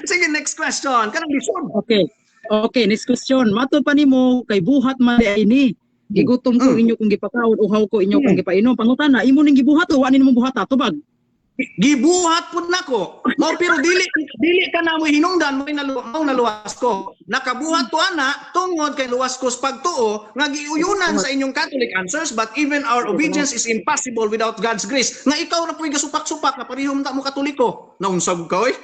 Sige, next question. Kanang lisod. Okay. Okay, next question. Matod pa nimo kay buhat man di ay ni. Gigutom ko inyo kung gipakaon, uhaw ko inyo kung gipainom. Pangutan na, imo ning gibuhat o wani nimo buhata, tubag. Gibuhat pud nako. Mao pero dili ka na mo hinungdan mo naluwas ko. Nakabuhat to ana tungod kay luwas ko sa pagtuo nga giuyunan sa inyong Catholic answers, but even our obedience is impossible without God's grace. Nga ikaw na puy gasupak-supak na parehong ta mo Katoliko. Naunsag ka oy.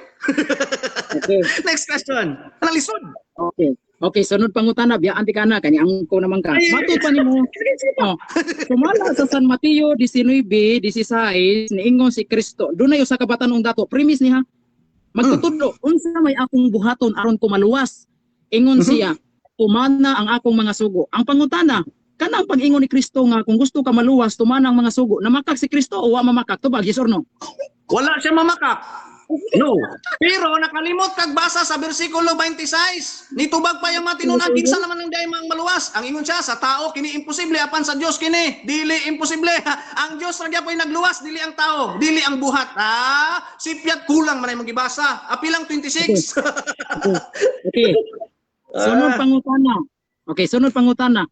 Okay. Next question. Anong lisod? Okay. Okay, sunod pangutana, biyaan ti kana kani angko naman ka. Matod pa nimo. Oh. Sumala sa San Mateo 19:16 niingon si Kristo. Dunay usa ka batanong dato. Premise niha. Magtutudlo, unsa may akong buhaton aron ko maluwas? Ingon siya, tumana ang akong mga sugo. Ang pangutana, kanang pag-ingon ni Kristo nga kung gusto ka maluwas, tumana ang mga sugo. Namakak si Kristo o wa mamakak? Tubag, yes or no? Wala siya mamakak. No. Pero nakalimot kag basa sa bersikulo 26. Nitubag pa yung matinunan kinsa naman ang dayang mga maluwas. Ang ingon siya sa tao kini imposible apan sa Dios kini dili imposible. Ang Dios ra gyapon nagluwas dili ang tao, dili ang buhat. Sipyat kulang man ay magibasa. Apilang 26. Okay. Sunod pangutana. Okay, sunod pangutana.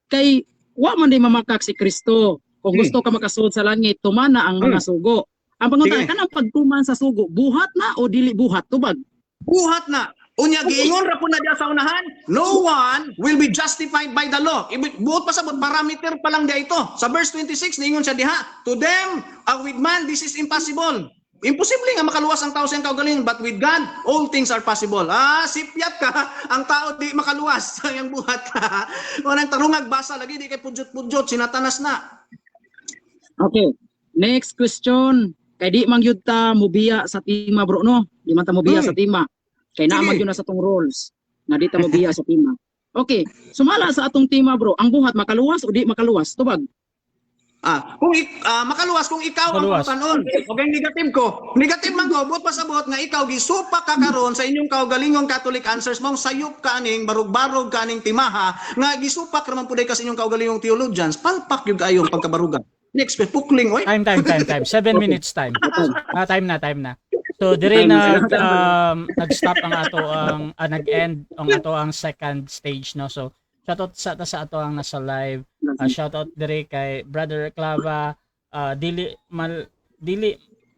Kay wa man di mamakak si Kristo. Kung gusto ka makasud sa langit, tumana ang mga sugo. Ang pangutana, Sige. kanang pagtuman sa sugo, buhat na o dili buhat? Tubag. Buhat na. Unya giingon ra po na diya sa unahan, no one will be justified by the law. Buot pa sabot parameter pa lang diya ito. Sa verse 26 niingon siya diha, to them with man this is impossible. Imposible nga makaluwas ang tao sa iyang kaugalingon, but with God all things are possible. Sipyat ka, ang tao di makaluwas sa iyang buhat. Unang tarungag basa lagi di kay pudyot-pudyot sinatanas na. Okay. Next question. Kay di man gyud ta mobiya sa tima bro no. Di man ta mobiya sa tima. Kay naa man Sige. gyud na sa tong rules. Nga di ta mobiya sa tima. Okay. Sumala sa atong tima bro, ang buhat makaluwas o di makaluwas? Tubag. Makaluwas kung ikaw Makaluwas. ang pangutanon. Okay, negative ko. Negative man ko, buot pasabot nga ikaw gisupak ka karon sa inyong kaugalingong Catholic answers mong sayop kaning barog-barog kaning timaha nga gisupak raman puday ka sa inyong kaugalingong theologians. Palpak yung kayong pagkabarugan. Next, pukling oy. Time. 7 minutes time. Time na. So dire nag-stop ang ato ang nag-end ang ato ang second stage no. So shoutout sa ato ang nasa live. Shoutout dire kay Brother Clava, dili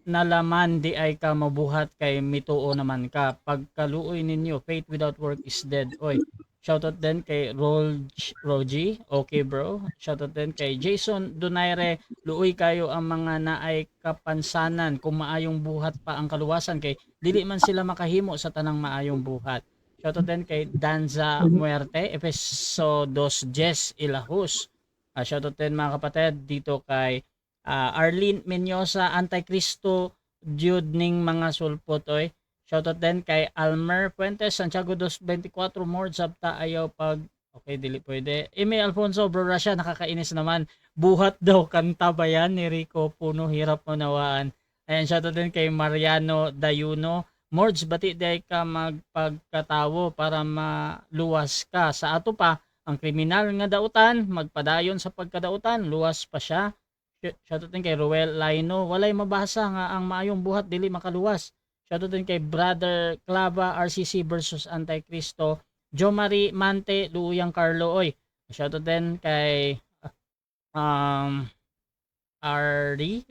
nalaman di ay ka mabuhat kay mituo naman ka. Pagkaluoy ninyo, faith without work is dead. Oy, shoutout din kay Roji. Okay bro. Shoutout din kay Jason Donaire. Luoy kayo ang mga naay kapansanan kung maayong buhat pa ang kaluwasan kay dili man sila makahimo sa tanang maayong buhat. Shoutout din kay Danza Muerte, Efeso 2:10 Ilahus. Shoutout din mga kapatid dito kay Arlene Menyosa, Antikristo, Jude ning mga sulpot oy. Shoutout din kay Almer Fuentes, Santiago 224, more sabta ayaw pag okay, dili pwede. Eme Alfonso, bro Russia, nakakainis naman. Buhat daw kanta ba yan ni Rico Puno, hirap mo nawaan. Ayan, shoutout din kay Mariano Dayuno. Mords, bati day ka magpagkatawo para maluwas ka. Sa ato pa, ang kriminal nga dautan, magpadayon sa pagkadautan, luwas pa siya. Shoutout din kay Ruel Laino, walay mabasa nga ang maayong buhat dili makaluwas. Shoutout din kay Brother Clava, RCC versus Antikristo. Jo Marie Mante, Luyang Carlo, oy. Shoutout din kay Ari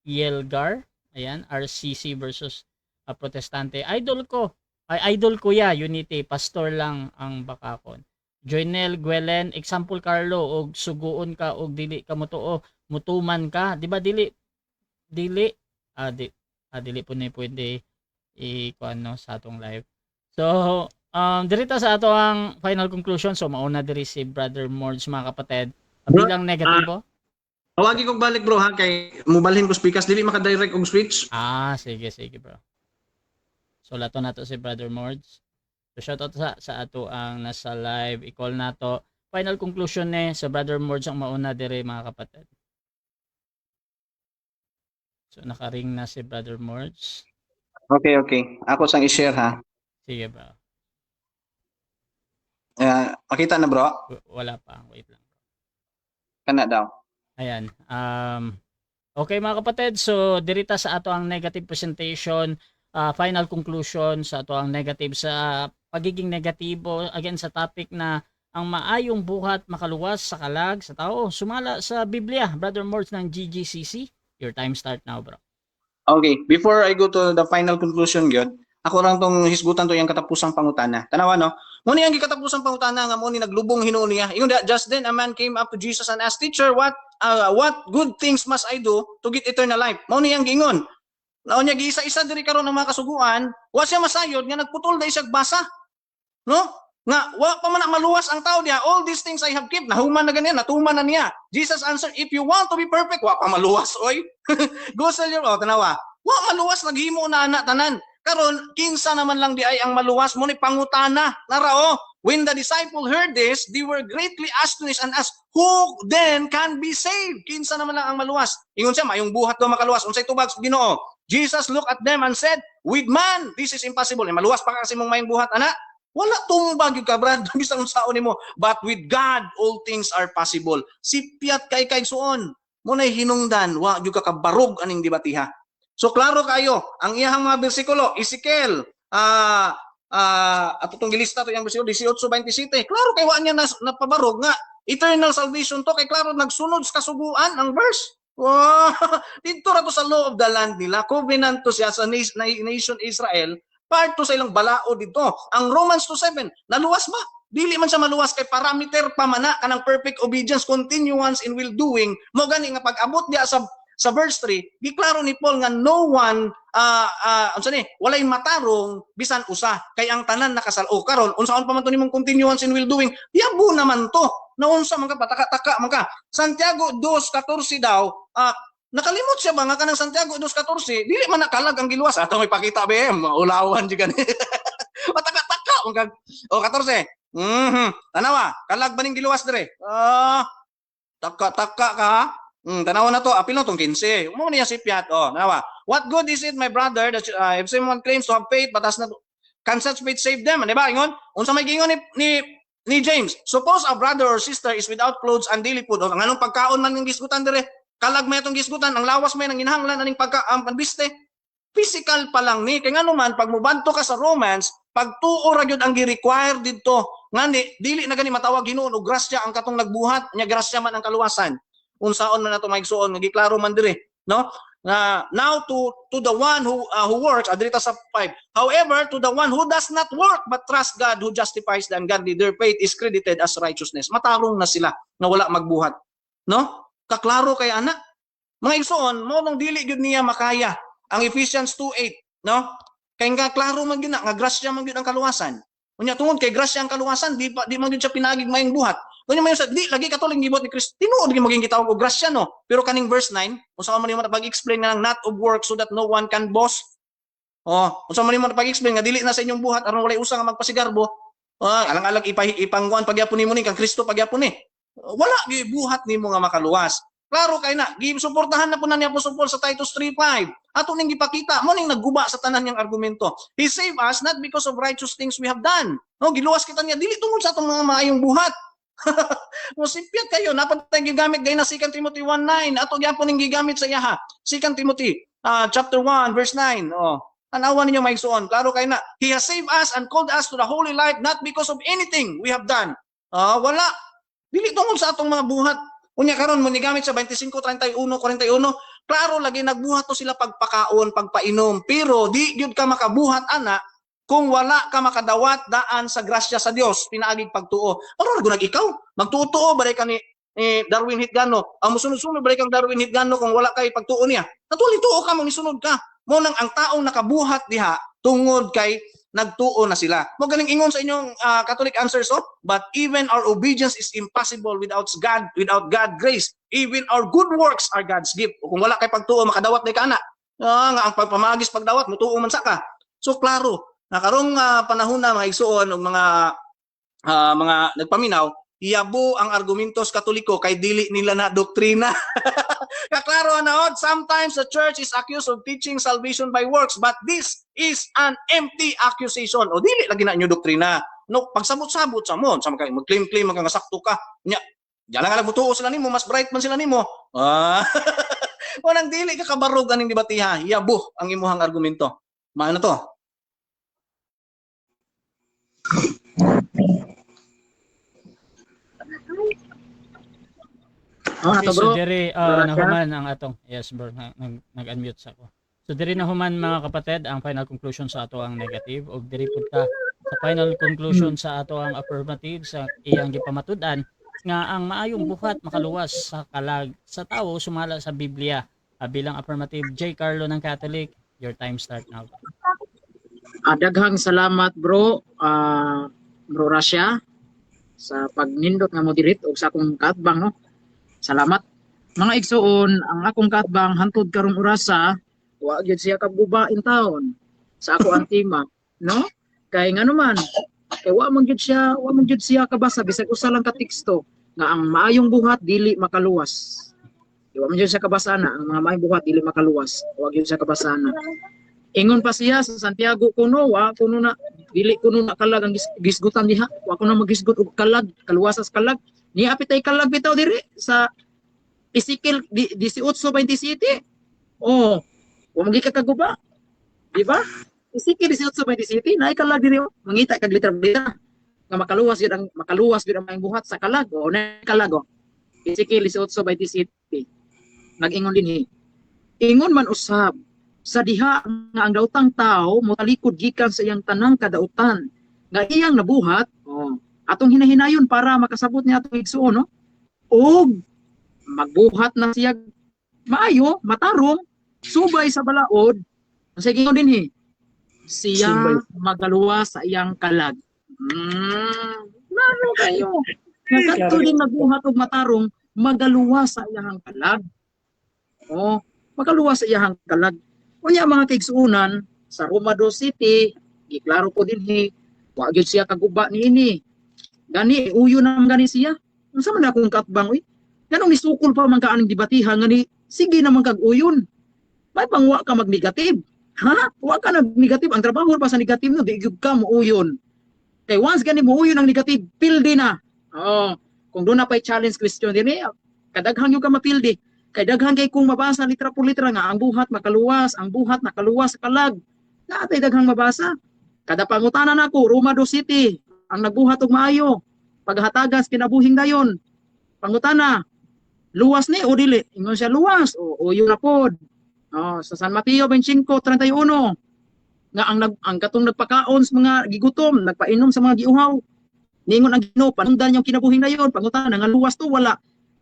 Yelgar, ayan, RCC versus Protestante. Idol ko ya, Unity, pastor lang ang bakakon. Joynel Guelen, example Carlo, og suguon ka og dili ka mutuo, mutuman ka, di ba dili dili po ni pwede i-kuan sa atong live. So, dirita sa ato ang final conclusion. So mauna diri si Brother Mords mga kapatid. Bilang negatibo. Tawagi kog balik bro ha kay mobalhin ko speakers dili maka-direct og switch. Sige bro. So lato nato si Brother Mords. So shoutout sa ato ang nasa live. I-call nato. Final conclusion ni sa Brother Mords ang mauna diri mga kapatid. So naka-ring na si Brother Mords. Okay. Ako sang i-share ha. Sige bro. Makita na bro? Wala pa. Wait lang. Kana daw. Ayan. Okay mga kapatid. So dirita sa ato ang negative presentation. Final conclusion sa ato ang negative sa pagiging negatibo again sa topic na ang maayong buhat makaluwas sa kalag sa tao. Sumala sa Biblia. Brother Mords ng GGCC. Your time start now bro. Okay, before I go to the final conclusion gyud, ako lang tong hisgutan to yung katapusang pangutana. Tanawa no? Muni ang katapusang pangutana nga mo ni naglubong hinuon niya. Ingon just then a man came up to Jesus and asked, "Teacher, what good things must I do to get eternal life?" Mao ni ang gingon. Naon niya giisa-isa diri karon ng mga kasuguan, wa siya masayod nga nagputol dai siya basa. No? Nga wa pa man maluwas ang tao diha. All these things I have kept. Nahuman na ganyan, natuman na niya. Jesus answered, "If you want to be perfect, wa pa maluwas oy." Go sell your tanawa. Wa maluwas naghimo na ana tanan. Karon kinsa naman lang di ay ang maluwas mo ni pangutana. Nara when the disciple heard this, they were greatly astonished and asked, "Who then can be saved?" Kinsa naman lang ang maluwas. Ingon siya, mayong buhat daw makaluwas. Unsay tubag sa Ginoo? Jesus looked at them and said, "With man, this is impossible." Maluwas pa kasi mong mayong buhat ana. Wala tumbag yung kabrad, bisang unsaon nimo. But with God, all things are possible. Sipiat kay suon. Munay hinungdan, wa gyud ka kabarog aning dibatiha. So klaro kayo, ang iyang mga bersikulo, Ezekiel, ato tong gilista to yung bersikulo 18:27. Klaro kay wa niya napabarog nga eternal salvation to kay klaro nagsunod sa kasuguan ang verse. Wow! Dito ra to sa law of the land nila, covenant to siya sa nation Israel. Part to sa ilang balao dito. Ang Romans 2:7, naluwas ba? Dili man siya maluwas kay parameter pa man kanang perfect obedience, continuance in will doing. Mo gani nga pag-abot diya sa verse 3, di klaro ni Paul nga no one walay matarong bisan usa kay ang tanan nakasal-o karon unsaon pa man to nimong continuance in will doing? Yabo naman to. Naunsa man ka pataka-taka man ka. Santiago 2:14 daw, nakalimot siya ba nga kanang Santiago 2:14, dili man nakalag ang giluwas. Ato may pakita ba maulawan di gani. Mataka-taka man ka. O 14. Tanawa, kalag ba ning giluwas dire? Taka-taka ka. Tanawa na to, apil na tong 15. Umo niya si Piat. Tanawa. What good is it, my brother, that if someone claims to have faith but has not, can such faith save them? Di ba? Ingon? Unsa may gingon ni James? Suppose a brother or sister is without clothes and daily food. Ang anong pagkaon man ng gisgutan dire? Kalag may itong gisgutan, ang lawas may nang inhanglan aning panbiste. Physical pa lang ni. Kaya nga naman, pag mubanto ka sa Romans, pagtuo ra gyud ang gi-require dito. Ngani, dili na gani matawag Ginoo og grasya ang katong nagbuhat, nya grasya man ang kaluwasan. Unsaon man nato maigsuon, giklaro man dire, no? Now to the one who works, adrita sa 5. However, to the one who does not work but trust God who justifies the ungodly, their faith is credited as righteousness. Matarong na sila na wala magbuhat. No? Kaklaro kay ana. Mga igsoon, mo nang dili gyud niya makaya ang Ephesians 2:8, no? Kay nga klaro man gyud na nga grasya man gyud ang kaluwasan. Unya tungod kay grasya ang kaluwasan, di man gyud siya pinagig mayong buhat. Kunya mayon sa di lagi katuling gibot ni Kristo. Tinuod gyud maging gitawag og grasya, no? Pero kaning verse 9, unsa man nimo pag-explain nga not of work so that no one can boast. Unsa man nimo pag-explain nga dili na sa inyong buhat aron walay usa nga magpasigarbo. Alang-alang ipangguan pagyapon nimo ni kang Kristo pagyapon ni. Wala gyud buhat nimo nga makaluwas. Klaro kay na, gisuportahan na po na ni Apostol Paul sa Titus 3:5. Ato ning gipakita, mo ning nagguba sa tanan niyang argumento. He saved us not because of righteous things we have done. No, giluwas kita niya dili tungod sa atong mga maayong buhat. Mo simpyat kayo, napatay gigamit gay na 2 Timothy 1:9. Ato gyapon ning gigamit sa iyaha. 2 Timothy chapter 1 verse 9. Tanawan ninyo maigsuon. Klaro kay na, He has saved us and called us to the holy life not because of anything we have done. Wala. Dili tungod sa atong mga buhat. Unya karon mo ni gamit sa 25:31, 41, klaro lagi nagbuhat to sila pagpakaon, pagpainom, pero di gyud ka makabuhat ana kung wala ka makadawat daan sa grasya sa Dios pinaagig pagtuo. Ano nagunag ikaw? Magtuo-tuo balay ka ni Darwin Hitgano. Ang musunod-sunod balay kang Darwin Hitgano kung wala kay pagtuo niya. Natuloy-tuo ka mo nisunod ka. Mo nang ang taong nakabuhat diha tungod kay nagtuo na sila. Mo galing ingon sa inyong Catholic answers, but even our obedience is impossible without God grace. Even our good works are God's gift. O kung wala kay pagtuo makadawat day ka ana. Nga ang pagpamagis pagdawat mutuo man sa ka. So klaro, na karong panahon na mga igsuon og mga nagpaminaw, iyabo ang argumentos Katoliko kay dili nila na doktrina. Kaklaro na sometimes the church is accused of teaching salvation by works, but this is an empty accusation. O dili lagi na inyo doktrina. No, pagsabot-sabot sa mo, sa mag-claim-claim magkasakto ka. Nya, diyan lang mutuo sila nimo, mas bright man sila nimo. O nang dili ka kabarog aning debatiha, iyabo ang imuhang argumento. Maano to? Okay, so bro. diri Bro, nahuman ang atong bro, nag-unmute sa ko. So diri nahuman mga kapatid ang final conclusion sa ato ang negative ug diri pud ka sa final conclusion sa ato ang affirmative sa iyang gipamatud-an nga ang maayong buhat makaluwas sa kalag sa tawo sumala sa Biblia. Bilang affirmative, J. Carlo ng Catholic, your time start now. Daghang salamat bro, bro Rasha sa pagnindot nga moderate og sa akong katbang, no. Salamat. Mga igsoon, ang akong katbang hantod karong orasa, wa gyud siya kaguba in town sa ako ang tema, no? Kay ngano man, kay wa man gyud siya kabasa bisag usa lang ka teksto nga ang maayong buhat dili makaluwas. Wa man gyud siya kabasa na ang mga maayong buhat dili makaluwas. Wa gyud siya kabasa na. Ingon pa siya sa Santiago kuno na dili kuno na kalag ang gisgutan diha. Wa kuno magisgut og kalag, kaluwasas kalag. Ni apitay kalag bitaw diri sa Ezekiel 18:27. Wa magi ka kaguba. Di ba? Ezekiel 18:27 naay kalag diri mangita kag litra-litra nga makaluwas gyud ang maayong buhat sa kalag. Naay kalag. Ezekiel 18:27. Nag-ingon dinhi. Ingon man usab sa diha nga ang daotang tao motalikod gikan sa iyang tanang kadautan nga iyang nabuhat, atong hinahinayon para makasabot niya atong igsuon, no? Og magbuhat na siya maayo, matarong, subay sa balaod. Sige ingon dinhi. Siya magaluwa sa iyang kalag. Lalo kayo. Nakadto din magbuhat og matarong, magaluwa sa iyang kalag. Magaluwa sa iyang kalag. Unya mga kaigsuunan sa Roma 2:7, giklaro ko dinhi, wa gyud siya kaguba niini. Gani uyo na gani siya. Unsa man akong katbang oy? Ganong nisukol pa man ka aning debatiha ngani sige naman kag uyon. May pangwa ka mag-negative. Ha? Wa ka nag-negative, ang trabaho pa sa negative no, di gyud ka mo uyon. Kay once gani mo uyon ang negative, pildi na. Kung doon na pa'y challenge question din kadaghan yung ka mapildi. Kay daghan kay kung mabasa litra por litra nga ang buhat makaluwas sa kalag. Naatay daghang mabasa. Kada pangutana nako Roma 2:7 ang nagbuhat og maayo. Paghatagas kinabuhing dayon. Pangutana, luwas ni o dili? Ingon siya luwas o uyo na pod. Sa San Mateo 25:31 nga ang katong nagpakaon sa mga gigutom, nagpainom sa mga giuhaw. Ningon ang Ginoo, panundan yung kinabuhi na yon, pangutan nangaluwas to wala.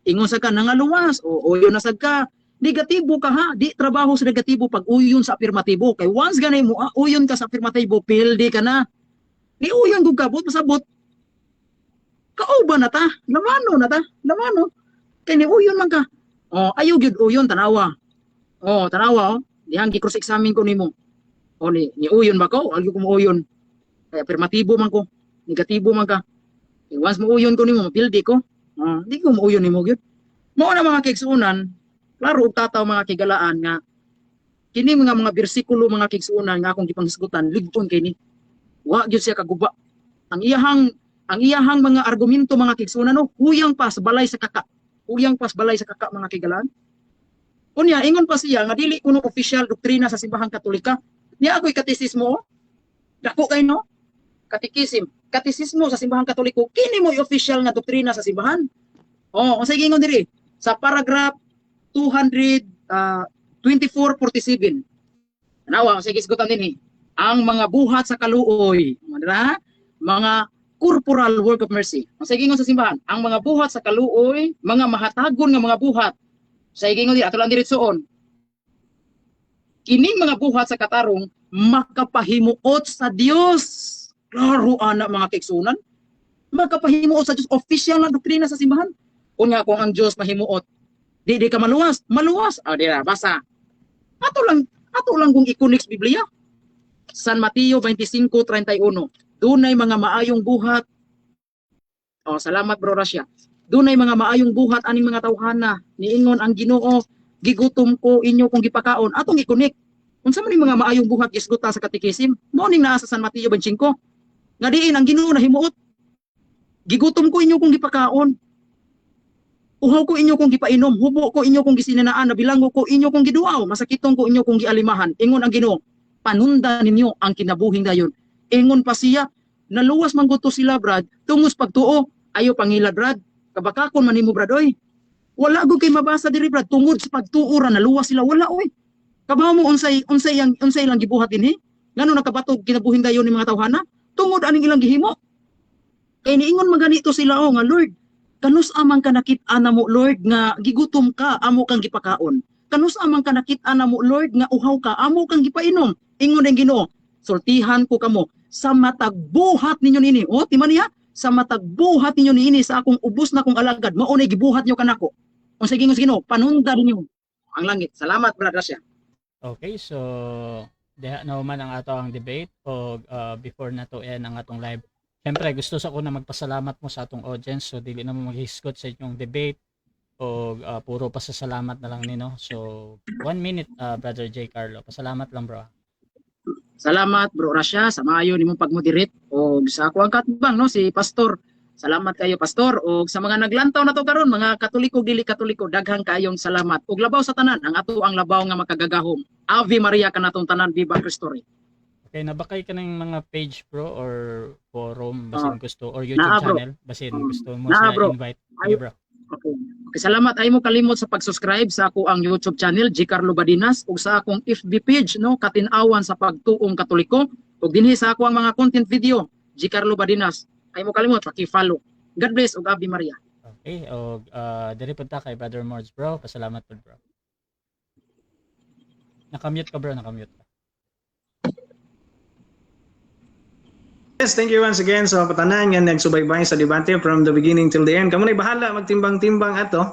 Ingon sa ka nangaluwas o uyon na sad ka. Negatibo ka ha, di trabaho sa negatibo pag uyon sa afirmatibo. Kay once ganay mo uyon ka sa afirmatibo, pildi ka na. Ni uyon gud kabot pasabot. Kauban na ta, lamano. Kay ni uyon man ka. Ayaw gyud uyon tanawa. Tanawa dihang gi cross examine ko nimo. Ni uyon ba ko? Ayaw ko mo uyon. Kay afirmatibo man ko, negatibo man ka. Once mo uyon ko nimo, mapildi ko. Di ko mo uyon nimo gyud. Mao na mga kigsuunan, klaro og tataw mga kigalaan nga kini mga bersikulo mga kigsuunan nga akong gipanghisgutan ligton kay ni. Wa gyud siya kaguba. Ang iyahang mga argumento mga kigsuunan huyang pas balay sa kaka. Huyang pas balay sa kaka mga kigalaan. Unya ingon pa siya nga dili kuno official doktrina sa simbahang Katolika. Niya ako'y katisismo. Dako kay no? Katisismo sa simbahang Katoliko. Kini mo official nga doktrina sa simbahan. Sige ingon diri sa paragraph 224:47. Nawa sige isgutan dinhi. Ang mga buhat sa kaluoy, mga corporal work of mercy. Sige ingon sa simbahan, ang mga buhat sa kaluoy, mga mahatagon nga mga buhat. Sige ingon diri ato lang diretsoon. Kining mga buhat sa katarong makapahimuot sa Dios. Klaro ana mga kigsunan. Makapahimuot sa Dios, official na doktrina sa simbahan. Unya kung ang Dios mahimuot, di ka maluwas. Dira basa. Ato lang kung ikunik sa Biblia. San Mateo 25:31. Dunay mga maayong buhat. Salamat bro Rasya. Dunay mga maayong buhat aning mga tawhana. Niingon ang Ginoo, gigutom ko inyo kung gipakaon. Atong ikunik. Unsa man mga maayong buhat gisguta sa katikisim? Mao ning naa sa San Mateo 25. Nga diin ang Ginoo nahimuot. Gigutom ko inyo kung gipakaon. Uhaw ko inyo kung gipainom, hubo ko inyo kung gisinanaan, nabilango ko inyo kung giduaw, masakiton ko inyo kung gialimahan. Ingon ang Ginoo, panunda ninyo ang kinabuhing dayon. Ingon pa siya, naluwas man gusto sila brad, tungos pagtuo, ayo pangilad brad, kabakakon man nimo brad oy. Wala gud kay mabasa diri brad, tungod sa pagtuo ra naluwas sila wala oy. Kabaw mo unsay lang gibuhat dinhi? Ngano nakabatog kinabuhing dayon ni mga tawhana? Tungod aning ilang gihimo. Kay niingon maganito sila nga Lord, kanus amang kanakit-an namo Lord nga gigutom ka amo kang gipakaon. Kanus amang kanakit-an namo Lord nga uhaw ka amo kang gipainom. Ingon ang Ginoo, sultihan ko kamo sa matagbuhat ninyo nini. Timan niya, sa matagbuhat ninyo nini sa akong ubos na kong alagad, mao nay gibuhat nyo kanako. Kung sige Ginoo, panunda ninyo ang langit. Salamat brother Rasya. Okay, so diha na man ang ato ang debate o before na to end ang atong live. Siyempre, gusto sa ko na magpasalamat mo sa atong audience. So, dili na mo maghiskot sa inyong debate o puro pasasalamat na lang nino. So, 1 minute, Brother J. Carlo. Pasalamat lang, bro. Salamat bro Rasya sa maayo nimong pagmoderate o sa ako ang katbang si Pastor. Salamat kayo Pastor o sa mga naglantaw na to karon mga Katoliko dili Katoliko daghang kayong salamat. Ug labaw sa tanan ang ato ang labaw nga makagagahom. Ave Maria kanatong tanan, Viva Cristo Rey. Okay, nabakay ka ng mga page bro or forum basin gusto or YouTube Naa, bro. channel basin gusto mo Naa, sila bro. invite. Okay, bro. Okay. Salamat ay mo kalimot sa pag-subscribe sa ako ang YouTube channel G. Carlo Badinas ug sa akong FB page Katinawan sa Pagtuong Katoliko ug dinhi sa ako ang mga content video G. Carlo Badinas. Ay mo kalimot paki-follow. God bless ug Ave Maria. Okay, o diri punta kay Brother Mords, bro. Pasalamat po, bro. Nakamute ka, bro. Nakamute ka. Yes, thank you once again sa patanan nga nagsubaybay sa debate from the beginning till the end. Kamo nay bahala magtimbang-timbang ato.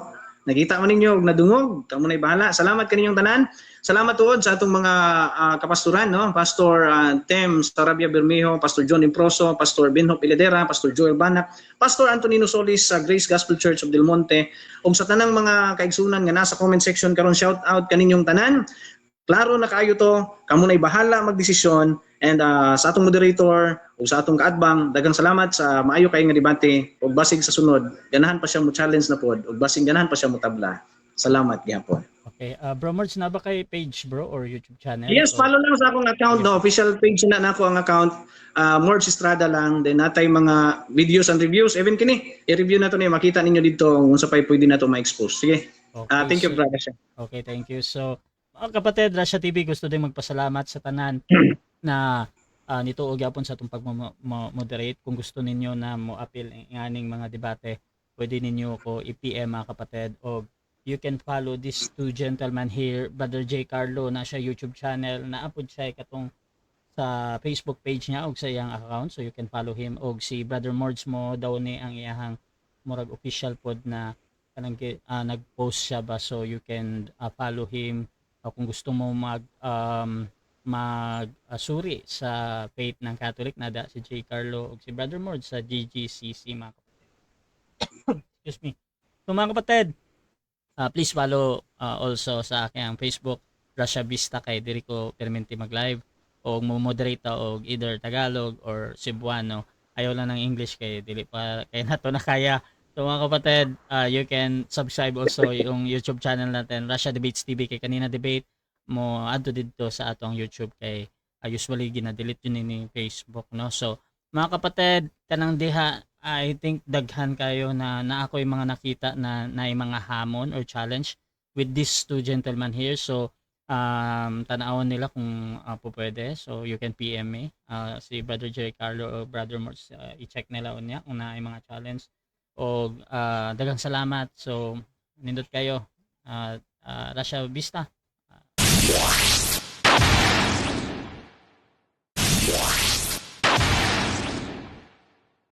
Nakita man ninyo og nadungog, kamo nay bahala. Salamat kaninyong tanan. Salamat tuod sa atong mga kapastoran Pastor Tem Sarabia Bermejo, Pastor John Improso, Pastor Benho Piledera, Pastor Joel Banak, Pastor Antonino Solis sa Grace Gospel Church of Del Monte ug sa tanang mga kaigsunan nga nasa comment section karon, shout out kaninyong tanan. Klaro na kayo to, kamo nay bahala magdesisyon. And sa atong moderator o sa atong kaadbang, daghang salamat sa maayo kay nga debate ug basig sa sunod ganahan pa siya mo challenge na pod ug basig ganahan pa siya mo tabla. Salamat gyapon. Okay, bro Mords, na ba kay page, bro, or YouTube channel? Yes, follow lang sa akong account official page na nako ang account Mords Estrada lang, then natay mga videos and reviews even kini i-review na to ni makita ninyo dito kung sa pay pwede na to ma-expose. Sige. Okay, Thank you so, brother. okay, thank you. So Mga kapatid, Russia TV gusto din magpasalamat sa tanan na nituog yapon sa itong pag-moderate. Kung gusto ninyo na mo-appeal ang aning mga debate, pwede ninyo ko i-PM mga kapatid, o you can follow these two gentlemen here, Brother J. Carlo na siya YouTube channel, na-upload siya katong sa Facebook page niya o sa iyang account, so you can follow him. Og si Brother Mords mo daw ni ang iyang murag official pod na kanang nag-post siya ba, so you can follow him. O kung gusto mo suri sa faith ng Catholic, nada si J. Carlo o si Brother Mords sa GGCC mga kapatid. Excuse me. So mga kapatid, please follow also sa aking Facebook, Russia Vista, kay diri ko permanente mag-live o mo-moderate og either Tagalog or Cebuano. Ayaw lang ng English kay dili pa kay nato na kaya. So mga kapatid, you can subscribe also yung YouTube channel natin, Russia Debates TV, kay kanina debate mo adto dito sa atong YouTube kay usually gina-delete yun ni Facebook, no. So mga kapatid, kanang diha, I think daghan kayo na ako'y mga nakita na mga hamon or challenge with these two gentlemen here. So tanawon nila kung po pwede. So you can PM me, si Brother Jerry Carlo o Brother Morse, i-check nila unya kung naay mga challenge. O daghang salamat. So nindot kayo, Russia Vista.